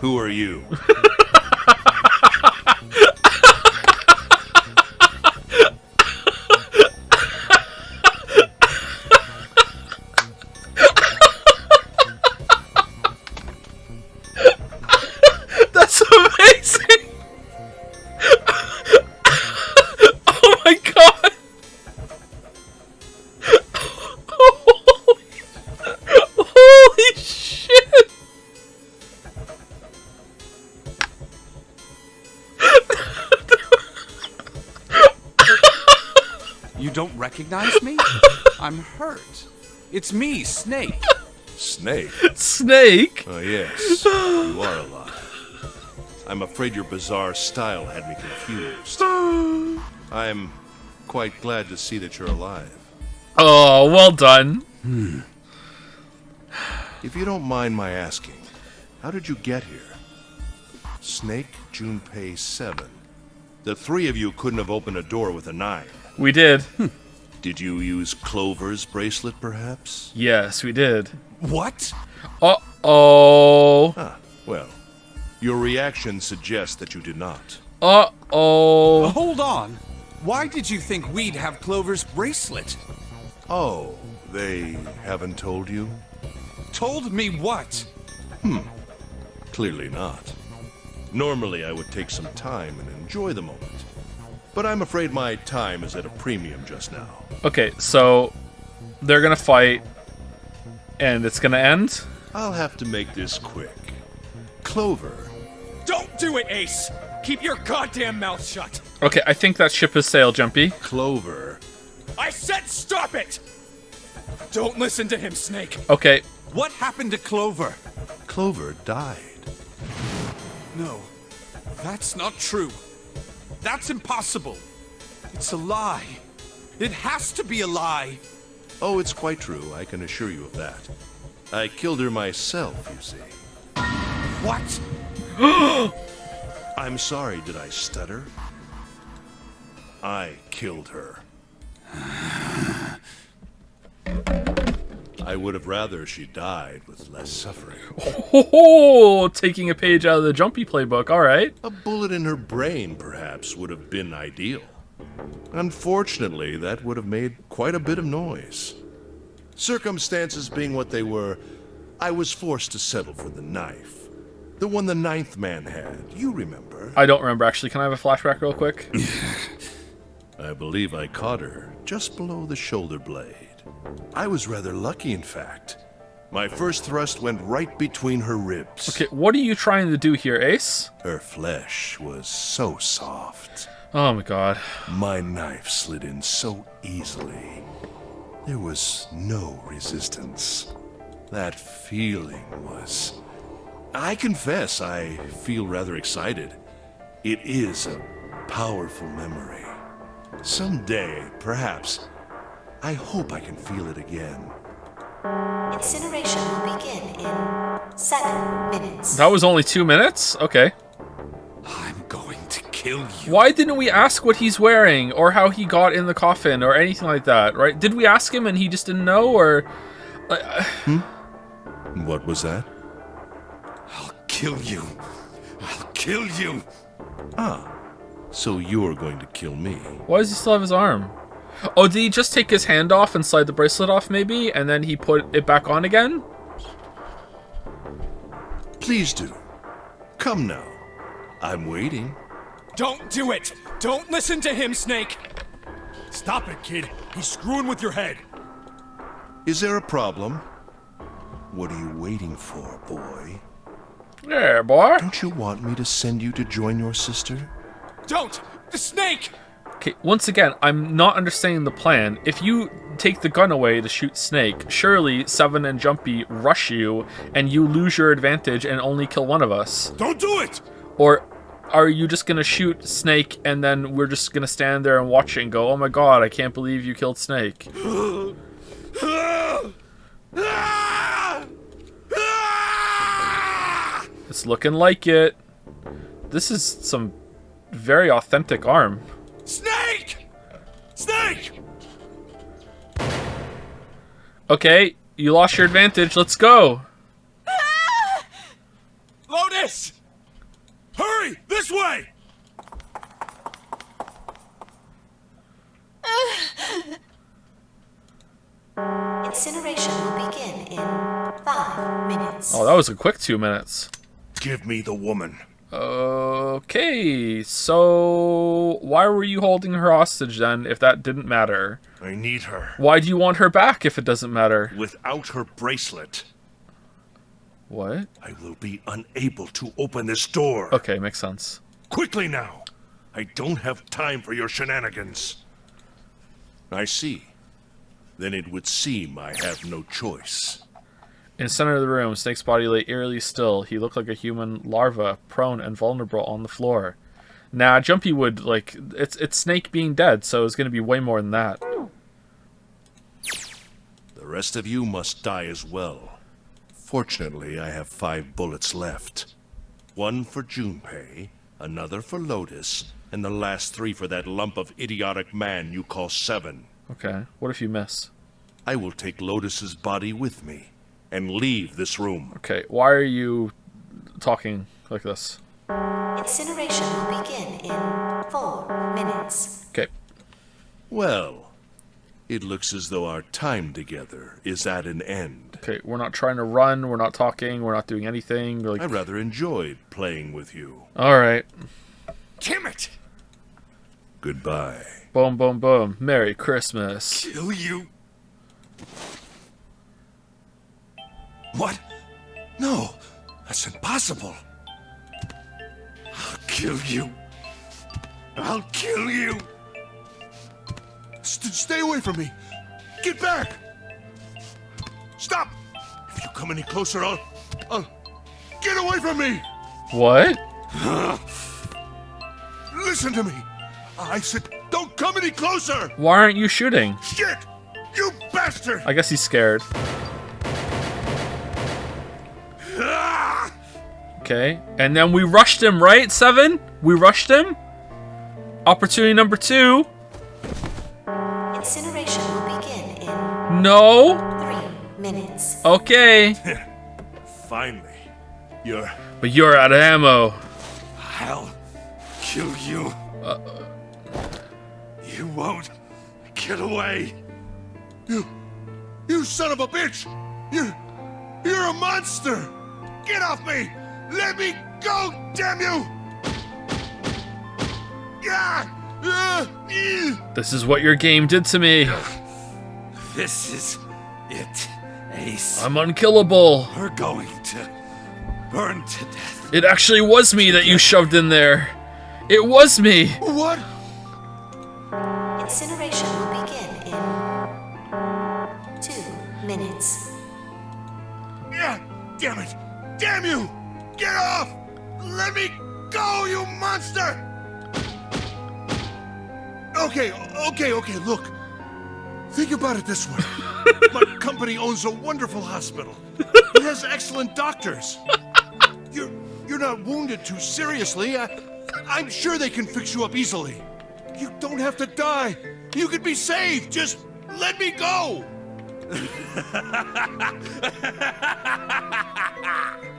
Who are you? That's amazing! Oh my god! Holy shit! recognize me? I'm hurt. It's me, Snake. Snake? Snake? Oh, yes. You are alive. I'm afraid your bizarre style had me confused. I'm quite glad to see that you're alive. Oh, well done. If you don't mind my asking, how did you get here? Snake, Junpei 7. The three of you couldn't have opened a door with a 9. We did. Did you use Clover's bracelet, perhaps? Yes, we did. What? Uh-oh. Well, your reaction suggests that you did not. Uh-oh. Hold on. Why did you think we'd have Clover's bracelet? Oh, they haven't told you? Told me what? Clearly not. Normally, I would take some time and enjoy the moment. But I'm afraid my time is at a premium just now. Okay, so they're gonna fight, and it's gonna end? I'll have to make this quick. Clover. Don't do it, Ace! Keep your goddamn mouth shut! Okay, I think that ship has sailed, Jumpy. Clover. I said stop it! Don't listen to him, Snake. Okay. What happened to Clover? Clover died. No, that's not true. That's impossible. It's a lie. It has to be a lie. Oh, it's quite true. I can assure you of that. I killed her myself, you see. What? I'm sorry, did I stutter? I killed her. I would have rather she died with less suffering. Oh, taking a page out of the Jumpy playbook, alright. A bullet in her brain, perhaps, would have been ideal. Unfortunately, that would have made quite a bit of noise. Circumstances being what they were, I was forced to settle for the knife. The one the ninth man had, you remember. I don't remember, actually. Can I have a flashback real quick? I believe I caught her just below the shoulder blade. I was rather lucky, in fact. My first thrust went right between her ribs. Okay, what are you trying to do here, Ace? Her flesh was so soft. Oh my god. My knife slid in so easily. There was no resistance. That feeling was... I confess, I feel rather excited. It is a powerful memory. Someday, perhaps, I hope I can feel it again. Incineration will begin in 7 minutes. That was only 2 minutes? Okay. I'm going to kill you. Why didn't we ask what he's wearing, or how he got in the coffin, or anything like that, right? Did we ask him and he just didn't know, or... What was that? I'll kill you. I'll kill you. Ah, so you're going to kill me. Why does he still have his arm? Oh, did he just take his hand off and slide the bracelet off, maybe? And then he put it back on again? Please do. Come now. I'm waiting. Don't do it! Don't listen to him, Snake! Stop it, kid. He's screwing with your head. Is there a problem? What are you waiting for, boy? Yeah, boy. Don't you want me to send you to join your sister? Don't! The Snake! Okay, once again, I'm not understanding the plan. If you take the gun away to shoot Snake, surely Seven and Jumpy rush you, and you lose your advantage and only kill one of us. Don't do it! Or are you just gonna shoot Snake and then we're just gonna stand there and watch it and go, oh my god, I can't believe you killed Snake. It's looking like it. This is some very authentic arm. Snake! Snake! Okay, you lost your advantage. Let's go. Lotus! Hurry! This way! Incineration will begin in 5 minutes. Oh, that was a quick 2 minutes. Give me the woman. Okay, so why were you holding her hostage then if that didn't matter? I need her. Why do you want her back if it doesn't matter? Without her bracelet, What? I will be unable to open this door. Okay, makes sense. Quickly now. I don't have time for your shenanigans. I see. Then it would seem I have no choice. In the center of the room, Snake's body lay eerily still. He looked like a human larva, prone and vulnerable on the floor. Nah, Jumpy would, like, it's Snake being dead, so it's going to be way more than that. The rest of you must die as well. Fortunately, I have 5 bullets left. 1 for Junpei, another for Lotus, and the last 3 for that lump of idiotic man you call Seven. Okay, what if you miss? I will take Lotus's body with me and leave this room. Okay, why are you talking like this? Incineration will begin in 4 minutes. Okay. Well, it looks as though our time together is at an end. Okay, we're not trying to run, we're not talking, we're not doing anything. Like... I rather enjoyed playing with you. Alright. Damn it! Goodbye. Boom, boom, boom. Merry Christmas. Kill you? What? No, that's impossible. I'll kill you. I'll kill you. Stay away from me. Get back. Stop. If you come any closer, I'll get away from me. What? Listen to me. I said, don't come any closer. Why aren't you shooting? Shit! You bastard! I guess he's scared. Okay, and then we rushed him, right, Seven? We rushed him? Opportunity number 2. Incineration will begin in... No! 3 minutes. Okay. Finally. But you're out of ammo. I'll kill you. You won't get away. You son of a bitch! You're a monster! Get off me! Let me go, damn you! This is what your game did to me. This is it, Ace. I'm unkillable. We're going to burn to death. It actually was me that you shoved in there. It was me. What? Incineration will begin in 2 minutes. Yeah, damn it! Damn you! Get off! Let me go, you monster! Okay, look. Think about it this way. My company owns a wonderful hospital. It has excellent doctors. You're not wounded too seriously. I'm sure they can fix you up easily. You don't have to die. You could be saved. Just let me go.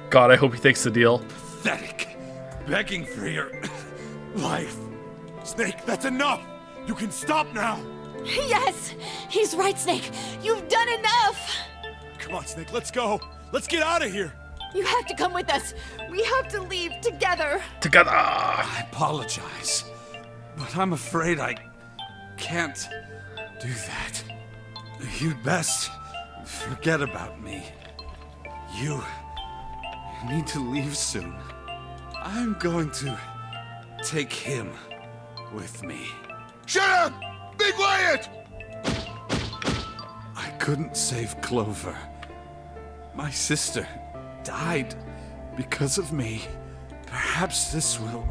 God, I hope he takes the deal. Pathetic. Begging for your life. Snake, that's enough. You can stop now. Yes! He's right, Snake. You've done enough! Come on, Snake, let's go. Let's get out of here. You have to come with us. We have to leave together. Together. I apologize, but I'm afraid I can't do that. You'd best forget about me. You need to leave soon. I'm going to take him with me. Shut up! Be quiet! I couldn't save Clover. My sister died because of me. Perhaps this will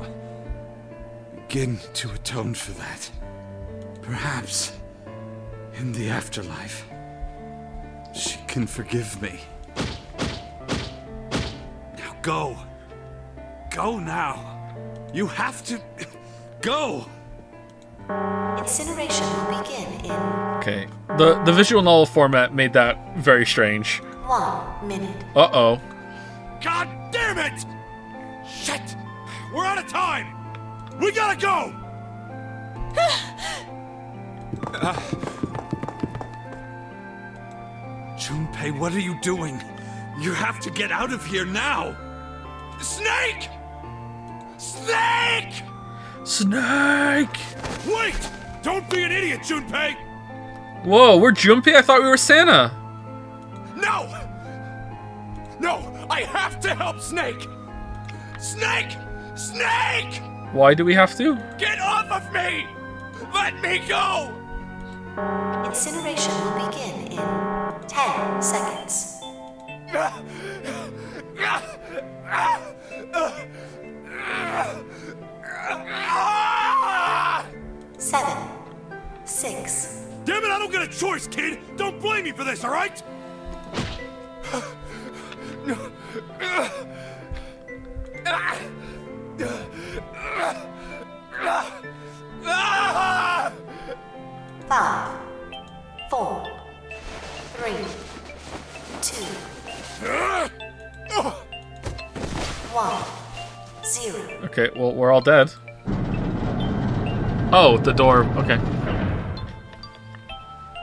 begin to atone for that. Perhaps in the afterlife, she can forgive me. Now go. Go now. You have to go. Incineration will begin in Okay. The visual novel format made that very strange. 1 minute. Uh-oh. God damn it! Shit! We're out of time! We gotta go! Junpei, what are you doing? You have to get out of here now! Snake! Snake! Snake! Wait! Don't be an idiot, Junpei! Whoa, we're Junpei? I thought we were Santa. No! No! I have to help Snake! Snake! Snake! Why do we have to? Get off of me! Let me go! Incineration will begin in 10 seconds. 7, 6. Damn it, I don't get a choice, kid! Don't blame me for this, alright? 5, 4, 3, 2, 1, 0. Okay, well, we're all dead. Oh, the door. Okay.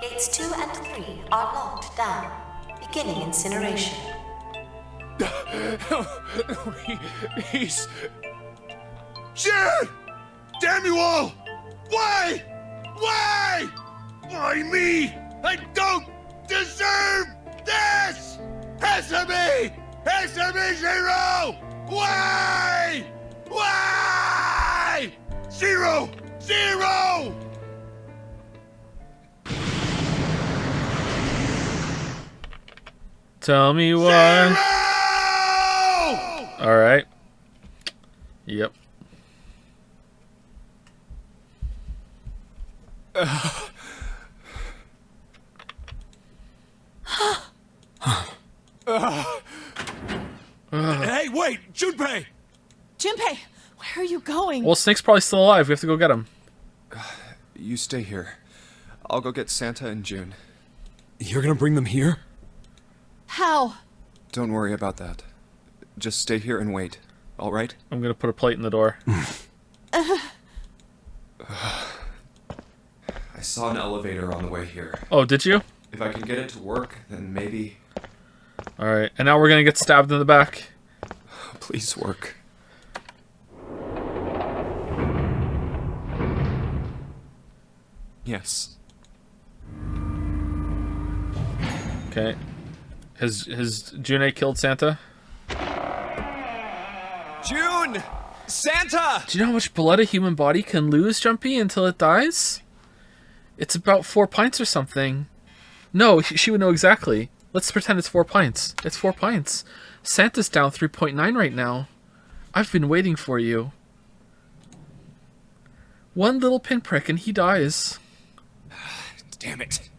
Gates 2 and 3 are locked down, beginning incineration. He's... Shit! Damn you all! Why? Why? Why me? I don't deserve this! Has to be! Has to be Zero! Why? Why? Zero! Zero! Tell me why. All right. Yep. Hey, wait! Junpei! Junpei, where are you going? Well, Snake's probably still alive. We have to go get him. You stay here. I'll go get Santa and June. You're gonna bring them here? How? Don't worry about that. Just stay here and wait, alright? I'm gonna put a plate in the door. I saw an elevator on the way here. Oh, did you? If I can get it to work, then maybe... Alright, and now we're gonna get stabbed in the back. Please work. Yes. Okay. Has June killed Santa? June! Santa! Do you know how much blood a human body can lose, Jumpy, until it dies? It's about 4 pints or something. No, she would know exactly. Let's pretend it's 4 pints. It's 4 pints. Santa's down 3.9 right now. I've been waiting for you. One little pinprick and he dies. Damn it.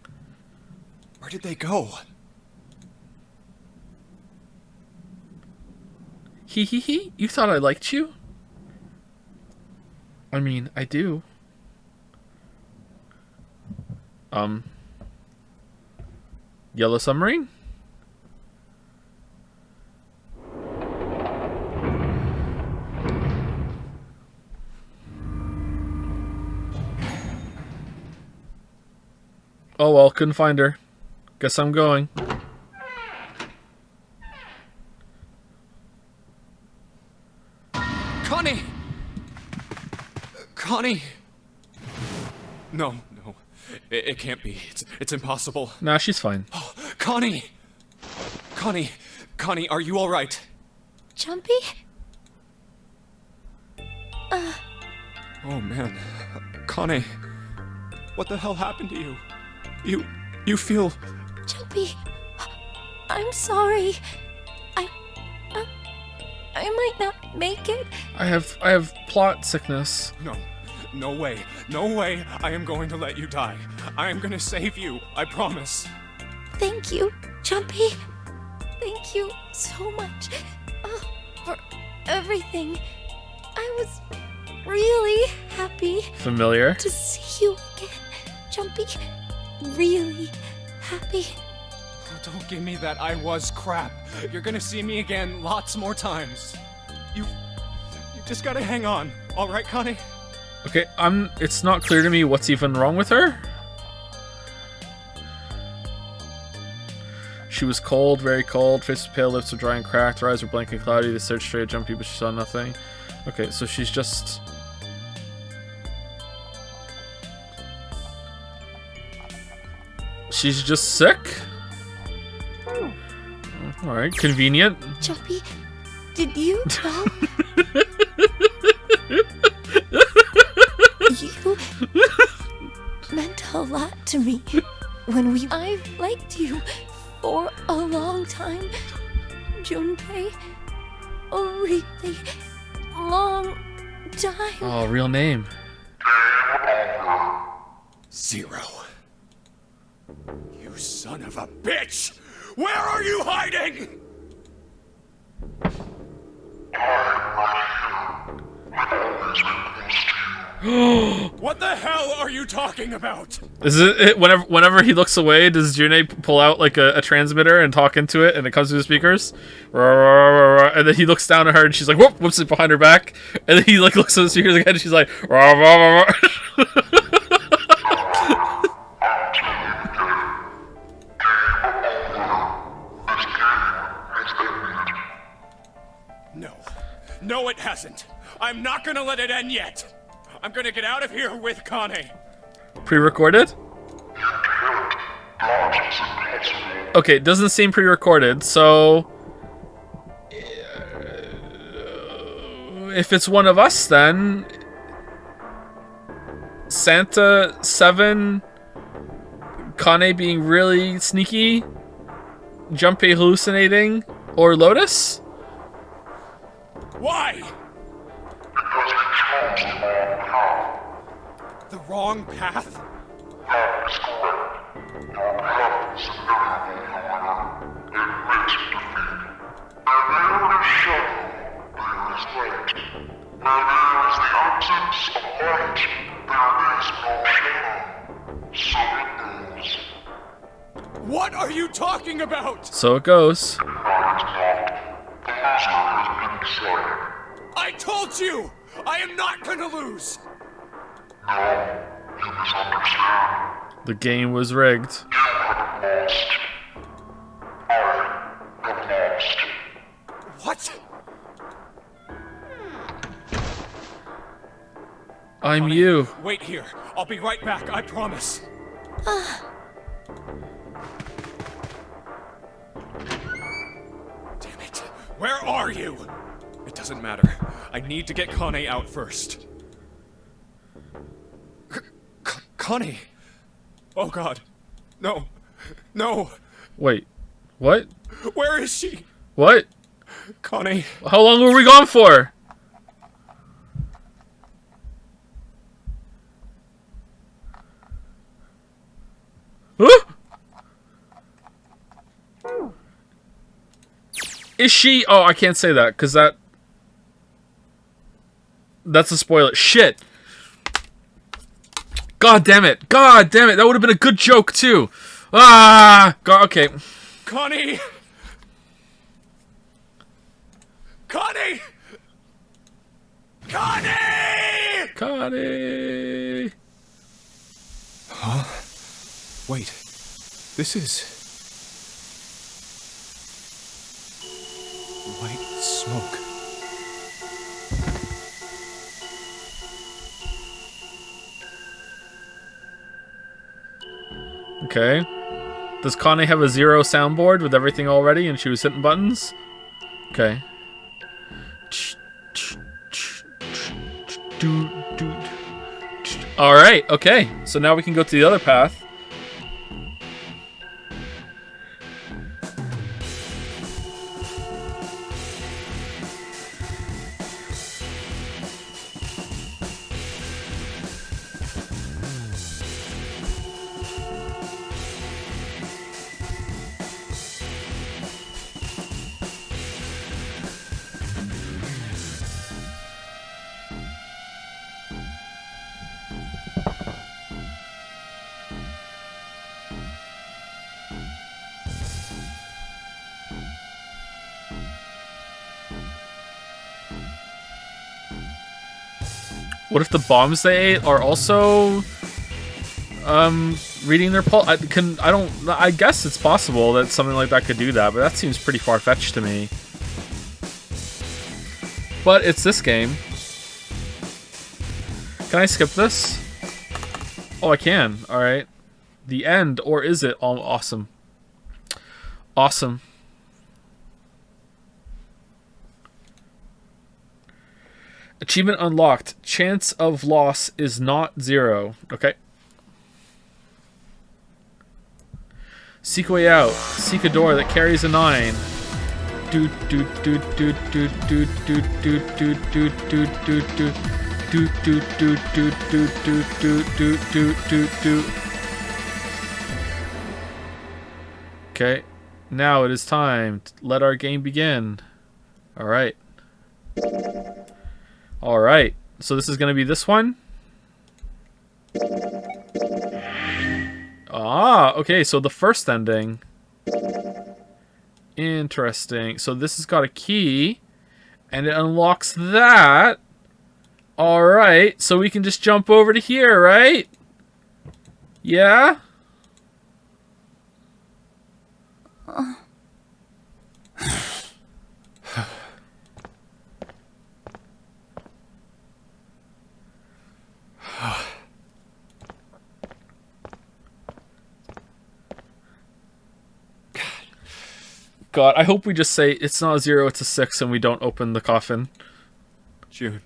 Where did they go? Hee. You thought I liked you? I mean, I do. Yellow Submarine? Oh well, couldn't find her. Guess I'm going. Connie! Connie! No. It can't be. It's impossible. Nah, she's fine. Oh, Connie! Connie, are you alright? Jumpy? Oh man. Connie, what the hell happened to you? You feel... Jumpy, I'm sorry. I might not make it. I have plot sickness. No way. I am going to let you die. I am going to save you. I promise. Thank you, Jumpy. Thank you so much for everything. I was really happy. Familiar. To see you again, Jumpy. Really happy. Oh, don't give me that I was crap. You're gonna see me again lots more times. You just gotta hang on. All right, Connie? Okay, it's not clear to me what's even wrong with her. She was cold, very cold. Face was pale, lips were dry and cracked. Her eyes were blank and cloudy. They stared straight at Jumpy, but she saw nothing. Okay, so she's just... She's just sick? Alright, convenient. Jumpy, did you know? You meant a lot to me when we... I've liked you for a long time, Junpei. A really long time. Oh, real name. Zero. You son of a bitch! Where are you hiding? What the hell are you talking about? Is it whenever he looks away, does Junpei pull out like a transmitter and talk into it, and it comes through the speakers? And then he looks down at her, and she's like, whoop, whoops it behind her back. And then he like looks at the speakers again, and she's like, No, it hasn't. I'm not gonna let it end yet. I'm gonna get out of here with Kane. Pre-recorded? Okay, it doesn't seem pre-recorded, so... if it's one of us, then... Santa 7... Kane being really sneaky... Junpei hallucinating... or Lotus? Why? The wrong path? What are you talking about? So it goes. I told you! I am not gonna lose! The game was rigged. What? I'm you. Wait here. I'll be right back, I promise. Damn it. Where are you? It doesn't matter. I need to get Kane out first. Kane! Oh god. No. No. Wait. What? Where is she? What? Kane. How long were we gone for? Huh? Is she? Oh, I can't say that because that's a spoiler. Shit. God damn it. God damn it. That would have been a good joke too. Ah. God. Okay. Connie. Connie. Connie. Connie. Huh? Wait. This is... white smoke. Okay. Does Kane have a 0 soundboard with everything already and she was hitting buttons? Okay. Alright, okay. So now we can go to the other path. What if the bombs they ate are also reading their pulse? I guess it's possible that something like that could do that, but that seems pretty far-fetched to me. But it's this game. Can I skip this? Oh, I can. Alright. The end, or is it? Oh, awesome. Awesome. Achievement unlocked. Chance of loss is not 0. Okay. Seek a way out. Seek a door that carries a 9. Do do do do do do do do do do do do do. Do do do do do do do do do do do. Okay, now it is time to let our game begin. All right. All right. So this is going to be this one. Ah, okay. So the first ending. Interesting. So this has got a key, and it unlocks that. Alright, so we can just jump over to here, right? Yeah? God, I hope we just say it's not a 0, it's a 6, and we don't open the coffin. June.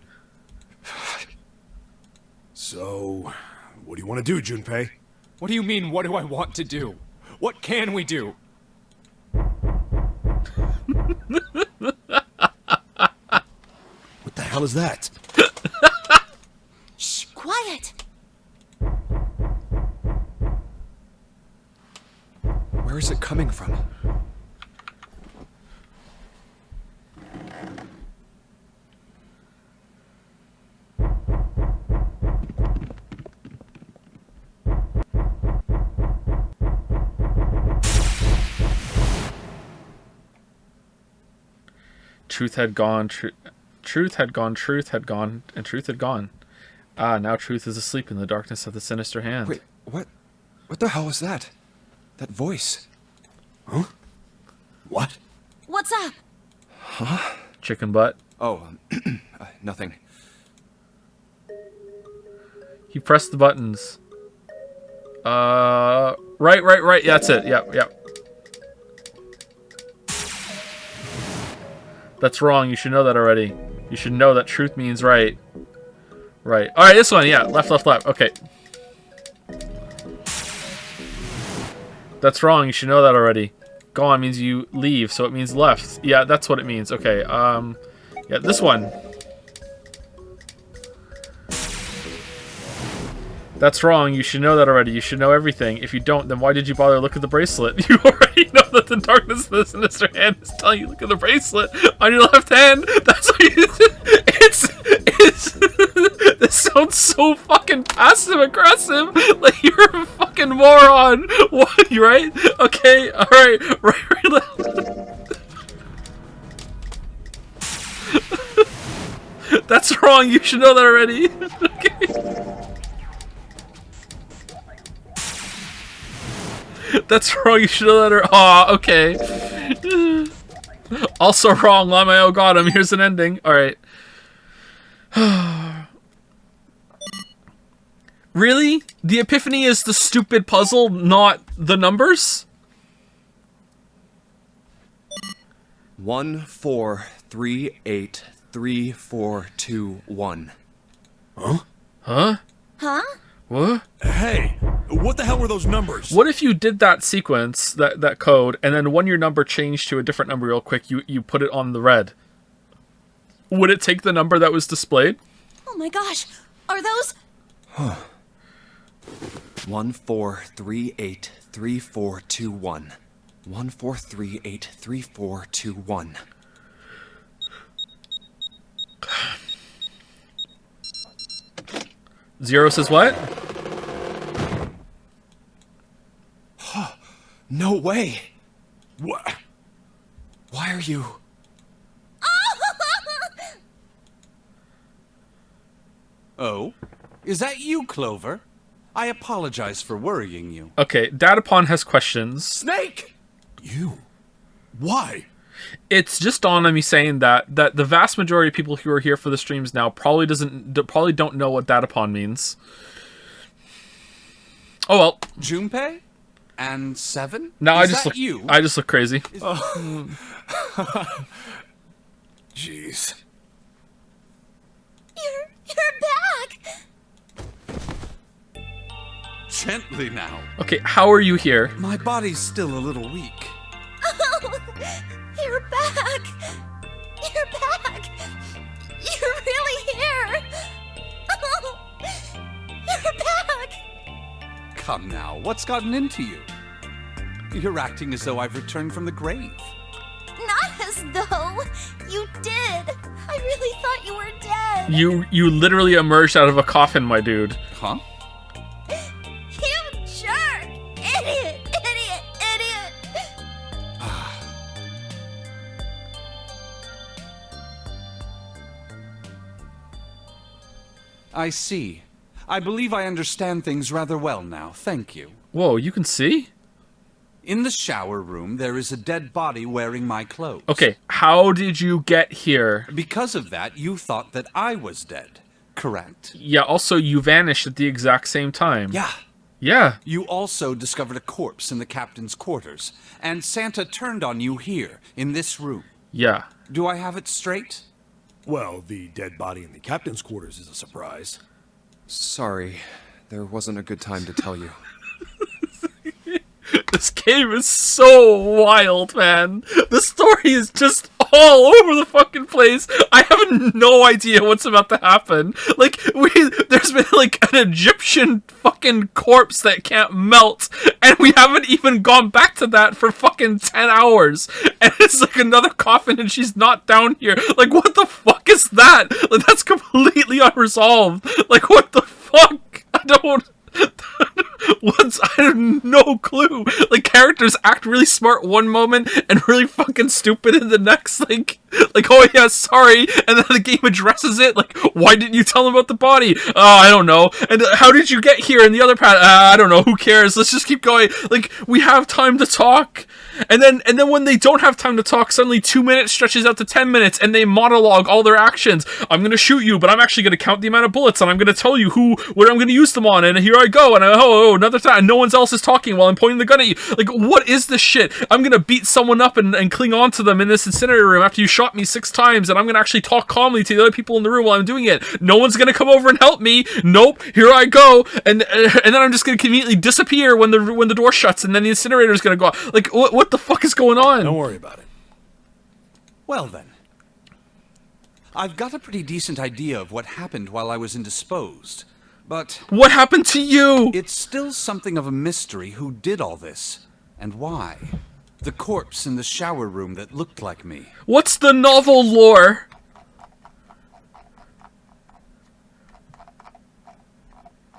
So, what do you want to do, Junpei? What do you mean, what do I want to do? What can we do? What the hell is that? Shh, quiet! Where is it coming from? Truth had gone, truth had gone, and truth had gone. Ah, now truth is asleep in the darkness of the sinister hand. Wait, what? What the hell was that? That voice? Huh? What? What's up? Huh? Chicken butt. Oh, nothing. He pressed the buttons. Right. That's it. Yep. That's wrong. You should know that already. You should know that truth means right. Right. Alright, this one. Yeah. Left. Okay. That's wrong. You should know that already. Gone means you leave, so it means left. Yeah, that's what it means. Okay. Yeah, this one. That's wrong. You should know that already. You should know everything. If you don't, then why did you bother to look at the bracelet? You already know that the darkness of the sinister hand is telling you look at the bracelet on your left hand. That's what you... It's... This sounds so fucking passive-aggressive. Like, you're a fucking moron. What? Right? Okay. Alright. Right, left. That's wrong. You should know that already. Okay. That's wrong, you should know that. Aw, okay. Also wrong, Lamayo got him. Here's an ending. Alright. Really? The epiphany is the stupid puzzle, not the numbers? 1 4 3 8 3 4 2 1. Huh? Huh? Huh? What? Hey, what the hell were those numbers? What if you did that sequence, that code, and then when your number changed to a different number real quick, you put it on the red? Would it take the number that was displayed? Oh my gosh, are those... 1 4 3 8 3 4 2 1. 1 4 3 8 3 4 2 1. Zero says what? No way! What? Why are you... Oh? Is that you, Clover? I apologize for worrying you. Okay, Datapon has questions. Snake! You? Why? It's just dawned on me saying that the vast majority of people who are here for the streams now probably don't know what Datapon means. Oh well. Junpei? And 7? No, I just look crazy. Jeez. You're back! Gently now. Okay, how are you here? My body's still a little weak. Oh, you're back. You're back. You're really here. Oh, you're back. Come now, what's gotten into you? You're acting as though I've returned from the grave. Not as though you did. I really thought you were dead. You literally emerged out of a coffin, my dude. Huh? You jerk! Idiot! Idiot! Idiot! I see. I believe I understand things rather well now, thank you. Whoa, you can see? In the shower room, there is a dead body wearing my clothes. Okay, how did you get here? Because of that, you thought that I was dead, correct? Yeah, also you vanished at the exact same time. Yeah. Yeah. You also discovered a corpse in the captain's quarters, and Santa turned on you here, in this room. Yeah. Do I have it straight? Well, the dead body in the captain's quarters is a surprise. Sorry, there wasn't a good time to tell you. This game is so wild, man. The story is just all over the fucking place. I have no idea what's about to happen. Like, there's been like an Egyptian fucking corpse that can't melt, and we haven't even gone back to that for fucking 10 hours. And it's like another coffin, and she's not down here. Like, what the fuck is that? Like, that's completely unresolved. Like, what the fuck? I have no clue. Like, characters act really smart one moment and really fucking stupid in the next. Like, oh yeah, sorry, and then the game addresses it. Like, why didn't you tell him about the body? I don't know. And how did you get here in the other path? I don't know. Who cares? Let's just keep going. Like, we have time to talk. And then when they don't have time to talk, suddenly 2 minutes stretches out to 10 minutes, and they monologue all their actions. I'm gonna shoot you, but I'm actually gonna count the amount of bullets, and I'm gonna tell you what I'm gonna use them on, and here I go, and another time, and no one else is talking while I'm pointing the gun at you. Like, what is this shit? I'm gonna beat someone up and cling on to them in this incinerator room after you shot me 6 times, and I'm gonna actually talk calmly to the other people in the room while I'm doing it. No one's gonna come over and help me. Nope, here I go, and then I'm just gonna conveniently disappear when the door shuts, and then the incinerator's gonna go off. Like, what the fuck is going on? Don't worry about it. Well then. I've got a pretty decent idea of what happened while I was indisposed, but... What happened to you? It's still something of a mystery who did all this, and why. The corpse in the shower room that looked like me. What's the novel lore?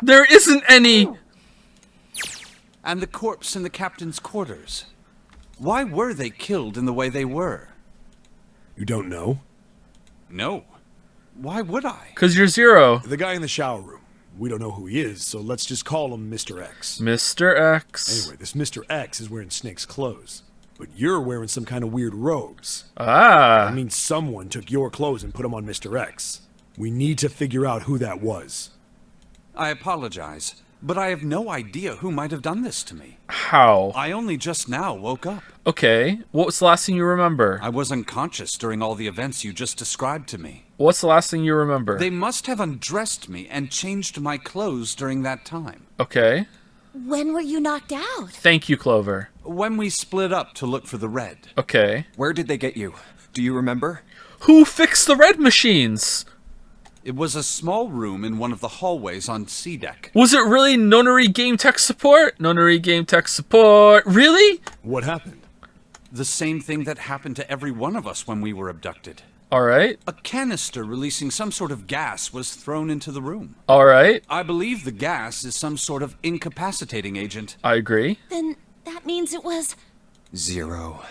There isn't any! And the corpse in the captain's quarters. Why were they killed in the way they were? You don't know? No. Why would I? 'Cause you're Zero. The guy in the shower room. We don't know who he is, so let's just call him Mr. X. Mr. X. Anyway, this Mr. X is wearing Snake's clothes. But you're wearing some kind of weird robes. Ah. I mean, someone took your clothes and put them on Mr. X. We need to figure out who that was. I apologize, but I have no idea who might have done this to me. How? I only just now woke up. Okay, what was the last thing you remember? I was unconscious during all the events you just described to me. What's the last thing you remember? They must have undressed me and changed my clothes during that time. Okay. When were you knocked out? Thank you, Clover. When we split up to look for the red. Okay. Where did they get you? Do you remember? Who fixed the red machines? It was a small room in one of the hallways on C deck. Was it really Nonary Game Tech Support? Nonary Game Tech Support. Really? What happened? The same thing that happened to every one of us when we were abducted. Alright. A canister releasing some sort of gas was thrown into the room. Alright. I believe the gas is some sort of incapacitating agent. I agree. Then that means it was... Zero.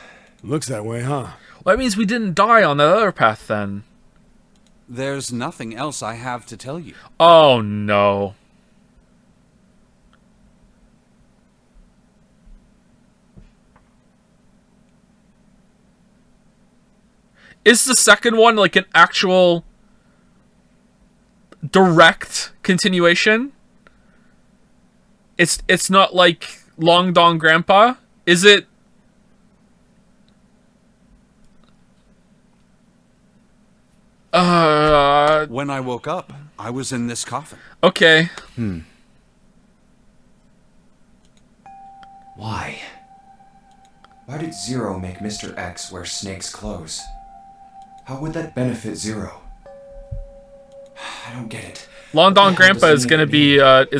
Looks that way, huh? Well, that means we didn't die on that other path then. There's nothing else I have to tell you. Oh no. Is the second one like an actual direct continuation? It's not like Long Dong Grandpa? Is it? When I woke up, I was in this coffin. Okay. Why did Zero make Mr. X wear Snake's clothes? How would that benefit Zero? I don't get it. Long Don What the hell Grandpa does is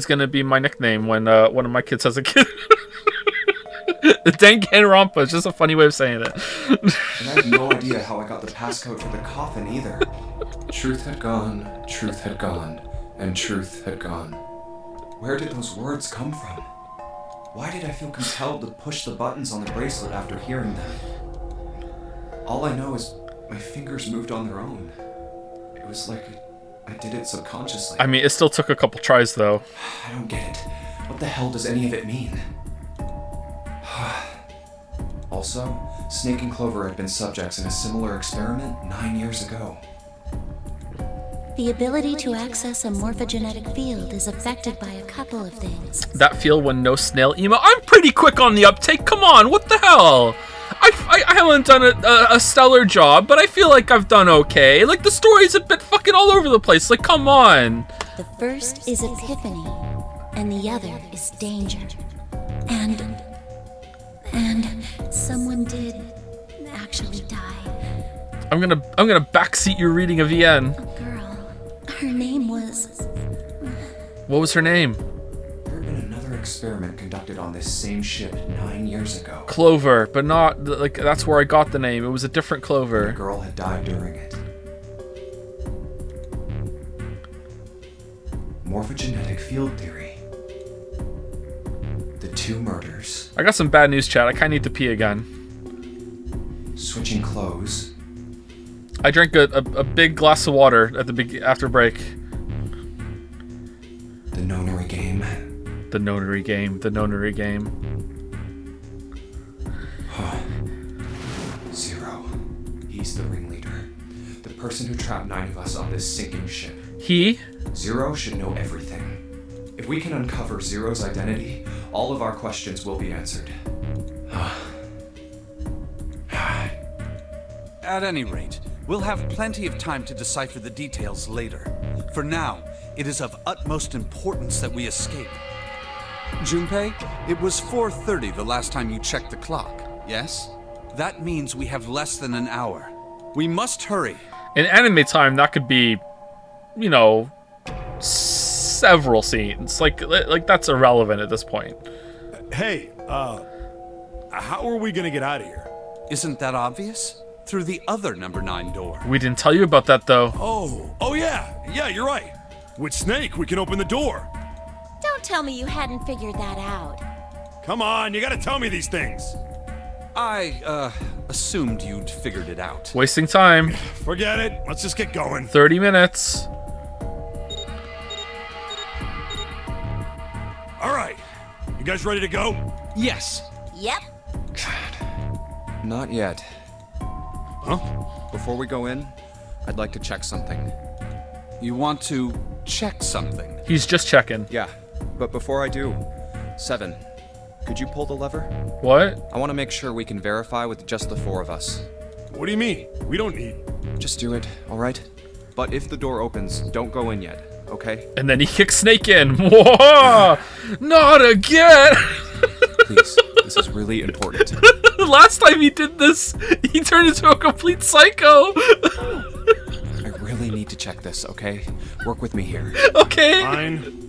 it gonna be my nickname when one of my kids has a kid. Danganronpa is just a funny way of saying it. And I have no idea how I got the passcode for the coffin either. Truth had gone, and truth had gone. Where did those words come from? Why did I feel compelled to push the buttons on the bracelet after hearing them? All I know is my fingers moved on their own. It was like I did it subconsciously. I mean, it still took a couple tries, though. I don't get it. What the hell does any of it mean? Also, Snake and Clover had been subjects in a similar experiment 9 years ago. The ability to access a morphogenetic field is affected by a couple of things. That feel when no snail emo. I'm pretty quick on the uptake. Come on, what the hell? I haven't done a stellar job, but I feel like I've done okay. Like, the story's a bit fucking all over the place. Like, come on. The first is epiphany, and the other is danger. And someone did actually die. I'm gonna backseat your reading of VN. Her name was... What was her name? There had been another experiment conducted on this same ship 9 years ago. Clover, but not like that's where I got the name. It was a different Clover. The girl had died during it. Morphogenetic field theory. The two murders. I got some bad news, chat. I kind of need to pee again. Switching clothes. I drank a big glass of water at the after break. The nonary game. The nonary game. The nonary game. Zero. He's the ringleader. The person who trapped 9 of us on this sinking ship. He? Zero should know everything. If we can uncover Zero's identity, all of our questions will be answered. At any rate, we'll have plenty of time to decipher the details later. For now, it is of utmost importance that we escape. Junpei, it was 4:30 the last time you checked the clock, yes? That means we have less than an hour. We must hurry. In anime time, that could be, you know, several scenes. Like that's irrelevant at this point. Hey, how are we gonna get out of here? Isn't that obvious? Through the other number 9 door. We didn't tell you about that, though. Oh yeah, you're right. With Snake, we can open the door. Don't tell me you hadn't figured that out. Come on, you gotta tell me these things. I, assumed you'd figured it out. Wasting time. Forget it. Let's just get going. 30 minutes. All right. You guys ready to go? Yes. Yep. Not yet. Huh? Before we go in, I'd like to check something. You want to check something? He's just checking. Yeah, but before I do, Seven, could you pull the lever? What? I want to make sure we can verify with just the 4 of us. What do you mean? We don't need... Just do it, alright? But if the door opens, don't go in yet, okay? And then he kicks Snake in. Whoa! Not again! Please, this is really important. Last time he did this, he turned into a complete psycho. I really need to check this, okay? Work with me here. Okay. Fine.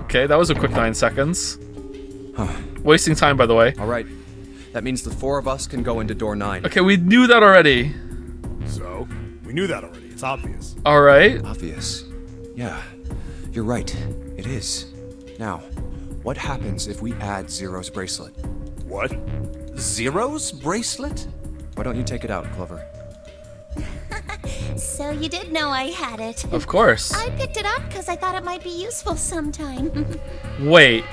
Okay, that was a quick 9 seconds. Huh. Wasting time, by the way. Alright. That means the 4 of us can go into door 9. Okay, we knew that already. So, we knew that already. It's obvious. Alright. Obvious. Yeah, you're right. It is. Now, what happens if we add Zero's bracelet? What? Zero's bracelet? Why don't you take it out, Clover? So you did know I had it. Of course. I picked it up because I thought it might be useful sometime. Wait.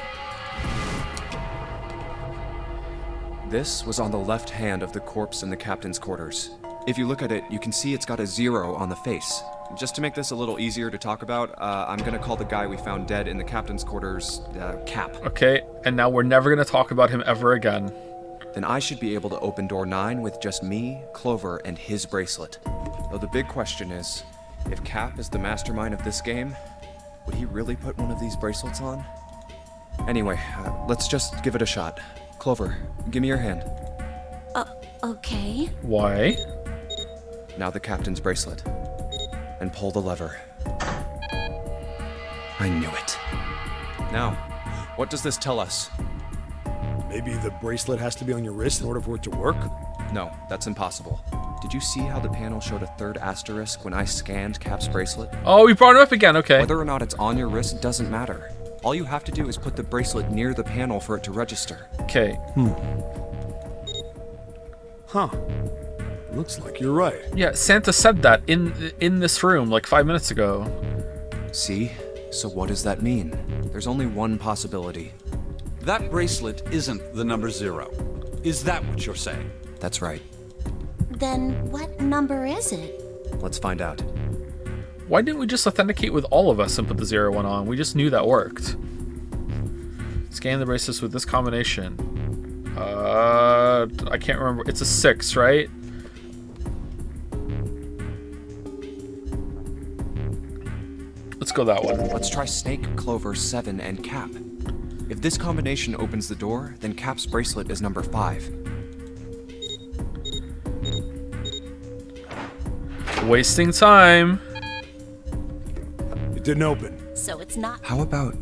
This was on the left hand of the corpse in the captain's quarters. If you look at it, you can see it's got a 0 on the face. Just to make this a little easier to talk about, I'm gonna call the guy we found dead in the captain's quarters, Cap. Okay, and now we're never gonna talk about him ever again. Then I should be able to open door 9 with just me, Clover, and his bracelet. Though the big question is If Cap is the mastermind of this game, would he really put one of these bracelets on? Anyway, let's just give it a shot. Clover, give me your hand. Okay. Why? Now the captain's bracelet. And pull the lever. I knew it. Now, what does this tell us? Maybe the bracelet has to be on your wrist in order for it to work? No, that's impossible. Did you see how the panel showed a third asterisk when I scanned Cap's bracelet? Oh, we brought it up again, okay. Whether or not it's on your wrist doesn't matter. All you have to do is put the bracelet near the panel for it to register. Okay. Huh. Looks like you're right. Yeah, Santa said that in this room like 5 minutes ago. See? So what does that mean? There's only one possibility. That bracelet isn't the number 0. Is that what you're saying? That's right. Then what number is it? Let's find out. Why didn't we just authenticate with all of us and put the 0 one on? We just knew that worked. Scan the bracelets with this combination. I can't remember. It's a 6, right? Let's go that one. Let's try Snake, Clover, 7, and Cap. If this combination opens the door, then Cap's bracelet is number 5. Wasting time. It didn't open. So it's not. How about...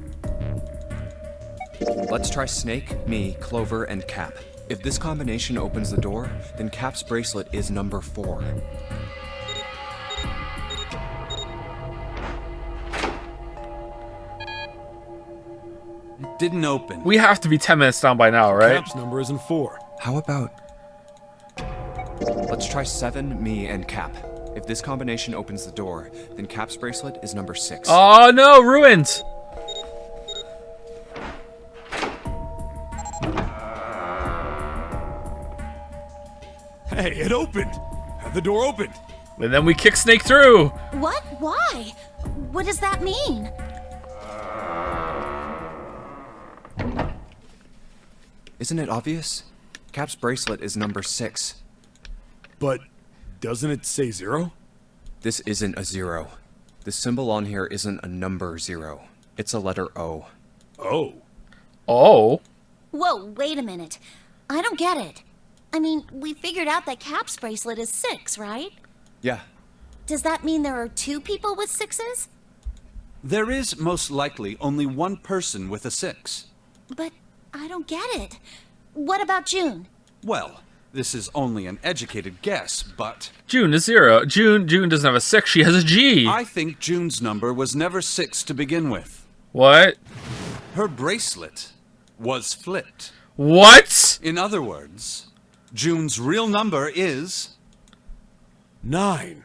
Let's try Snake, me, Clover, and Cap. If this combination opens the door, then Cap's bracelet is number 4. It didn't open. We have to be 10 minutes down by now, right? Cap's number isn't 4. How about... Let's try 7, me, and Cap. If this combination opens the door, then Cap's bracelet is number 6. Oh no, ruined! Hey, it opened! The door opened! And then we kick Snake through! What? Why? What does that mean? Isn't it obvious? Cap's bracelet is number 6. But doesn't it say 0? This isn't a 0. The symbol on here isn't a number 0. It's a letter O. Oh. Oh? Whoa, wait a minute. I don't get it. I mean, we figured out that Cap's bracelet is 6, right? Yeah. Does that mean there are 2 people with 6s? There is most likely only one person with a 6. But I don't get it. What about June? Well, this is only an educated guess, but... June is 0. June doesn't have a 6, she has a G. I think June's number was never 6 to begin with. What? Her bracelet was flipped. What? In other words, June's real number is... 9.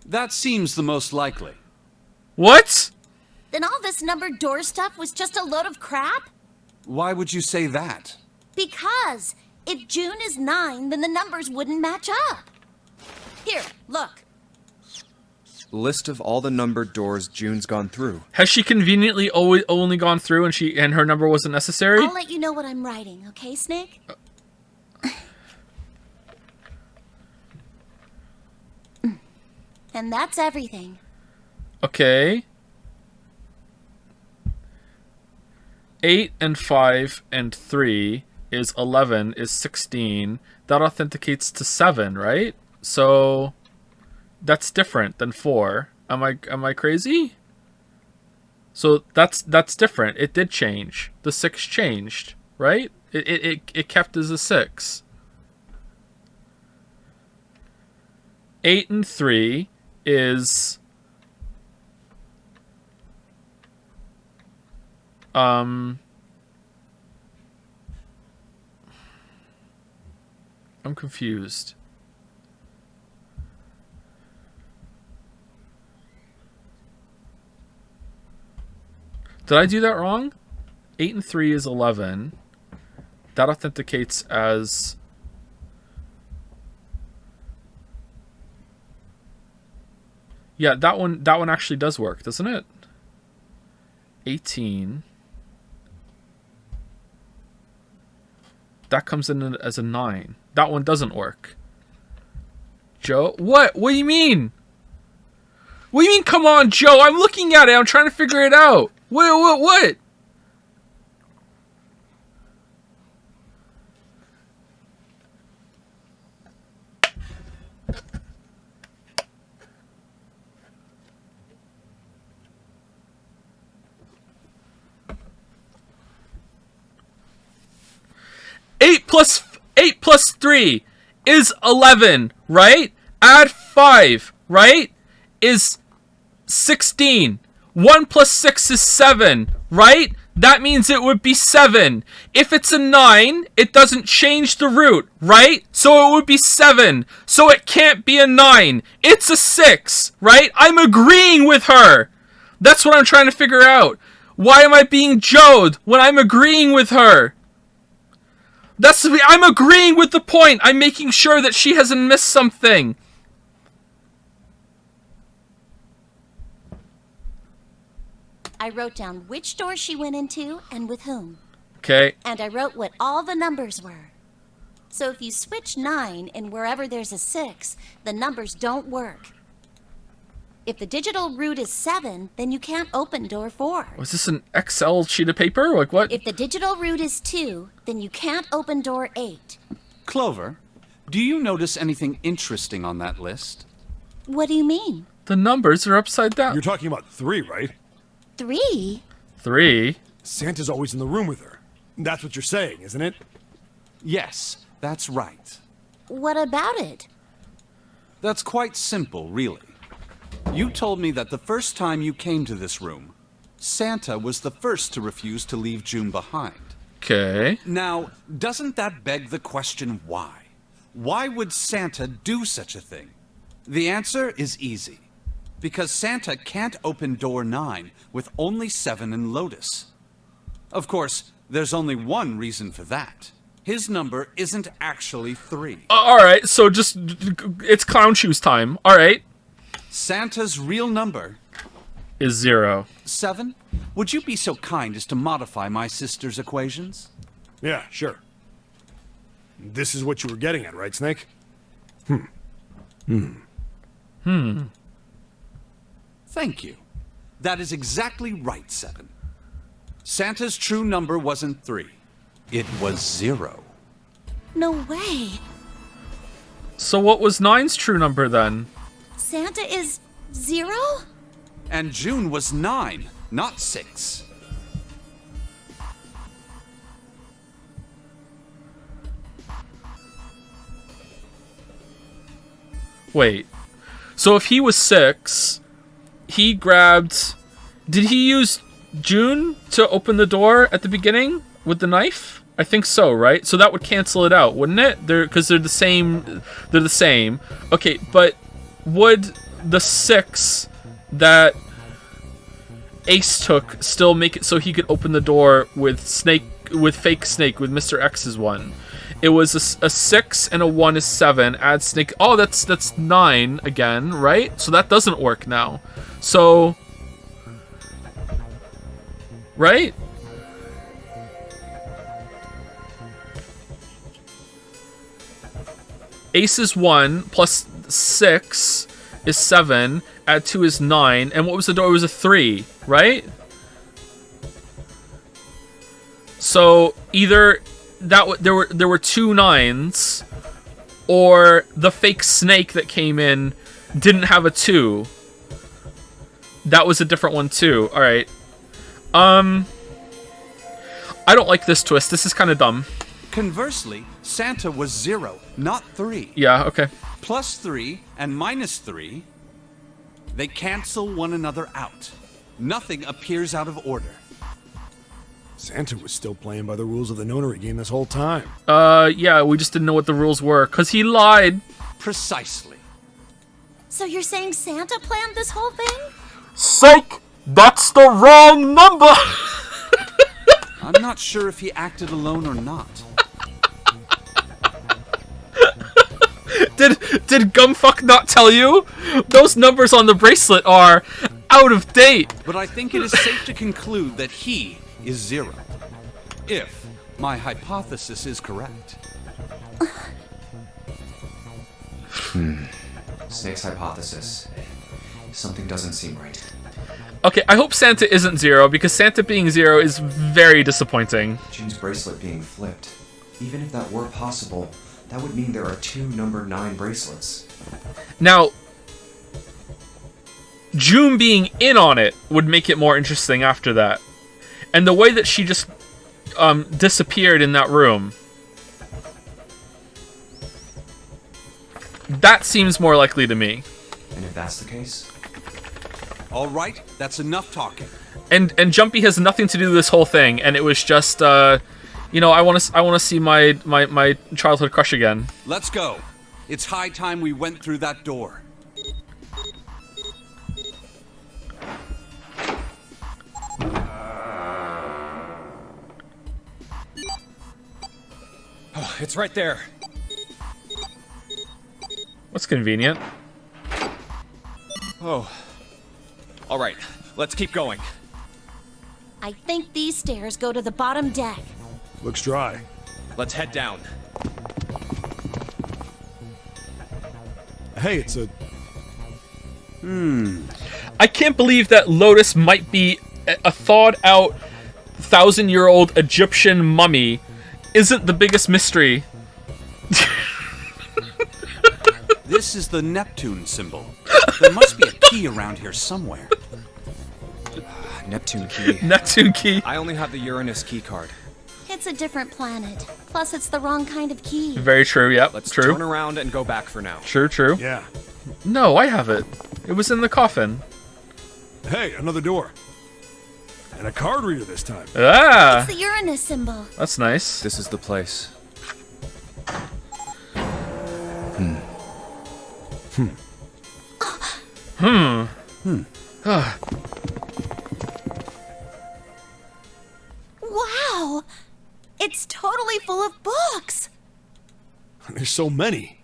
That seems the most likely. What? Then all this numbered door stuff was just a load of crap? Why would you say that? Because if June is 9, then the numbers wouldn't match up. Here, look. List of all the numbered doors June's gone through. Has she conveniently always only gone through and her number wasn't necessary? I'll let you know what I'm writing, okay, Snake? And that's everything. Okay. 8 and 5 and 3 is 11 is 16. That authenticates to 7, right? So that's different than 4. Am I crazy? So that's different. It did change. The 6 changed, right? It kept as a 6. 8 and 3 is I'm confused. Did I do that wrong? 8 and 3 is 11. That authenticates as... Yeah, that one actually does work, doesn't it? 18. That comes in as a 9. That one doesn't work. Joe? What? What do you mean? What do you mean, come on, Joe? I'm looking at it. I'm trying to figure it out. What? 8 plus 3 is 11, right? Add 5, right? Is 16. 1 plus 6 is 7, right? That means it would be 7. If it's a 9, it doesn't change the root, right? So it would be 7. So it can't be a 9. It's a 6, right? I'm agreeing with her. That's what I'm trying to figure out. Why am I being Joed when I'm agreeing with her? I'm agreeing with the point. I'm making sure that she hasn't missed something. I wrote down which door she went into and with whom. Okay. And I wrote what all the numbers were. So if you switch 9 and wherever there's a 6, the numbers don't work. If the digital root is 7, then you can't open door 4. Was this an Excel sheet of paper? Like what? If the digital root is 2, then you can't open door 8. Clover, do you notice anything interesting on that list? What do you mean? The numbers are upside down. You're talking about 3, right? 3? 3? Santa's always in the room with her. That's what you're saying, isn't it? Yes, that's right. What about it? That's quite simple, really. You told me that the first time you came to this room, Santa was the first to refuse to leave June behind. Okay. Now, doesn't that beg the question why? Why would Santa do such a thing? The answer is easy. Because Santa can't open door 9 with only 7 in Lotus. Of course, there's only one reason for that. His number isn't actually 3. Alright, so just... It's clown shoes time. Alright. Santa's real number... is 0. 7? Would you be so kind as to modify my sister's equations? Yeah, sure. This is what you were getting at, right, Snake? Thank you. That is exactly right, 7. Santa's true number wasn't 3. It was 0. No way. So what was 9's true number then? Santa is 0? And June was 9, not 6. Wait. So if he was 6, he grabbed... Did he use June to open the door at the beginning with the knife? I think so, right? So that would cancel it out, wouldn't it? Because they're the same. They're the same. Okay, but would the 6 that Ace took still make it so he could open the door with Snake, with fake Snake, with Mr. X's one? It was a 6 and a 1 is 7. Add Snake. Oh, that's 9 again, right? So that doesn't work now. So, right? Ace is 1 plus 6 is 7. Add 2 is 9. And what was the door? It was a 3, right? So either that there were 2 9s, or the fake Snake that came in didn't have a 2. That was a different one too. All right. I don't like this twist. This is kind of dumb. Conversely, Santa was 0, not 3. Yeah, okay. Plus 3 and minus 3, they cancel one another out. Nothing appears out of order. Santa was still playing by the rules of the nonary game this whole time. Yeah, we just didn't know what the rules were, because he lied. Precisely. So you're saying Santa planned this whole thing? Psych! That's the wrong number! I'm not sure if he acted alone or not. Did Gumfuck not tell you? Those numbers on the bracelet are out of date. But I think it is safe to conclude that he is 0. If my hypothesis is correct. Snake's hypothesis. Something doesn't seem right. Okay, I hope Santa isn't 0, because Santa being 0 is very disappointing. June's bracelet being flipped. Even if that were possible, that would mean there are 2 number 9 bracelets. Now, June being in on it would make it more interesting after that. And the way that she just disappeared in that room, that seems more likely to me. And if that's the case? All right, that's enough talking. And Jumpy has nothing to do with this whole thing, and it was just, you know, I want to see my childhood crush again. Let's go. It's high time we went through that door. Oh, it's right there. What's convenient? Oh. All right, let's keep going. I think these stairs go to the bottom deck. Looks dry. Let's head down. Hey, it's a... I can't believe that Lotus might be a thawed-out, 1,000-year-old Egyptian mummy isn't the biggest mystery. This is the Neptune symbol. There must be a key around here somewhere. Neptune key. Neptune key. I only have the Uranus key card. It's a different planet. Plus, it's the wrong kind of key. Very true, yep, Let's true. turn around and go back for now. True. Yeah. No, I have it. It was in the coffin. Hey, another door. And a card reader this time. Ah! It's the Uranus symbol. That's nice. This is the place. Wow! It's totally full of books! There's so many.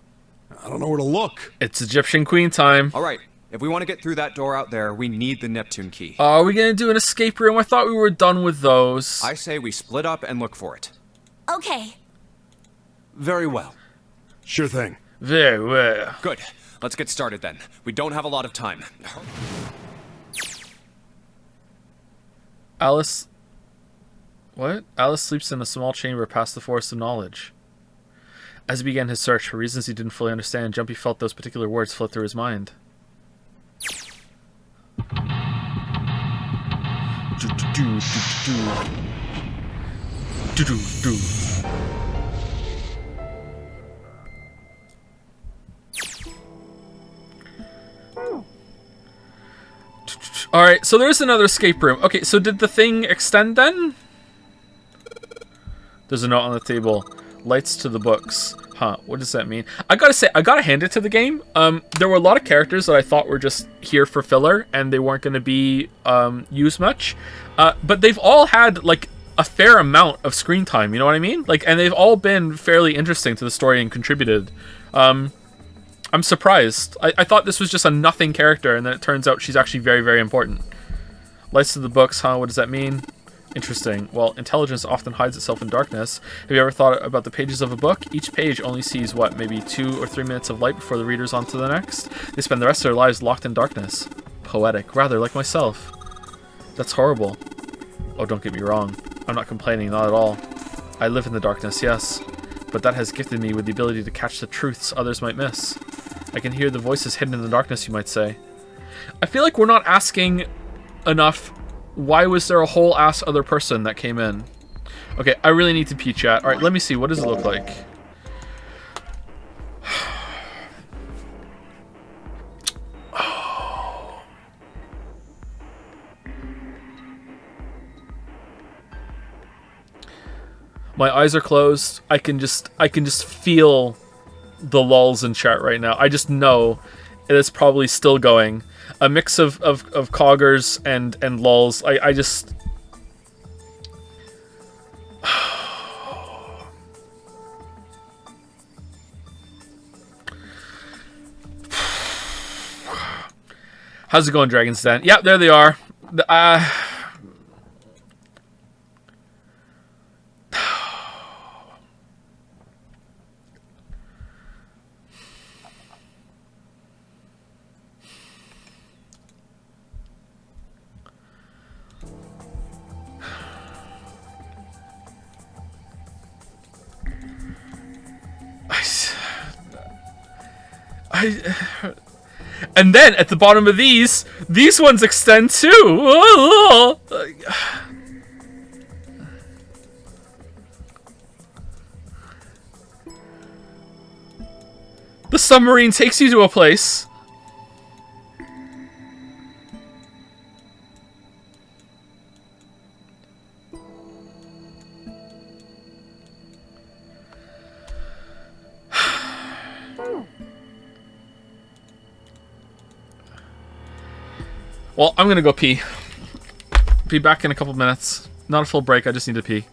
I don't know where to look. It's Egyptian Queen time. All right, if we want to get through that door out there, we need the Neptune key. Are we gonna do an escape room? I thought we were done with those. I say we split up and look for it. Okay. Very well. Sure thing. Very well. Good. Let's get started then. We don't have a lot of time. Alice... What? Alice sleeps in a small chamber past the Forest of Knowledge. As he began his search, for reasons he didn't fully understand, Jumpy felt those particular words float through his mind. Alright, so there's another escape room. Okay, so did the thing extend then? There's a note on the table. Lights to the books. Huh, what does that mean? I gotta say, I gotta hand it to the game. There were a lot of characters that I thought were just here for filler, and they weren't gonna be used much. But they've all had, like, a fair amount of screen time, you know what I mean? Like, and they've all been fairly interesting to the story and contributed. I'm surprised. I thought this was just a nothing character, and then it turns out she's actually very, very important. Lights to the books, huh? What does that mean? Interesting. Well, intelligence often hides itself in darkness. Have you ever thought about the pages of a book? Each page only sees, what, maybe 2 or 3 minutes of light before the reader's on to the next? They spend the rest of their lives locked in darkness. Poetic. Rather, like myself. That's horrible. Oh, don't get me wrong. I'm not complaining, not at all. I live in the darkness, yes. But that has gifted me with the ability to catch the truths others might miss. I can hear the voices hidden in the darkness, you might say. I feel like we're not asking enough. Why was there a whole ass other person that came in? Okay, I really need to pee, chat. Alright, let me see. What does it look like? My eyes are closed. I can just feel the lulls in chat right now. I just know it is probably still going. A mix of coggers and lulls. I just... How's it going, Dragon's Den? Yep, there they are. And then at the bottom of these ones extend too. The submarine takes you to a place. Well, I'm gonna go pee. Be back in a couple minutes. Not a full break, I just need to pee.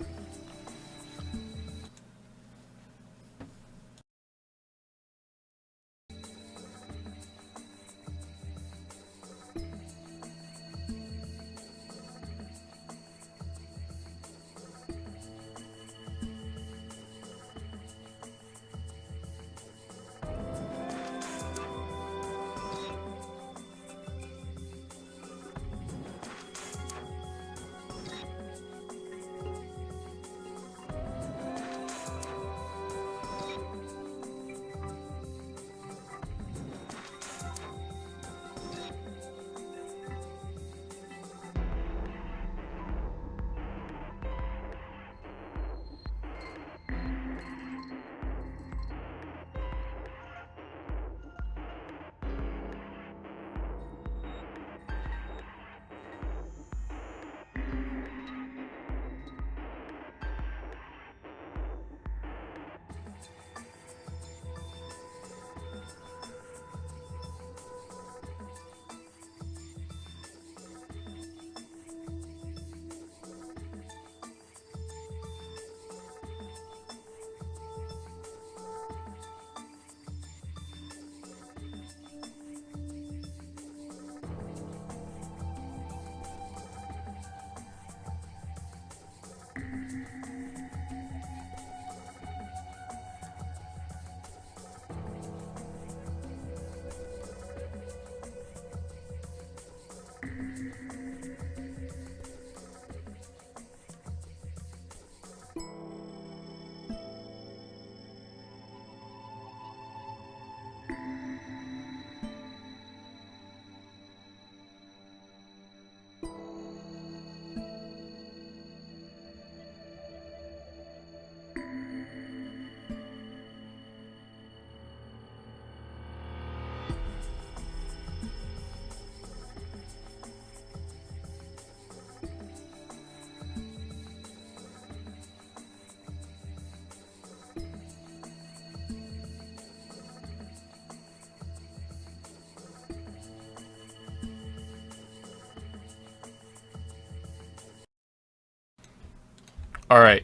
All right.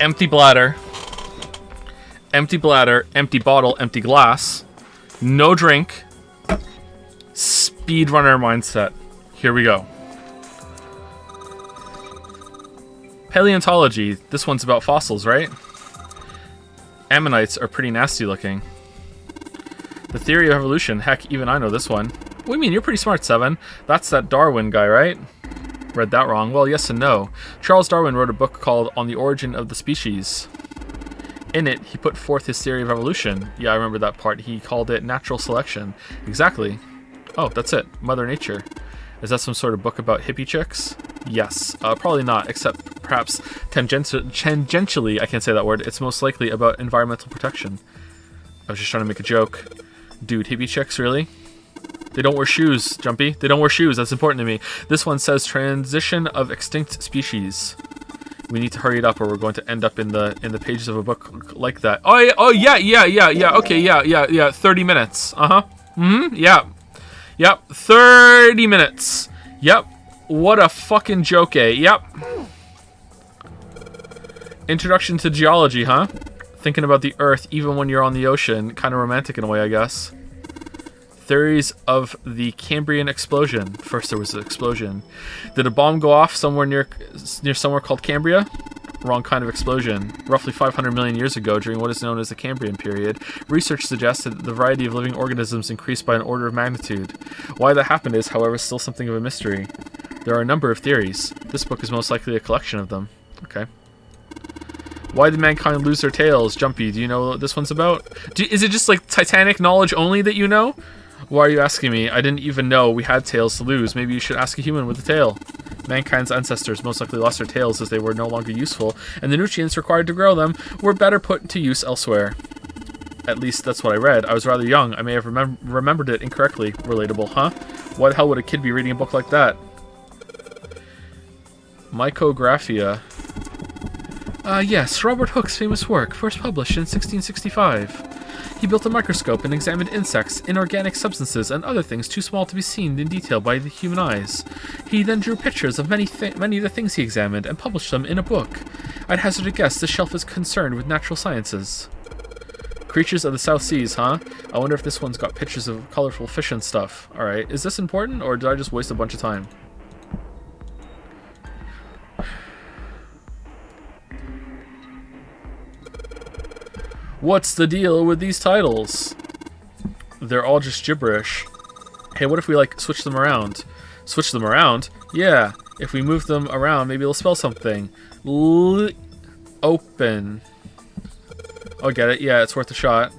Empty bladder. Empty bladder, empty bottle, empty glass. No drink. Speedrunner mindset. Here we go. Paleontology. This one's about fossils, right? Ammonites are pretty nasty looking. The theory of evolution. Heck, even I know this one. What do you mean? You're pretty smart, Seven. That's that Darwin guy, right? Read that wrong. Well, yes and no. Charles Darwin wrote a book called On the Origin of the Species. In it, he put forth his theory of evolution. Yeah, I remember that part. He called it natural selection. Exactly. Oh, that's it. Mother Nature. Is that some sort of book about hippie chicks? Yes. Probably not, except perhaps tangentially, I can't say that word. It's most likely about environmental protection. I was just trying to make a joke. Dude, hippie chicks, really? They don't wear shoes, Jumpy. They don't wear shoes. That's important to me. This one says transition of extinct species. We need to hurry it up, or we're going to end up in the pages of a book like that. Oh yeah. Okay, yeah. 30 minutes. Yeah. Yep. 30 minutes. Yep. What a fucking joke, eh? Yep. Introduction to geology, huh? Thinking about the Earth even when you're on the ocean. Kind of romantic in a way, I guess. Theories of the Cambrian explosion. First there was an explosion. Did a bomb go off somewhere near somewhere called Cambria? Wrong kind of explosion. Roughly 500 million years ago, during what is known as the Cambrian period, research suggested that the variety of living organisms increased by an order of magnitude. Why that happened is, however, still something of a mystery. There are a number of theories. This book is most likely a collection of them. Okay. Why did mankind lose their tails? Jumpy, do you know what this one's about? Is it just like Titanic knowledge only that you know? Why are you asking me? I didn't even know we had tails to lose. Maybe you should ask a human with a tail. Mankind's ancestors most likely lost their tails as they were no longer useful, and the nutrients required to grow them were better put to use elsewhere. At least that's what I read. I was rather young. I may have remembered it incorrectly. Relatable, huh? Why the hell would a kid be reading a book like that? Mycographia. Yes, Robert Hooke's famous work, first published in 1665. He built a microscope and examined insects, inorganic substances, and other things too small to be seen in detail by the human eyes. He then drew pictures of many of the things he examined and published them in a book. I'd hazard a guess this shelf is concerned with natural sciences. Creatures of the South Seas, huh? I wonder if this one's got pictures of colorful fish and stuff. Alright, is this important, or did I just waste a bunch of time? What's the deal with these titles? They're all just gibberish. Hey, what if we, like, switch them around? Switch them around? Yeah. If we move them around, maybe it'll spell something. Open. Oh, get it? Yeah, it's worth a shot.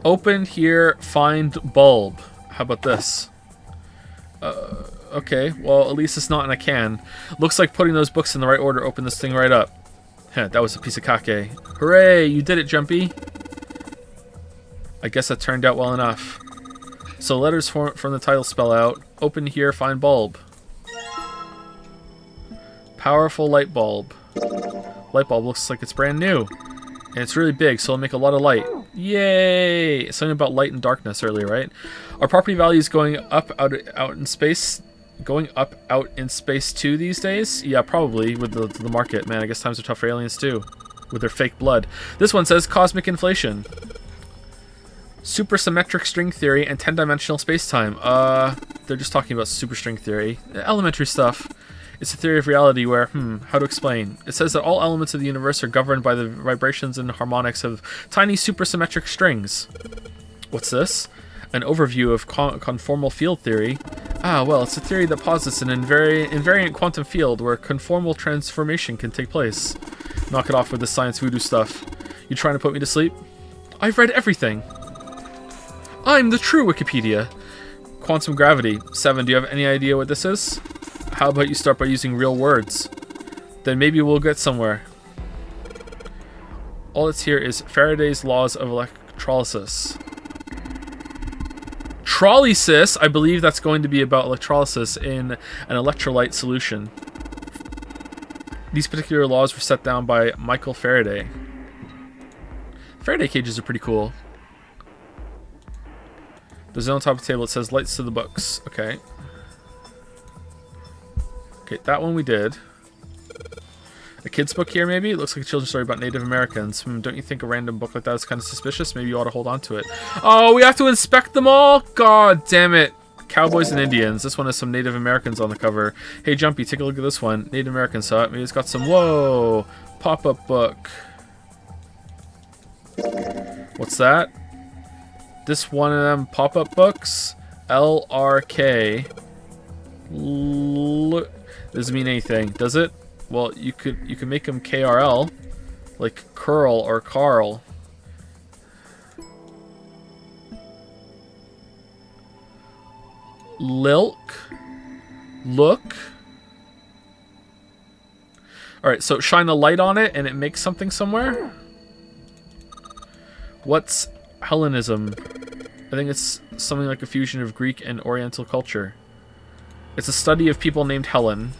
Open here, find bulb. How about this? Okay, well, at least it's not in a can. Looks like putting those books in the right order opened this thing right up. Heh, that was a piece of kake. Hooray, you did it, Jumpy. I guess that turned out well enough. So letters from the title spell out, open here, find bulb. Powerful light bulb. Light bulb looks like it's brand new. And it's really big, so it'll make a lot of light. Yay! Something about light and darkness earlier, right? Are property values going up out in space? Going up out in space too these days? Yeah, probably with the market. Man, I guess times are tough for aliens too. With their fake blood. This one says cosmic inflation. Supersymmetric string theory and 10-dimensional space-time. They're just talking about superstring theory. Elementary stuff. It's a theory of reality where, how to explain? It says that all elements of the universe are governed by the vibrations and harmonics of tiny supersymmetric strings. What's this? An overview of conformal field theory. Ah, well, it's a theory that posits an invariant quantum field where conformal transformation can take place. Knock it off with this science voodoo stuff. You trying to put me to sleep? I've read everything. I'm the true Wikipedia. Quantum gravity. 7, do you have any idea what this is? How about you start by using real words? Then maybe we'll get somewhere. All that's here is Faraday's laws of electrolysis. Trolysis? I believe that's going to be about electrolysis in an electrolyte solution. These particular laws were set down by Michael Faraday. Faraday cages are pretty cool. There's on top of the table, it says lights to the books. Okay. Okay, that one we did. A kid's book here, maybe? It looks like a children's story about Native Americans. Don't you think a random book like that is kind of suspicious? Maybe you ought to hold on to it. Oh, we have to inspect them all? God damn it. Cowboys and Indians. This one has some Native Americans on the cover. Hey, Jumpy, take a look at this one. Native Americans saw it. Maybe it's got some... Whoa! Pop-up book. What's that? This one of them pop-up books? LRK. Doesn't mean anything, does it? Well, you could make them KRL, like curl or Carl. Lilk, look. All right, so shine a light on it and it makes something somewhere. What's Hellenism? I think it's something like a fusion of Greek and Oriental culture. It's a study of people named Helen.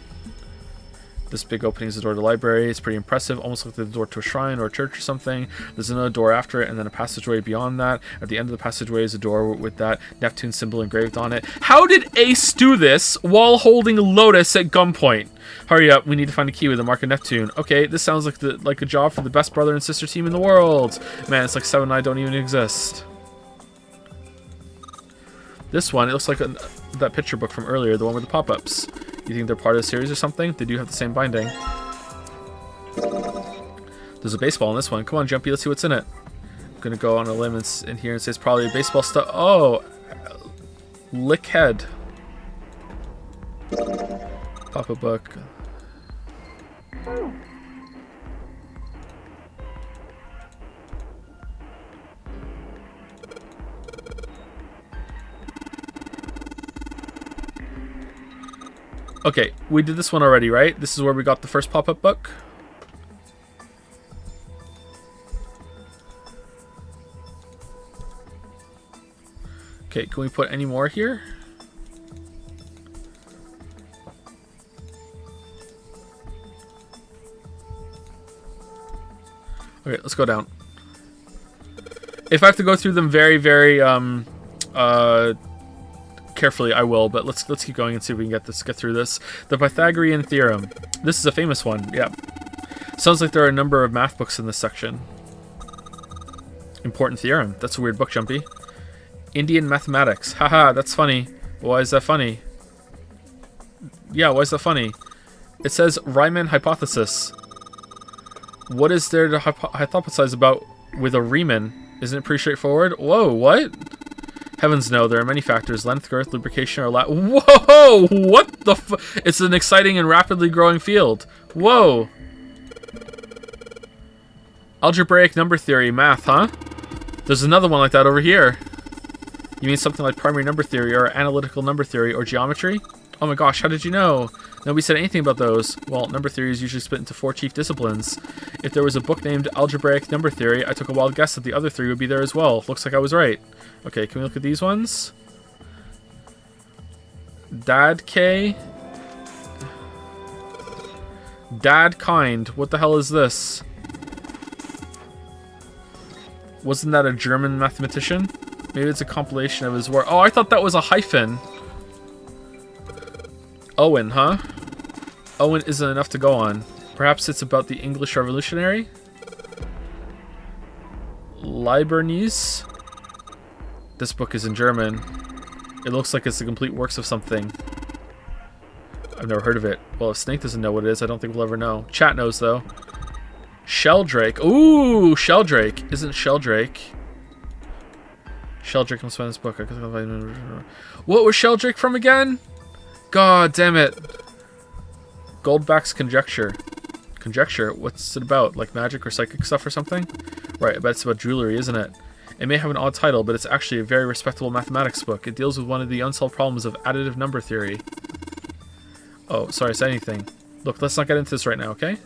This big opening is the door to the library. It's pretty impressive, almost like the door to a shrine or a church or something. There's another door after it, and then a passageway beyond that. At the end of the passageway is a door with that Neptune symbol engraved on it. How did Ace do this while holding Lotus at gunpoint? Hurry up, we need to find a key with the mark of Neptune. Okay, this sounds like a job for the best brother and sister team in the world. Man, it's like 7 and I don't even exist. This one, it looks like that picture book from earlier, the one with the pop-ups. You think they're part of the series or something? They do have the same binding. There's a baseball in this one. Come on, Jumpy, let's see what's in it. I'm gonna go on a limb in here and say it's probably a baseball stuff. Oh! Lick head. Pop-up book. Okay, we did this one already, right? This is where we got the first pop-up book. Okay, can we put any more here? Okay, let's go down. If I have to go through them very, very carefully, I will. But let's keep going and see if we can get through this. The Pythagorean theorem. This is a famous one. Yeah. Sounds like there are a number of math books in this section. Important theorem. That's a weird book, Jumpy. Indian mathematics. Haha, that's funny. Why is that funny? Yeah, why is that funny? It says Riemann hypothesis. What is there to hypothesize about with a Riemann? Isn't it pretty straightforward? Whoa, what? Heavens no, there are many factors. Length, girth, lubrication, or Whoa! What the It's an exciting and rapidly growing field. Whoa! Algebraic number theory, math, huh? There's another one like that over here. You mean something like primary number theory, or analytical number theory, or geometry? Oh my gosh, how did you know? Nobody said anything about those. Well, number theory is usually split into 4 chief disciplines. If there was a book named Algebraic Number Theory, I took a wild guess that the other 3 would be there as well. Looks like I was right. Okay, can we look at these ones? Dadk. Dadkind. What the hell is this? Wasn't that a German mathematician? Maybe it's a compilation of his work. Oh, I thought that was a hyphen. Owen, huh? Owen isn't enough to go on. Perhaps it's about the English Revolutionary? Leibniz? This book is in German. It looks like it's the complete works of something. I've never heard of it. Well, if Snake doesn't know what it is, I don't think we'll ever know. Chat knows, though. Sheldrake. Ooh, Sheldrake. Isn't Sheldrake? Sheldrake must find this book. What was Sheldrake from again? God damn it. Goldback's Conjecture. Conjecture? What's it about? Like magic or psychic stuff or something? Right, I bet it's about jewelry, isn't it? It may have an odd title, but it's actually a very respectable mathematics book. It deals with one of the unsolved problems of additive number theory. Oh, sorry, I said anything. Look, let's not get into this right now, okay?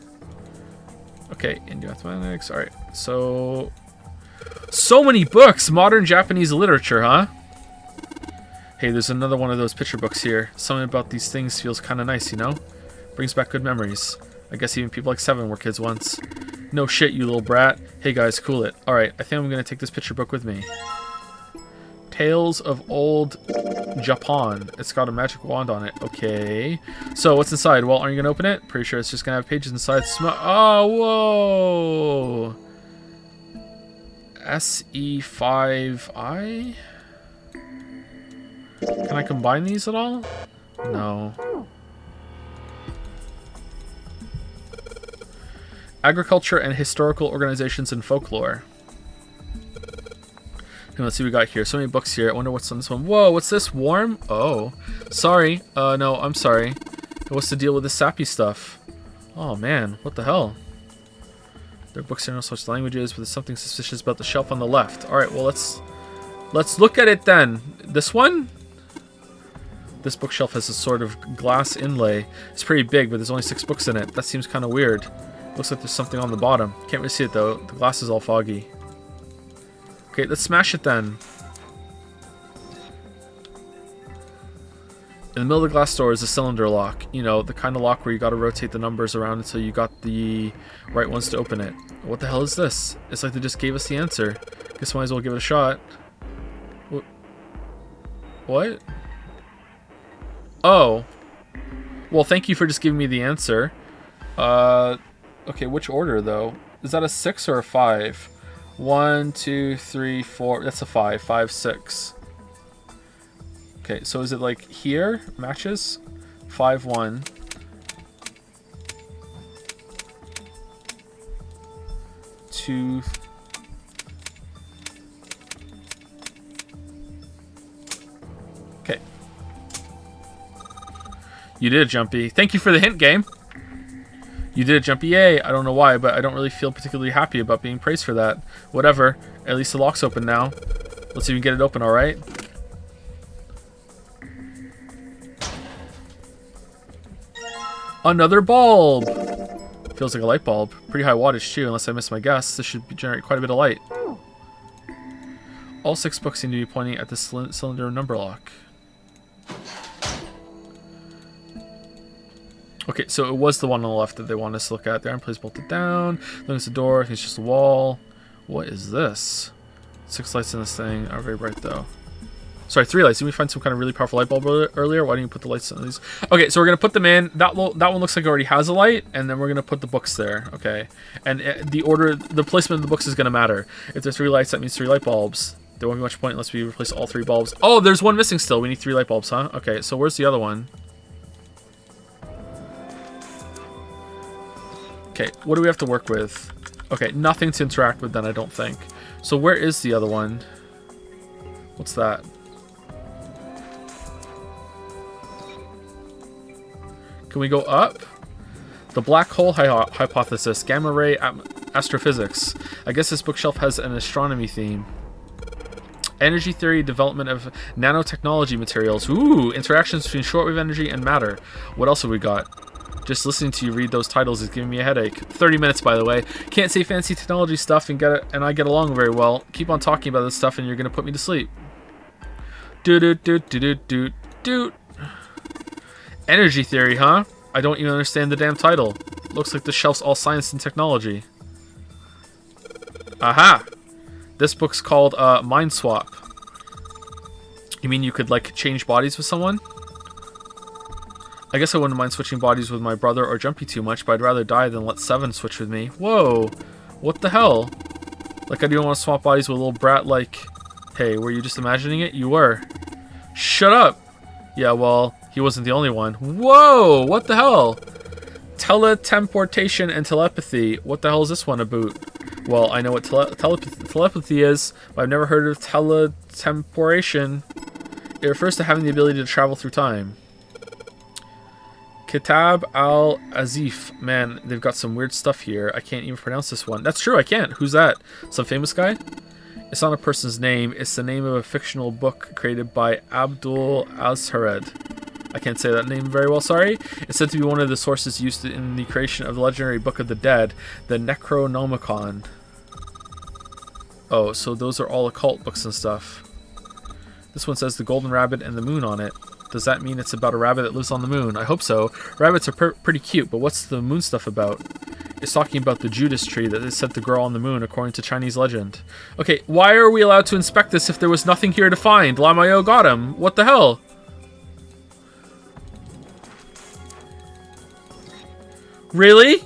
Okay, Indian mathematics. Alright, so many books! Modern Japanese literature, huh? Hey, there's another one of those picture books here. Something about these things feels kind of nice, you know? Brings back good memories. I guess even people like Seven were kids once. No shit, you little brat. Hey guys, cool it. Alright, I think I'm gonna take this picture book with me. Tales of Old Japan. It's got a magic wand on it. Okay. So, what's inside? Well, aren't you gonna open it? Pretty sure it's just gonna have pages inside. Oh, whoa! SE5I? Can I combine these at all? No. Agriculture and historical organizations and folklore. Okay, let's see what we got here. So many books here. I wonder what's on this one. Whoa, what's this? Warm? Oh. Sorry. No, I'm sorry. What's the deal with this sappy stuff? Oh man, what the hell? There are books in all sorts of languages, but there's something suspicious about the shelf on the left. Alright, well let's look at it then. This one? This bookshelf has a sort of glass inlay. It's pretty big, but there's only 6 books in it. That seems kind of weird. Looks like there's something on the bottom. Can't really see it though. The glass is all foggy. Okay, let's smash it then. In the middle of the glass door is a cylinder lock. You know, the kind of lock where you gotta rotate the numbers around until you got the right ones to open it. What the hell is this? It's like they just gave us the answer. Guess I might as well give it a shot. What? Oh. Well, thank you for just giving me the answer. Okay, which order though? Is that a 6 or a 5? 1, 2, 3, 4. That's a 5. 5, 6. Okay, so is it like here? Matches? 5, 1. 2. Okay. You did, Jumpy. Thank you for the hint, game. You did, Jumpy. Yay. I don't know why, but I don't really feel particularly happy about being praised for that. Whatever. At least the lock's open now. Let's see if we can get it open, alright? Another bulb! Feels like a light bulb. Pretty high wattage, too, unless I missed my guess. This should generate quite a bit of light. All 6 books seem to be pointing at the cylinder number lock. Okay, so it was the one on the left that they wanted us to look at. The iron plate is bolted down. Look at the door. I think it's just a wall. What is this? 6 lights in this thing. Are very bright, though. Sorry, 3 lights. Did we find some kind of really powerful light bulb earlier? Why didn't you put the lights on these? Okay, so we're going to put them in. That one looks like it already has a light, and then we're going to put the books there, okay? And the placement of the books is going to matter. If there's 3 lights, that means 3 light bulbs. There won't be much point unless we replace all 3 bulbs. Oh, there's one missing still. We need 3 light bulbs, huh? Okay, so where's the other one? Okay, what do we have to work with? Okay, nothing to interact with then, I don't think. So where is the other one? What's that? Can we go up? The black hole hypothesis, gamma ray astrophysics. I guess this bookshelf has an astronomy theme. Energy theory, development of nanotechnology materials. Ooh, interactions between shortwave energy and matter. What else have we got? Just listening to you read those titles is giving me a headache. 30 minutes, by the way. Can't say fancy technology stuff and I get along very well. Keep on talking about this stuff and you're gonna put me to sleep. Doot. Energy theory, huh? I don't even understand the damn title. Looks like the shelf's all science and technology. Aha! This book's called Mind Swap. You mean you could, like, change bodies with someone? I guess I wouldn't mind switching bodies with my brother or Jumpy too much, but I'd rather die than let Seven switch with me. Whoa! What the hell? Like, I don't want to swap bodies with a little brat like... Hey, were you just imagining it? You were. Shut up! Yeah, well, he wasn't the only one. Whoa! What the hell? Teletemportation and telepathy. What the hell is this one about? Well, I know what telepathy is, but I've never heard of teletemporation. It refers to having the ability to travel through time. Kitab al-Azif. Man, they've got some weird stuff here. I can't even pronounce this one. That's true, I can't. Who's that? Some famous guy? It's not a person's name. It's the name of a fictional book created by Abdul Azhared. I can't say that name very well, sorry. It's said to be one of the sources used in the creation of the legendary Book of the Dead, the Necronomicon. Oh, so those are all occult books and stuff. This one says the Golden Rabbit and the Moon on it. Does that mean it's about a rabbit that lives on the moon? I hope so. Rabbits are pretty cute, but what's the moon stuff about? It's talking about the Judas tree that is said to grow on the moon, according to Chinese legend. Okay, why are we allowed to inspect this if there was nothing here to find? Lamayo got him. What the hell? Really?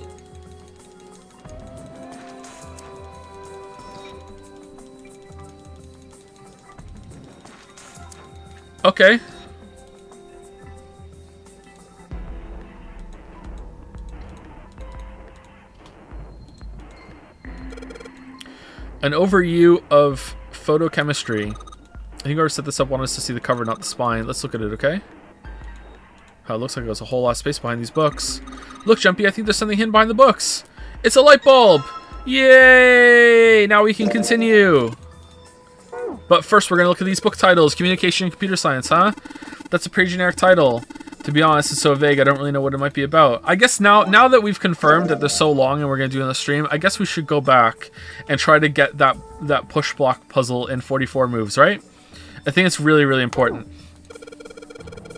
Okay. An overview of photochemistry. I think whoever set this up wanted us to see the cover, not the spine. Let's look at it, okay? Oh, it looks like there's a whole lot of space behind these books. Look, Jumpy, I think there's something hidden behind the books. It's a light bulb! Yay! Now we can continue. But first, we're going to look at these book titles. Communication and Computer Science, huh? That's a pretty generic title. To be honest, it's so vague, I don't really know what it might be about. I guess now that we've confirmed that they're so long and we're going to do it on the stream, I guess we should go back and try to get that push block puzzle in 44 moves, right? I think it's really, really important.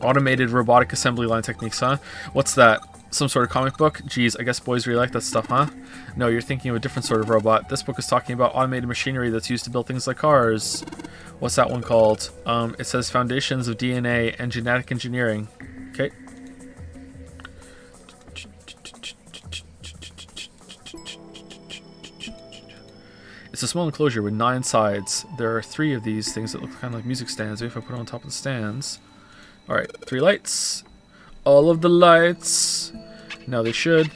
Automated robotic assembly line techniques, huh? What's that? Some sort of comic book? Geez, I guess boys really like that stuff, huh? No, you're thinking of a different sort of robot. This book is talking about automated machinery that's used to build things like cars. What's that one called? It says Foundations of DNA and Genetic Engineering. Okay. It's a small enclosure with 9 sides. There are 3 of these things that look kind of like music stands. Maybe if I put it on top of the stands. Alright, 3 lights. All of the lights. Now they should.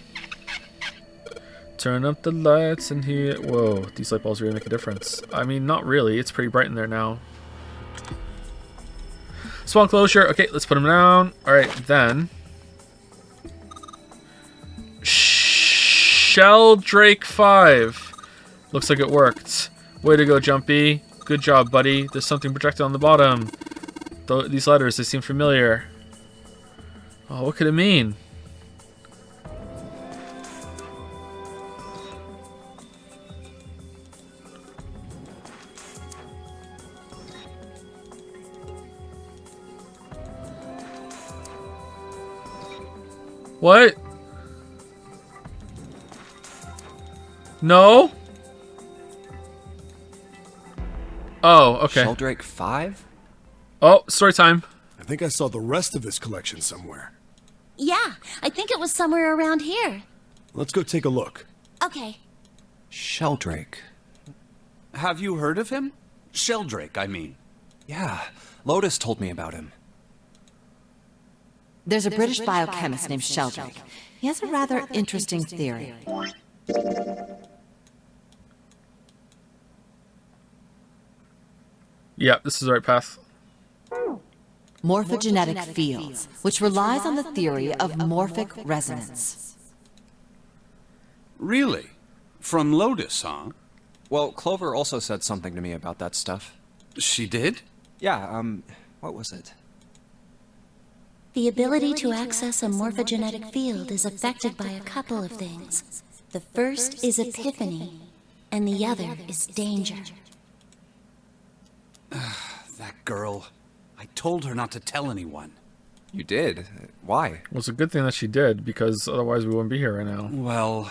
Turn up the lights in here. Whoa, these light bulbs really make a difference. I mean, not really. It's pretty bright in there now. Small enclosure. Okay, let's put them down. Alright, then. Sheldrake 5. Looks like it worked. Way to go, Jumpy. Good job, buddy. There's something projected on the bottom. These letters, they seem familiar. Oh, what could it mean? What? No? Oh, okay. Sheldrake 5? Oh, story time. I think I saw the rest of this collection somewhere. Yeah, I think it was somewhere around here. Let's go take a look. Okay. Sheldrake. Have you heard of him? Sheldrake, I mean. Yeah, Lotus told me about him. There's a British biochemist named Sheldrake. He has a rather interesting theory. Yeah, this is the right path. Morphogenetic fields, which relies on the theory of morphic resonance. Really? From Lotus, huh? Well, Clover also said something to me about that stuff. She did? Yeah, what was it? The ability to access a morphogenetic field is affected by a couple of things. The first is epiphany, and the other is danger. That girl. I told her not to tell anyone. You did? Why? Well, it's a good thing that she did, because otherwise we wouldn't be here right now. Well...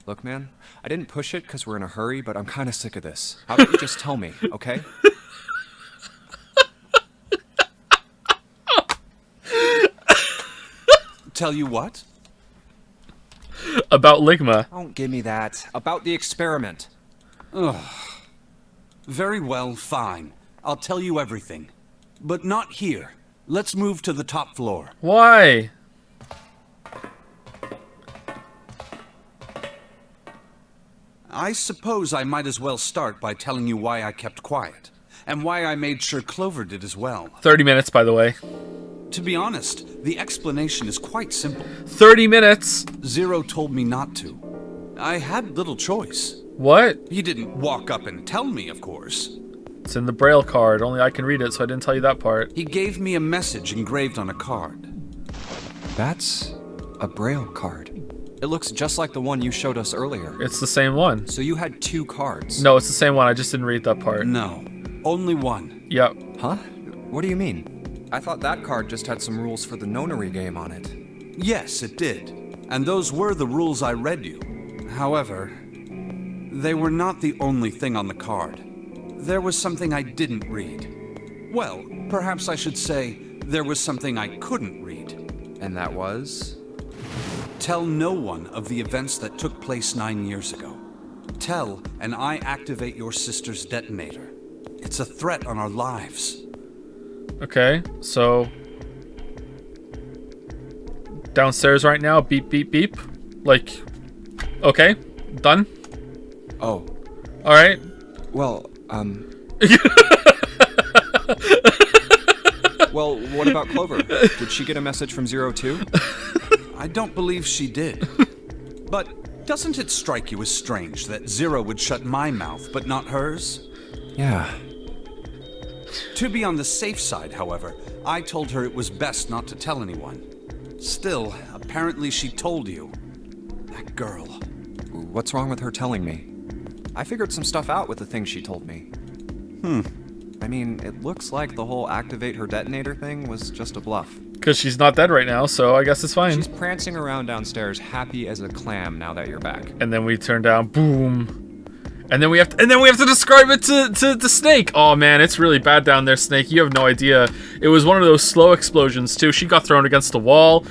Look, man, I didn't push it because we're in a hurry, but I'm kind of sick of this. How about you just tell me, okay? Tell you what? About Ligma. Don't give me that. About the experiment. Ugh. Very well, fine. I'll tell you everything. But not here. Let's move to the top floor. Why? I suppose I might as well start by telling you why I kept quiet. And why I made sure Clover did as well. 30 minutes, by the way. To be honest, the explanation is quite simple. 30 minutes? Zero told me not to. I had little choice. What? He didn't walk up and tell me, of course. It's in the Braille card. Only I can read it, so I didn't tell you that part. He gave me a message engraved on a card. That's a Braille card. It looks just like the one you showed us earlier. It's the same one. So you had two cards? No, it's the same one. I just didn't read that part. No, only one. Yep. Huh? What do you mean? I thought that card just had some rules for the nonary game on it. Yes, it did. And those were the rules I read you. However, they were not the only thing on the card. There was something I didn't read. Well, perhaps I should say there was something I couldn't read. And that was? Tell no one of the events that took place 9 years ago. Tell, and I activate your sister's detonator. It's a threat on our lives. Okay, so... downstairs right now, beep, beep, beep. Like, okay, done? Oh. Alright. Well, Well, what about Clover? Did she get a message from Zero too? I don't believe she did. But doesn't it strike you as strange that Zero would shut my mouth, but not hers? Yeah. To be on the safe side, however, I told her it was best not to tell anyone. Still, apparently she told you. That girl. What's wrong with her telling me? I figured some stuff out with the things she told me. I mean, it looks like the whole activate her detonator thing was just a bluff. Because she's not dead right now, so I guess it's fine. She's prancing around downstairs, happy as a clam now that you're back. And then we turn down, boom. And then we have to describe it to Snake. Oh man, it's really bad down there, Snake. You have no idea. It was one of those slow explosions too. She got thrown against the wall.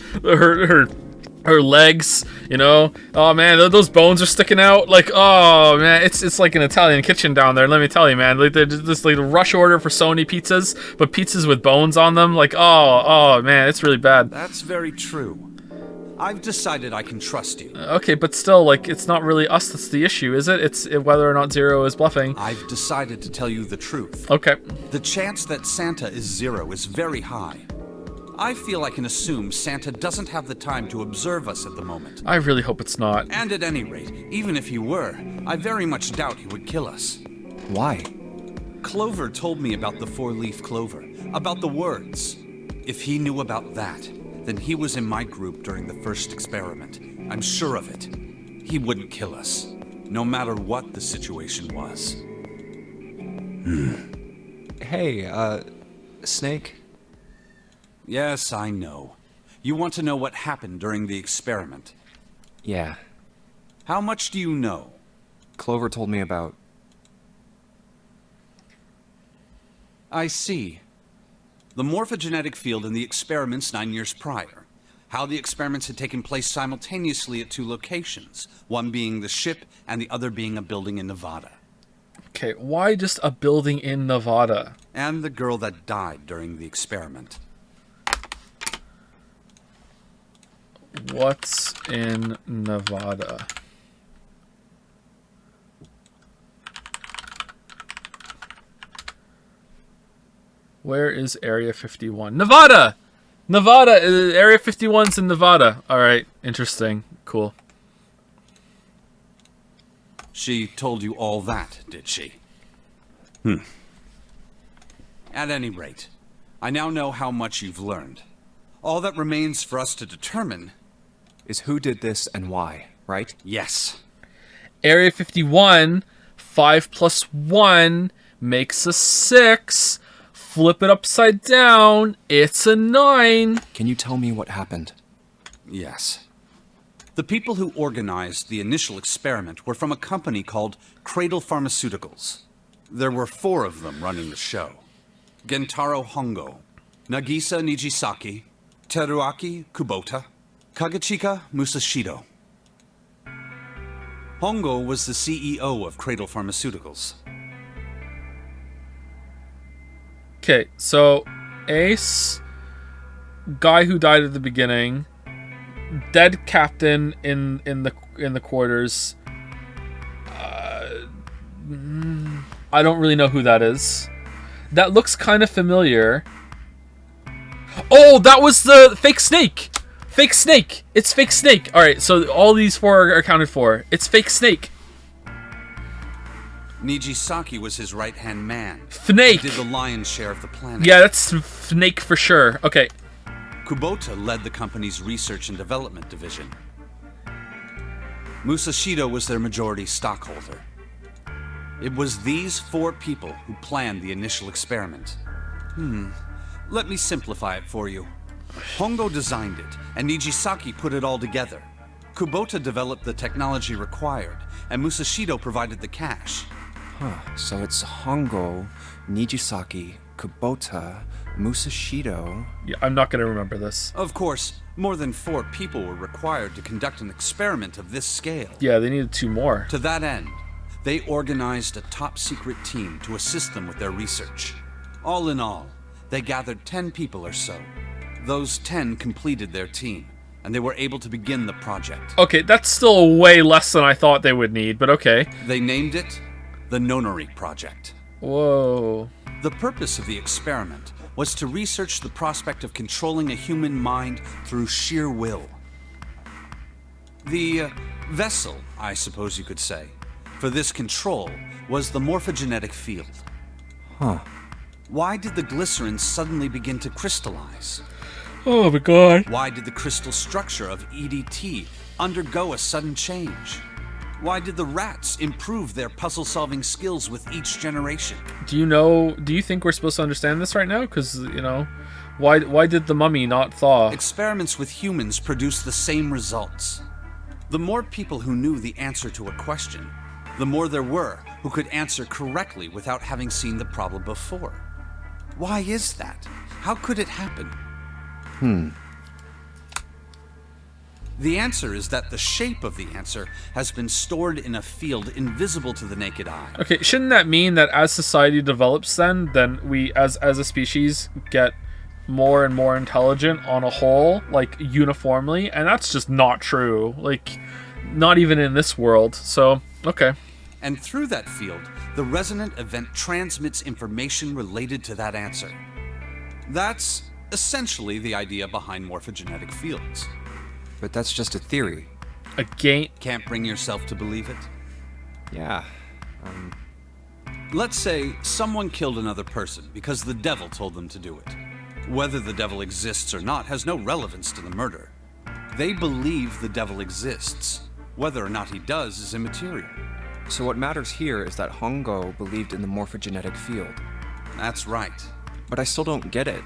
Her legs, you know. Oh man, those bones are sticking out. Like, oh man, it's like an Italian kitchen down there. Let me tell you, man. Like they're just like a rush order for Sony pizzas, but pizzas with bones on them. Like, oh man, it's really bad. That's very true. I've decided I can trust you. Okay, but still, like, it's not really us that's the issue, is it? It's whether or not Zero is bluffing. I've decided to tell you the truth. Okay. The chance that Santa is Zero is very high. I feel I can assume Santa doesn't have the time to observe us at the moment. I really hope it's not. And at any rate, even if he were, I very much doubt he would kill us. Why? Clover told me about the four-leaf clover, about the words. If he knew about that, then he was in my group during the first experiment. I'm sure of it. He wouldn't kill us, no matter what the situation was. Hey, Snake? Yes, I know. You want to know what happened during the experiment? Yeah. How much do you know? Clover told me about... I see. The morphogenetic field in the experiments 9 years prior. How the experiments had taken place simultaneously at 2 locations, one being the ship and the other being a building in Nevada. Okay, why just a building in Nevada? And the girl that died during the experiment. What's in Nevada? Where is Area 51? Nevada! Nevada! Area 51's in Nevada. Alright, interesting. Cool. She told you all that, did she? At any rate, I now know how much you've learned. All that remains for us to determine is who did this and why, right? Yes. Area 51, 5 plus 1 makes a 6. Flip it upside down, it's a 9. Can you tell me what happened? Yes. The people who organized the initial experiment were from a company called Cradle Pharmaceuticals. There were 4 of them running the show. Gentaro Hongo, Nagisa Nijisaki, Teruaki Kubota, Kagechika Musashido. Hongo was the CEO of Cradle Pharmaceuticals. Okay, so Ace, guy who died at the beginning, dead captain in the quarters. I don't really know who that is. That looks kind of familiar. Oh, that was the fake snake. Fake snake. It's fake snake. All right, so all these 4 are accounted for. It's fake snake. Nijisaki was his right-hand man. Snake. He did the lion's share of the planet. Yeah, that's snake for sure. Okay. Kubota led the company's research and development division. Musashido was their majority stockholder. It was these 4 people who planned the initial experiment. Let me simplify it for you. Hongo designed it, and Nijisaki put it all together. Kubota developed the technology required, and Musashido provided the cash. So it's Hongo, Nijisaki, Kubota, Musashido... Yeah, I'm not going to remember this. Of course, more than 4 people were required to conduct an experiment of this scale. Yeah, they needed 2 more. To that end, they organized a top-secret team to assist them with their research. All in all, they gathered 10 people or so. Those 10 completed their team, and they were able to begin the project. Okay, that's still way less than I thought they would need, but okay. They named it the Nonori Project. Whoa. The purpose of the experiment was to research the prospect of controlling a human mind through sheer will. The vessel, I suppose you could say, for this control was the morphogenetic field. Why did the glycerin suddenly begin to crystallize? Oh my god. Why did the crystal structure of EDT undergo a sudden change? Why did the rats improve their puzzle-solving skills with each generation? Do you think we're supposed to understand this right now? Because, you know, why did the mummy not thaw? Experiments with humans produce the same results. The more people who knew the answer to a question, the more there were who could answer correctly without having seen the problem before. Why is that? How could it happen? The answer is that the shape of the answer has been stored in a field invisible to the naked eye. Okay, shouldn't that mean that as society develops then we, as a species, get more and more intelligent on a whole, like, uniformly? And that's just not true. Like, not even in this world. So, okay. And through that field, the resonant event transmits information related to that answer. That's Essentially the idea behind morphogenetic fields. But that's just a theory. Again? Can't bring yourself to believe it? Yeah. Let's say someone killed another person because the devil told them to do it. Whether the devil exists or not has no relevance to the murder. They believe the devil exists. Whether or not he does is immaterial. So what matters here is that Hongo believed in the morphogenetic field. That's right. But I still don't get it.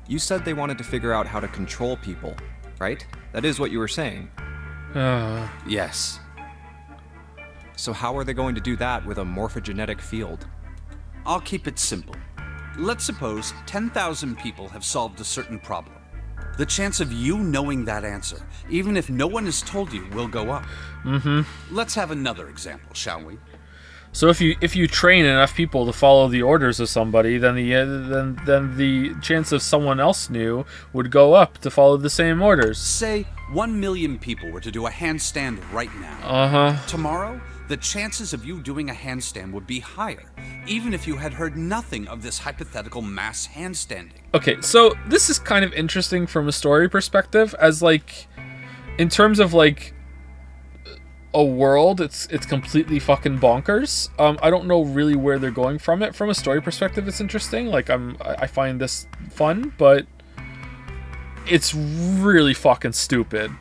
You said they wanted to figure out how to control people, right? That is what you were saying. Yes. So how are they going to do that with a morphogenetic field? I'll keep it simple. Let's suppose 10,000 people have solved a certain problem. The chance of you knowing that answer, even if no one has told you, will go up. Let's have another example, shall we? So if you train enough people to follow the orders of somebody, then the chance of someone else knew would go up to follow the same orders. Say 1 million people were to do a handstand right now. Tomorrow, the chances of you doing a handstand would be higher, even if you had heard nothing of this hypothetical mass handstanding. Okay, so this is kind of interesting from a story perspective, as like, in terms of like a world, it's completely fucking bonkers. I don't know really where they're going from it. From a story perspective, it's interesting. Like I find this fun, but it's really fucking stupid.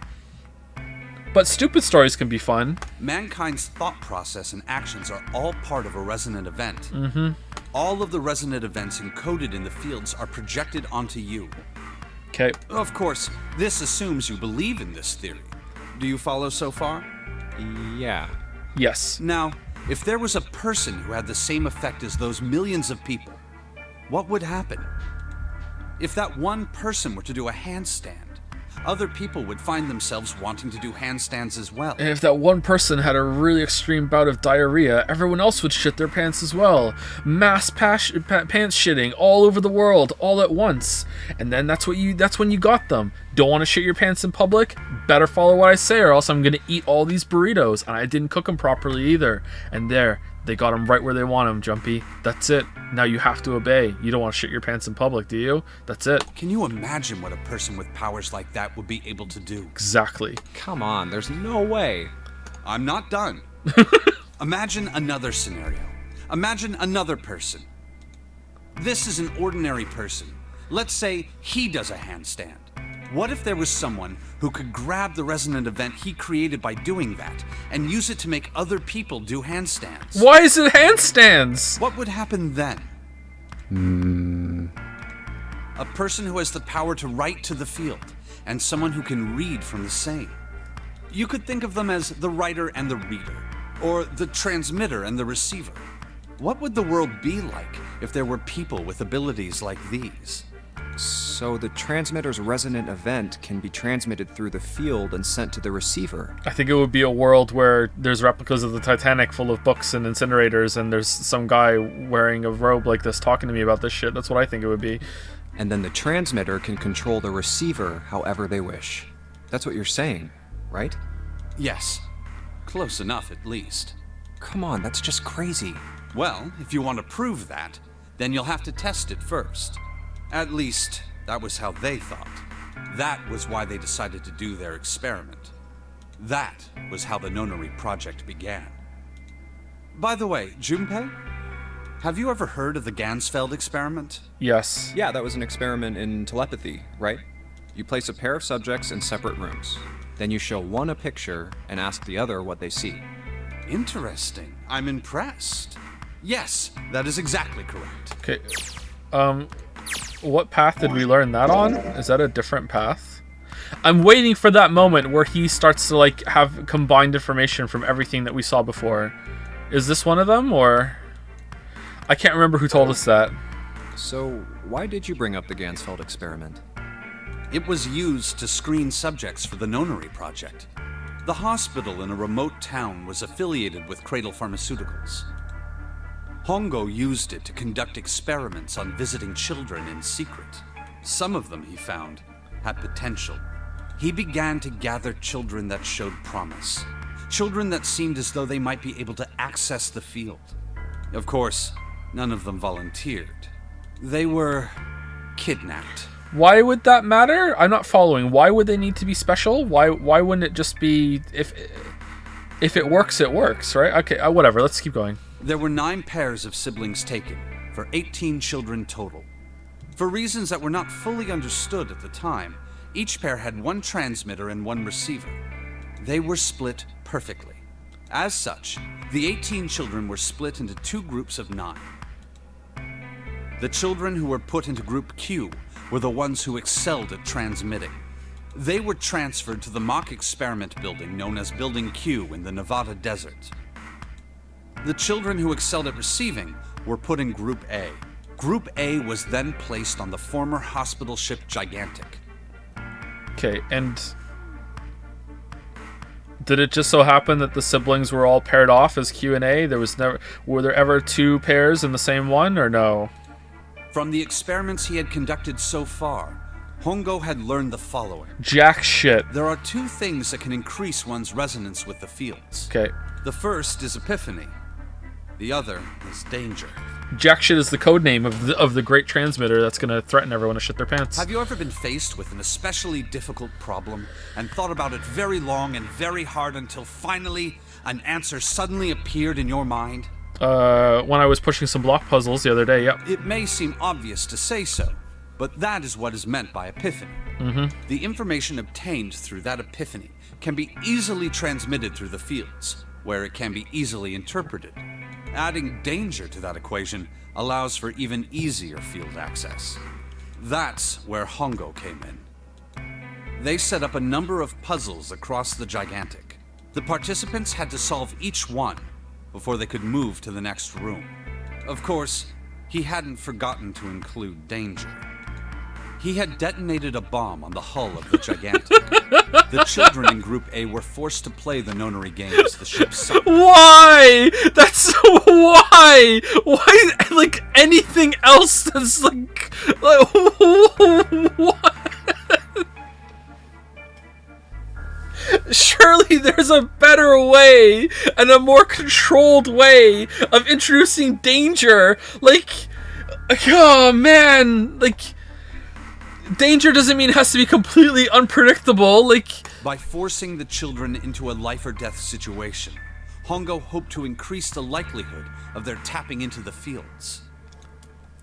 But stupid stories can be fun. Mankind's thought process and actions are all part of a resonant event. All of the resonant events encoded in the fields are projected onto you. Okay. Of course, this assumes you believe in this theory. Do you follow so far? Yeah. Yes. Now, if there was a person who had the same effect as those millions of people, what would happen? If that one person were to do a handstand, other people would find themselves wanting to do handstands as well. And if that one person had a really extreme bout of diarrhea, everyone else would shit their pants as well. Mass pants shitting all over the world, all at once. And then that's when you got them. Don't want to shit your pants in public? Better follow what I say, or else I'm gonna eat all these burritos. And I didn't cook them properly either. And there, they got them right where they want them, Jumpy. That's it. Now you have to obey. You don't want to shit your pants in public, do you? That's it. Can you imagine what a person with powers like that would be able to do? Exactly. Come on, there's no way. I'm not done. Imagine another scenario. Imagine another person. This is an ordinary person. Let's say he does a handstand. What if there was someone who could grab the resonant event he created by doing that and use it to make other people do handstands? Why is it handstands? What would happen then? A person who has the power to write to the field and someone who can read from the same. You could think of them as the writer and the reader, or the transmitter and the receiver. What would the world be like if there were people with abilities like these? So the transmitter's resonant event can be transmitted through the field and sent to the receiver. I think it would be a world where there's replicas of the Titanic full of books and incinerators, and there's some guy wearing a robe like this talking to me about this shit. That's what I think it would be. And then the transmitter can control the receiver however they wish. That's what you're saying, right? Yes. Close enough, at least. Come on, that's just crazy. Well, if you want to prove that, then you'll have to test it first. At least, that was how they thought. That was why they decided to do their experiment. That was how the Nonary Project began. By the way, Junpei, have you ever heard of the Gansfeld experiment? Yes. Yeah, that was an experiment in telepathy, right? You place a pair of subjects in separate rooms. Then you show one a picture and ask the other what they see. Interesting. I'm impressed. Yes, that is exactly correct. Okay. What path did we learn that on? Is that a different path? I'm waiting for that moment where he starts to like have combined information from everything that we saw before. Is this one of them, or? I can't remember who told us that. So, why did you bring up the Gansfeld experiment? It was used to screen subjects for the Nonary Project. The hospital in a remote town was affiliated with Cradle Pharmaceuticals. Hongo used it to conduct experiments on visiting children in secret. Some of them, he found, had potential. He began to gather children that showed promise. Children that seemed as though they might be able to access the field. Of course, none of them volunteered. They were kidnapped. Why would that matter? I'm not following. Why would they need to be special? Why wouldn't it just be if it works, it works, right? Okay, whatever. Let's keep going. There were 9 pairs of siblings taken, for 18 children total. For reasons that were not fully understood at the time, each pair had 1 transmitter and 1 receiver. They were split perfectly. As such, the 18 children were split into 2 groups of 9. The children who were put into Group Q were the ones who excelled at transmitting. They were transferred to the mock experiment building known as Building Q in the Nevada desert. The children who excelled at receiving were put in Group A. Group A was then placed on the former hospital ship Gigantic. Okay, and did it just so happen that the siblings were all paired off as Q and A? Were there ever 2 pairs in the same one, or no? From the experiments he had conducted so far, Hongo had learned the following. Jack shit. There are 2 things that can increase one's resonance with the fields. Okay. The first is epiphany. The other is danger. Jack shit is the code name of the great transmitter that's going to threaten everyone to shit their pants. Have you ever been faced with an especially difficult problem and thought about it very long and very hard until finally an answer suddenly appeared in your mind? When I was pushing some block puzzles the other day, yep. It may seem obvious to say so, but that is what is meant by epiphany. The information obtained through that epiphany can be easily transmitted through the fields, where it can be easily interpreted. Adding danger to that equation allows for even easier field access. That's where Hongo came in. They set up a number of puzzles across the Gigantic. The participants had to solve each one before they could move to the next room. Of course, he hadn't forgotten to include danger. He had detonated a bomb on the hull of the Gigantic. The children in Group A were forced to play the nonary games the ship sunk. Why? That's why? Why? Like anything else that's like what? Surely there's a better way and a more controlled way of introducing danger. Like, oh man, like. Danger doesn't mean it has to be completely unpredictable, like... By forcing the children into a life or death situation, Hongo hoped to increase the likelihood of their tapping into the fields.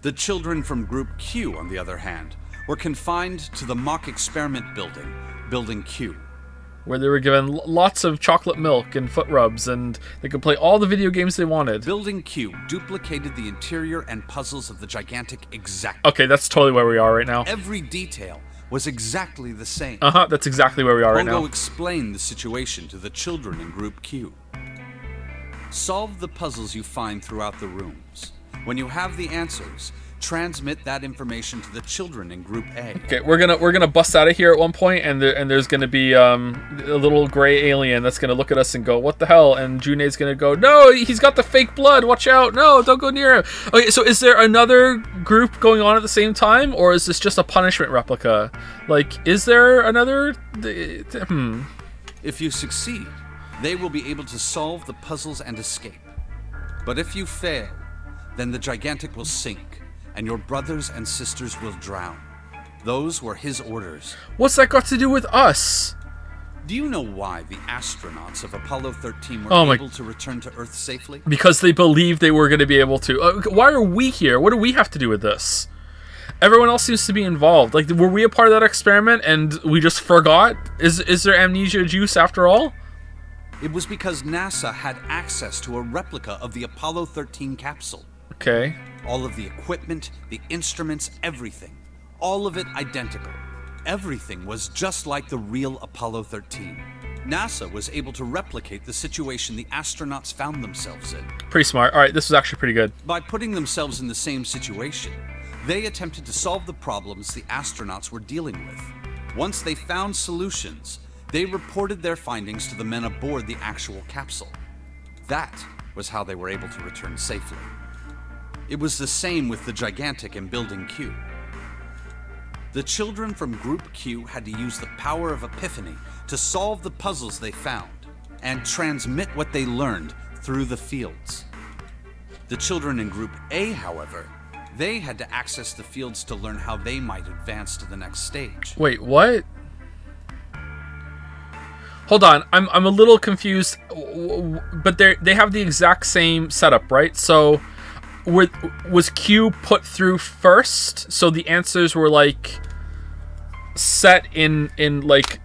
The children from Group Q, on the other hand, were confined to the mock experiment building, Building Q. Where they were given lots of chocolate milk and foot rubs, and they could play all the video games they wanted. Building Q duplicated the interior and puzzles of the Gigantic exactly. Okay, that's totally where we are right now. Every detail was exactly the same. That's exactly where we are right now. Hongo explained the situation to the children in Group Q. Solve the puzzles you find throughout the rooms. When you have the answers, transmit that information to the children in Group A. Okay, we're gonna bust out of here at one point, and there's gonna be a little gray alien that's gonna look at us and go, "What the hell?" And June's gonna go, "No, he's got the fake blood. Watch out! No, don't go near him." Okay, so is there another group going on at the same time, or is this just a punishment replica? Like, is there another? If you succeed, they will be able to solve the puzzles and escape. But if you fail, then the Gigantic will sink, and your brothers and sisters will drown. Those were his orders. What's that got to do with us? Do you know why the astronauts of Apollo 13 were able to return to Earth safely? Because they believed they were going to be able to. Why are we here? What do we have to do with this? Everyone else seems to be involved. Like, were we a part of that experiment and we just forgot? Is there amnesia juice after all? It was because NASA had access to a replica of the Apollo 13 capsule. Okay. All of the equipment, the instruments, everything. All of it identical. Everything was just like the real Apollo 13. NASA was able to replicate the situation the astronauts found themselves in. Pretty smart. All right, this was actually pretty good. By putting themselves in the same situation, they attempted to solve the problems the astronauts were dealing with. Once they found solutions, they reported their findings to the men aboard the actual capsule. That was how they were able to return safely. It was the same with the Gigantic in Building Q. The children from Group Q had to use the power of epiphany to solve the puzzles they found and transmit what they learned through the fields. The children in Group A, however, They had to access the fields to learn how they might advance to the next stage. Wait, what? Hold on, I'm a little confused, but they have the exact same setup, right? So, was Q put through first? So the answers were like set in like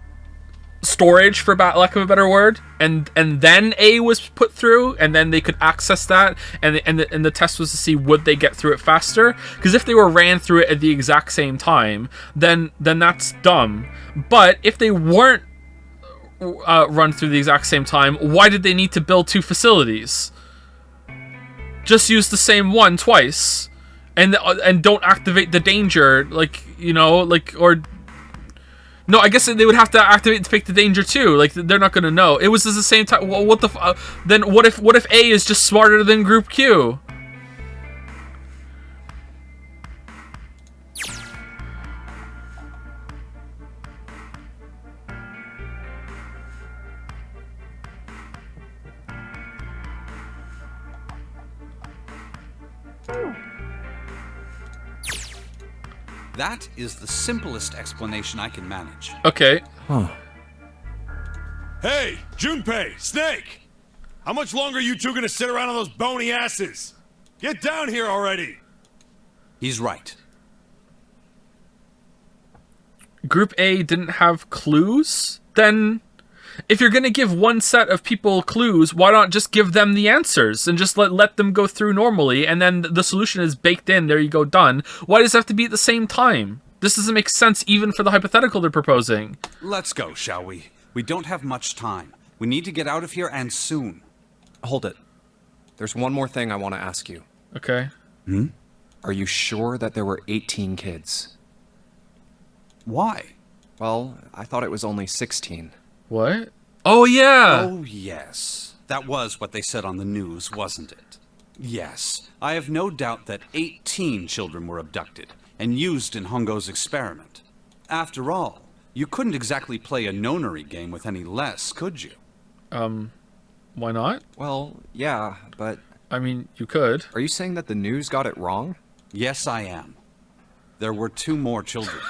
storage, for lack of a better word, and then A was put through, and then they could access that, and the test was to see would they get through it faster. Because if they were ran through it at the exact same time, then that's dumb. But if they weren't run through the exact same time, why did they need to build two facilities? Just use the same one twice, and don't activate the danger, like, you know, like, or no, I guess they would have to activate to pick the danger too. Like, they're not gonna know. It was at the same time. Well, what the then? What if A is just smarter than Group Q? That is the simplest explanation I can manage. Okay. Huh. Hey, Junpei, Snake! How much longer are you two gonna sit around on those bony asses? Get down here already! He's right. Group A didn't have clues? Then, if you're gonna give one set of people clues, why not just give them the answers and just let them go through normally, and then the solution is baked in, there you go, done. Why does it have to be at the same time? This doesn't make sense even for the hypothetical they're proposing. Let's go, shall we? We don't have much time. We need to get out of here, and soon. Hold it. There's one more thing I want to ask you. Okay. Are you sure that there were 18 kids? Why? Well, I thought it was only 16. What? Oh, yeah! Oh, yes. That was what they said on the news, wasn't it? Yes. I have no doubt that 18 children were abducted and used in Hongo's experiment. After all, you couldn't exactly play a nonary game with any less, could you? Why not? Well, yeah, but... I mean, you could. Are you saying that the news got it wrong? Yes, I am. There were 2 more children.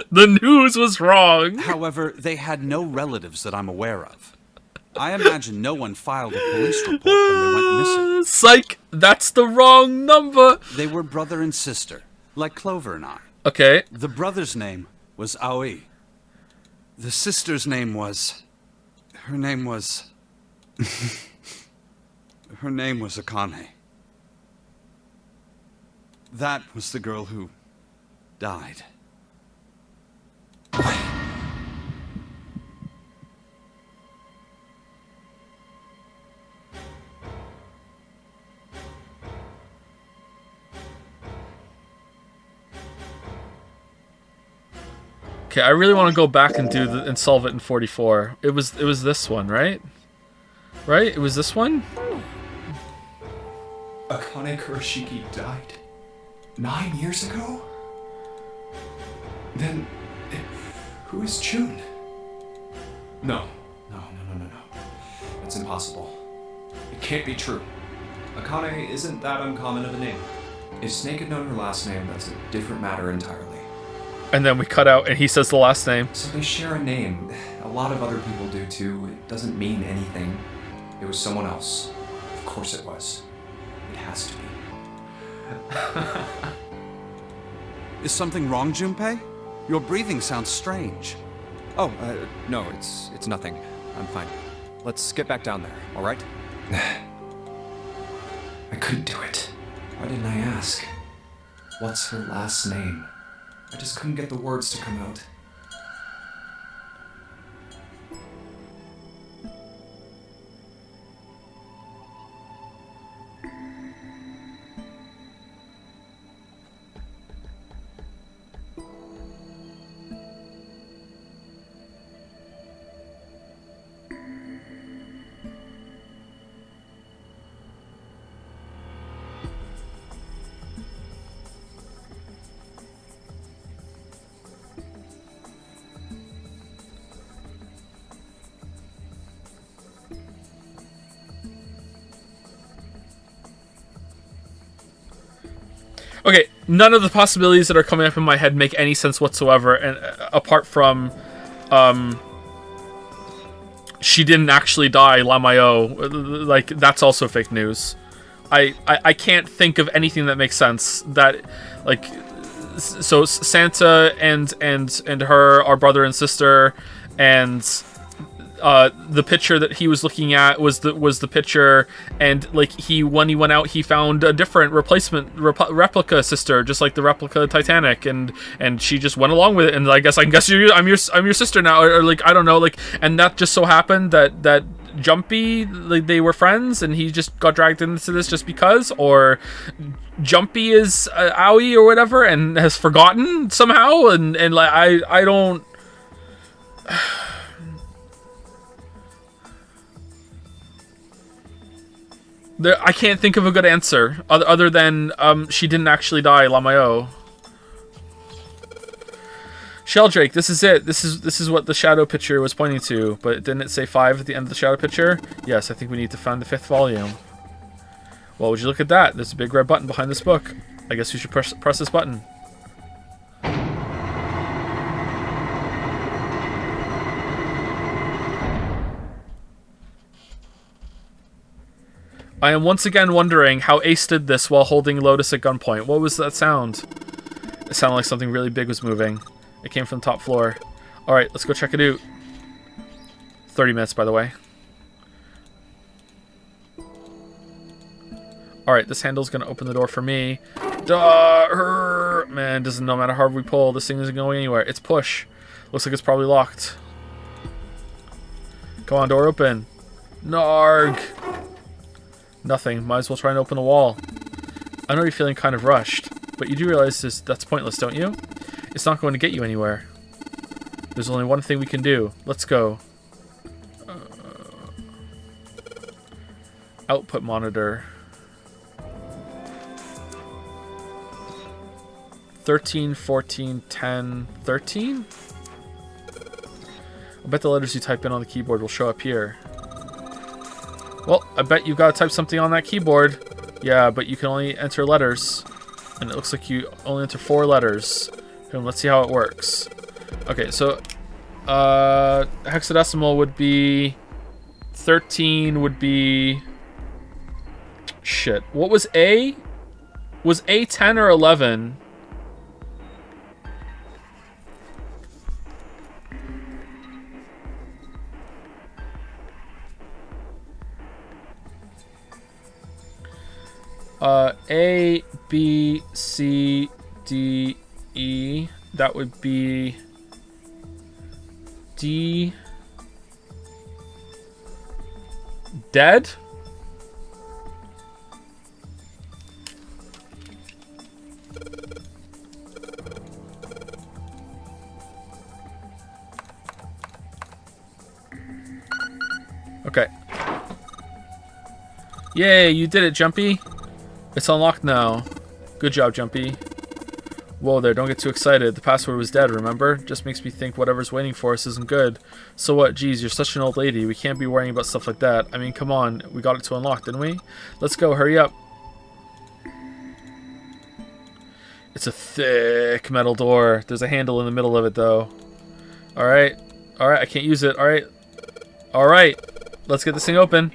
The news was wrong. However, they had no relatives that I'm aware of. I imagine no one filed a police report when they went missing. Psych! That's the wrong number! They were brother and sister, like Clover and I. Okay. The brother's name was Aoi. The sister's name was... Her name was Akane. That was the girl who died. Okay, I really want to go back and and solve it in 44. It was this one, right? Right? It was this one? Akane Kurashiki died 9 years ago? Then, who is June? No. That's impossible. It can't be true. Akane isn't that uncommon of a name. If Snake had known her last name, that's a different matter entirely. And then we cut out and he says the last name. So they share a name. A lot of other people do too. It doesn't mean anything. It was someone else. Of course it was. It has to be. Is something wrong, Junpei? Your breathing sounds strange. Oh, no, it's nothing. I'm fine. Let's get back down there, all right? I couldn't do it. Why didn't I ask? What's her last name? I just couldn't get the words to come out. Okay, none of the possibilities that are coming up in my head make any sense whatsoever, and apart from, she didn't actually die, Lamayo. Like, that's also fake news. I can't think of anything that makes sense. That, like, so Santa and her are brother and sister, and the picture that he was looking at was the picture, and like when he went out, he found a different replica sister, just like the replica Titanic, and she just went along with it, and I guess I'm your sister now, or like I don't know, like, and that just so happened that Jumpy, like, they were friends, and he just got dragged into this just because, or Jumpy is Aoi or whatever and has forgotten somehow, and like I don't. I can't think of a good answer other than she didn't actually die, Lamayo. Sheldrake, this is it. This is what the shadow picture was pointing to, but didn't it say 5 at the end of the shadow picture? Yes, I think we need to find the 5th volume. Well, would you look at that? There's a big red button behind this book. I guess we should press this button. I am once again wondering how Ace did this while holding Lotus at gunpoint. What was that sound? It sounded like something really big was moving. It came from the top floor. Alright, let's go check it out. 30 minutes, by the way. Alright, this handle's gonna open the door for me. Man, no matter how hard we pull, this thing isn't going anywhere. It's push. Looks like it's probably locked. Come on, door open. Narg. Nothing. Might as well try and open the wall. I know you're feeling kind of rushed, but you do realize that's pointless, don't you? It's not going to get you anywhere. There's only one thing we can do. Let's go. Output monitor. 13, 14, 10, 13? I bet the letters you type in on the keyboard will show up here. Well, I bet you've got to type something on that keyboard. Yeah, but you can only enter letters. And it looks like you only enter 4 letters. And let's see how it works. Okay, so hexadecimal would be 13 would be shit. What was A? Was A 10 or 11? A, B, C, D, E. That would be D. Dead? Okay. Yay, you did it, Jumpy. It's unlocked now. Good job, Jumpy. Whoa there, don't get too excited. The password was dead, remember? Just makes me think whatever's waiting for us isn't good. So what? Geez, you're such an old lady. We can't be worrying about stuff like that. I mean, come on. We got it to unlock, didn't we? Let's go, hurry up. It's a thick metal door. There's a handle in the middle of it, though. Alright. Alright, I can't use it. Alright. Alright. Let's get this thing open.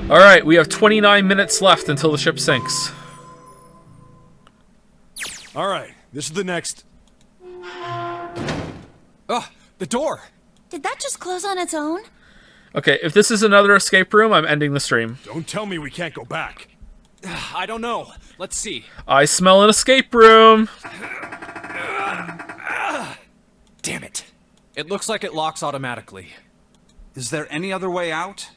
Alright, we have 29 minutes left until the ship sinks. Alright, this is the next... Oh, the door! Did that just close on its own? Okay, if this is another escape room, I'm ending the stream. Don't tell me we can't go back. I don't know. Let's see. I smell an escape room! Damn it. It looks like it locks automatically. Is there any other way out?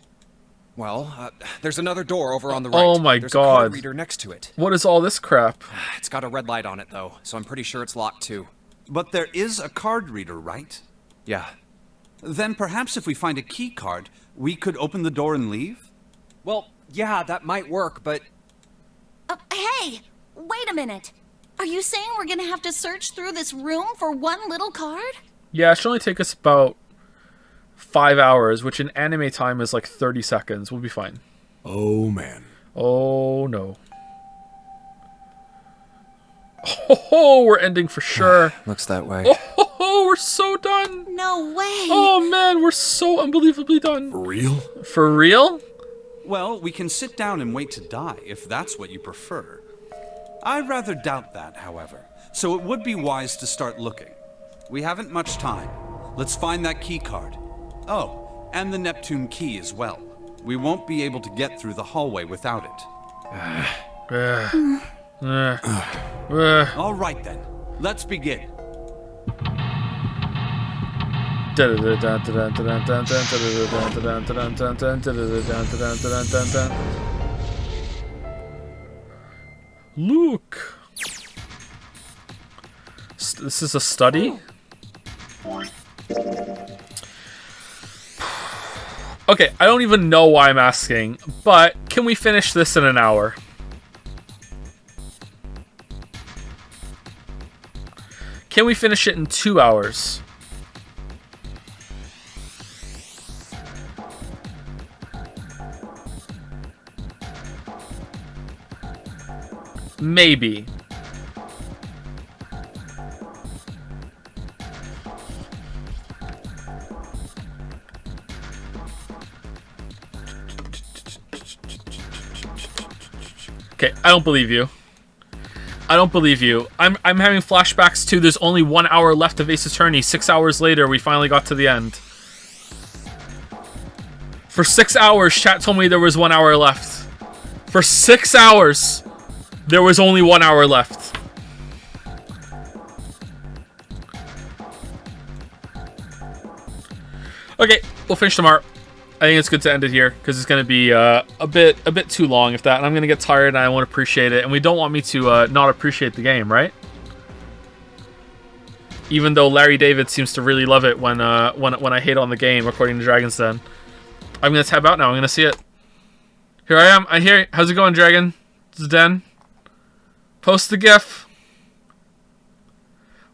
Well, there's another door over on the right. Oh my There's god. a card reader next to it. What is all this crap? It's got a red light on it, though, so I'm pretty sure it's locked, too. But there is a card reader, right? Yeah. Then perhaps if we find a key card, we could open the door and leave? Well, yeah, that might work, but... Hey! Wait a minute! Are you saying we're gonna have to search through this room for one little card? Yeah, it should only take us about 5 hours, which in anime time is like 30 seconds. We'll be fine. Oh, man. Oh, no. Oh, we're ending for sure. Looks that way. Oh, we're so done. No way. Oh, man, we're so unbelievably done. For real? For real? Well, we can sit down and wait to die, if that's what you prefer. I rather doubt that, however, so it would be wise to start looking. We haven't much time. Let's find that key card. Oh, and the Neptune key as well. We won't be able to get through the hallway without it. All right then, let's begin. Look. This is a study? Okay, I don't even know why I'm asking, but can we finish this in an hour? Can we finish it in 2 hours? Maybe. Okay, I don't believe you. I don't believe you. I'm having flashbacks to there's only 1 hour left of Ace Attorney. 6 hours later, we finally got to the end. For 6 hours, chat told me there was 1 hour left. For 6 hours, there was only 1 hour left. Okay, we'll finish tomorrow. I think it's good to end it here because it's going to be a bit too long, if that. And I'm going to get tired, and I won't appreciate it. And we don't want me to not appreciate the game, right? Even though Larry David seems to really love it when I hate on the game, according to Dragon's Den. I'm going to tab out now. I'm going to see it. Here I am. I hear. How's it going, Dragon? This is Den. Post the GIF.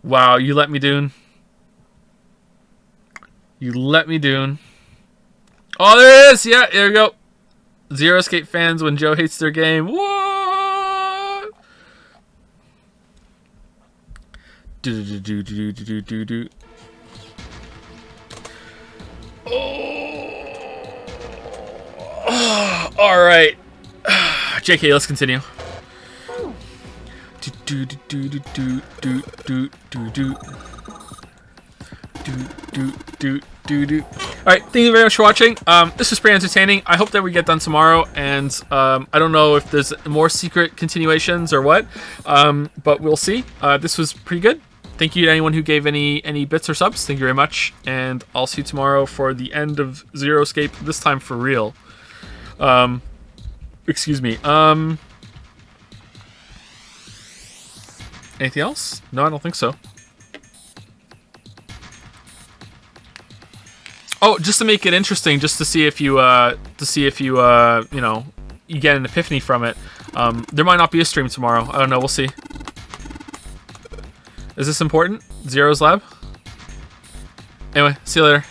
Wow, you let me doon. You let me doon. Oh, there it is! Yeah, there we go. Zero Escape fans when Joe hates their game. What? Do. Oh. All right. JK, let's continue. Alright, thank you very much for watching. This was pretty entertaining. I hope that we get done tomorrow, and I don't know if there's more secret continuations or what, but we'll see. This was pretty good. Thank you to anyone who gave any bits or subs. Thank you very much, and I'll see you tomorrow for the end of Zero Escape, this time for real. Excuse me. Anything else? No, I don't think so. Oh, just to make it interesting, just to see if you, you know, you get an epiphany from it. There might not be a stream tomorrow. I don't know. We'll see. Is this important? Zero's Lab? Anyway, see you later.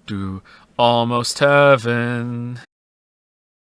Do. Almost heaven.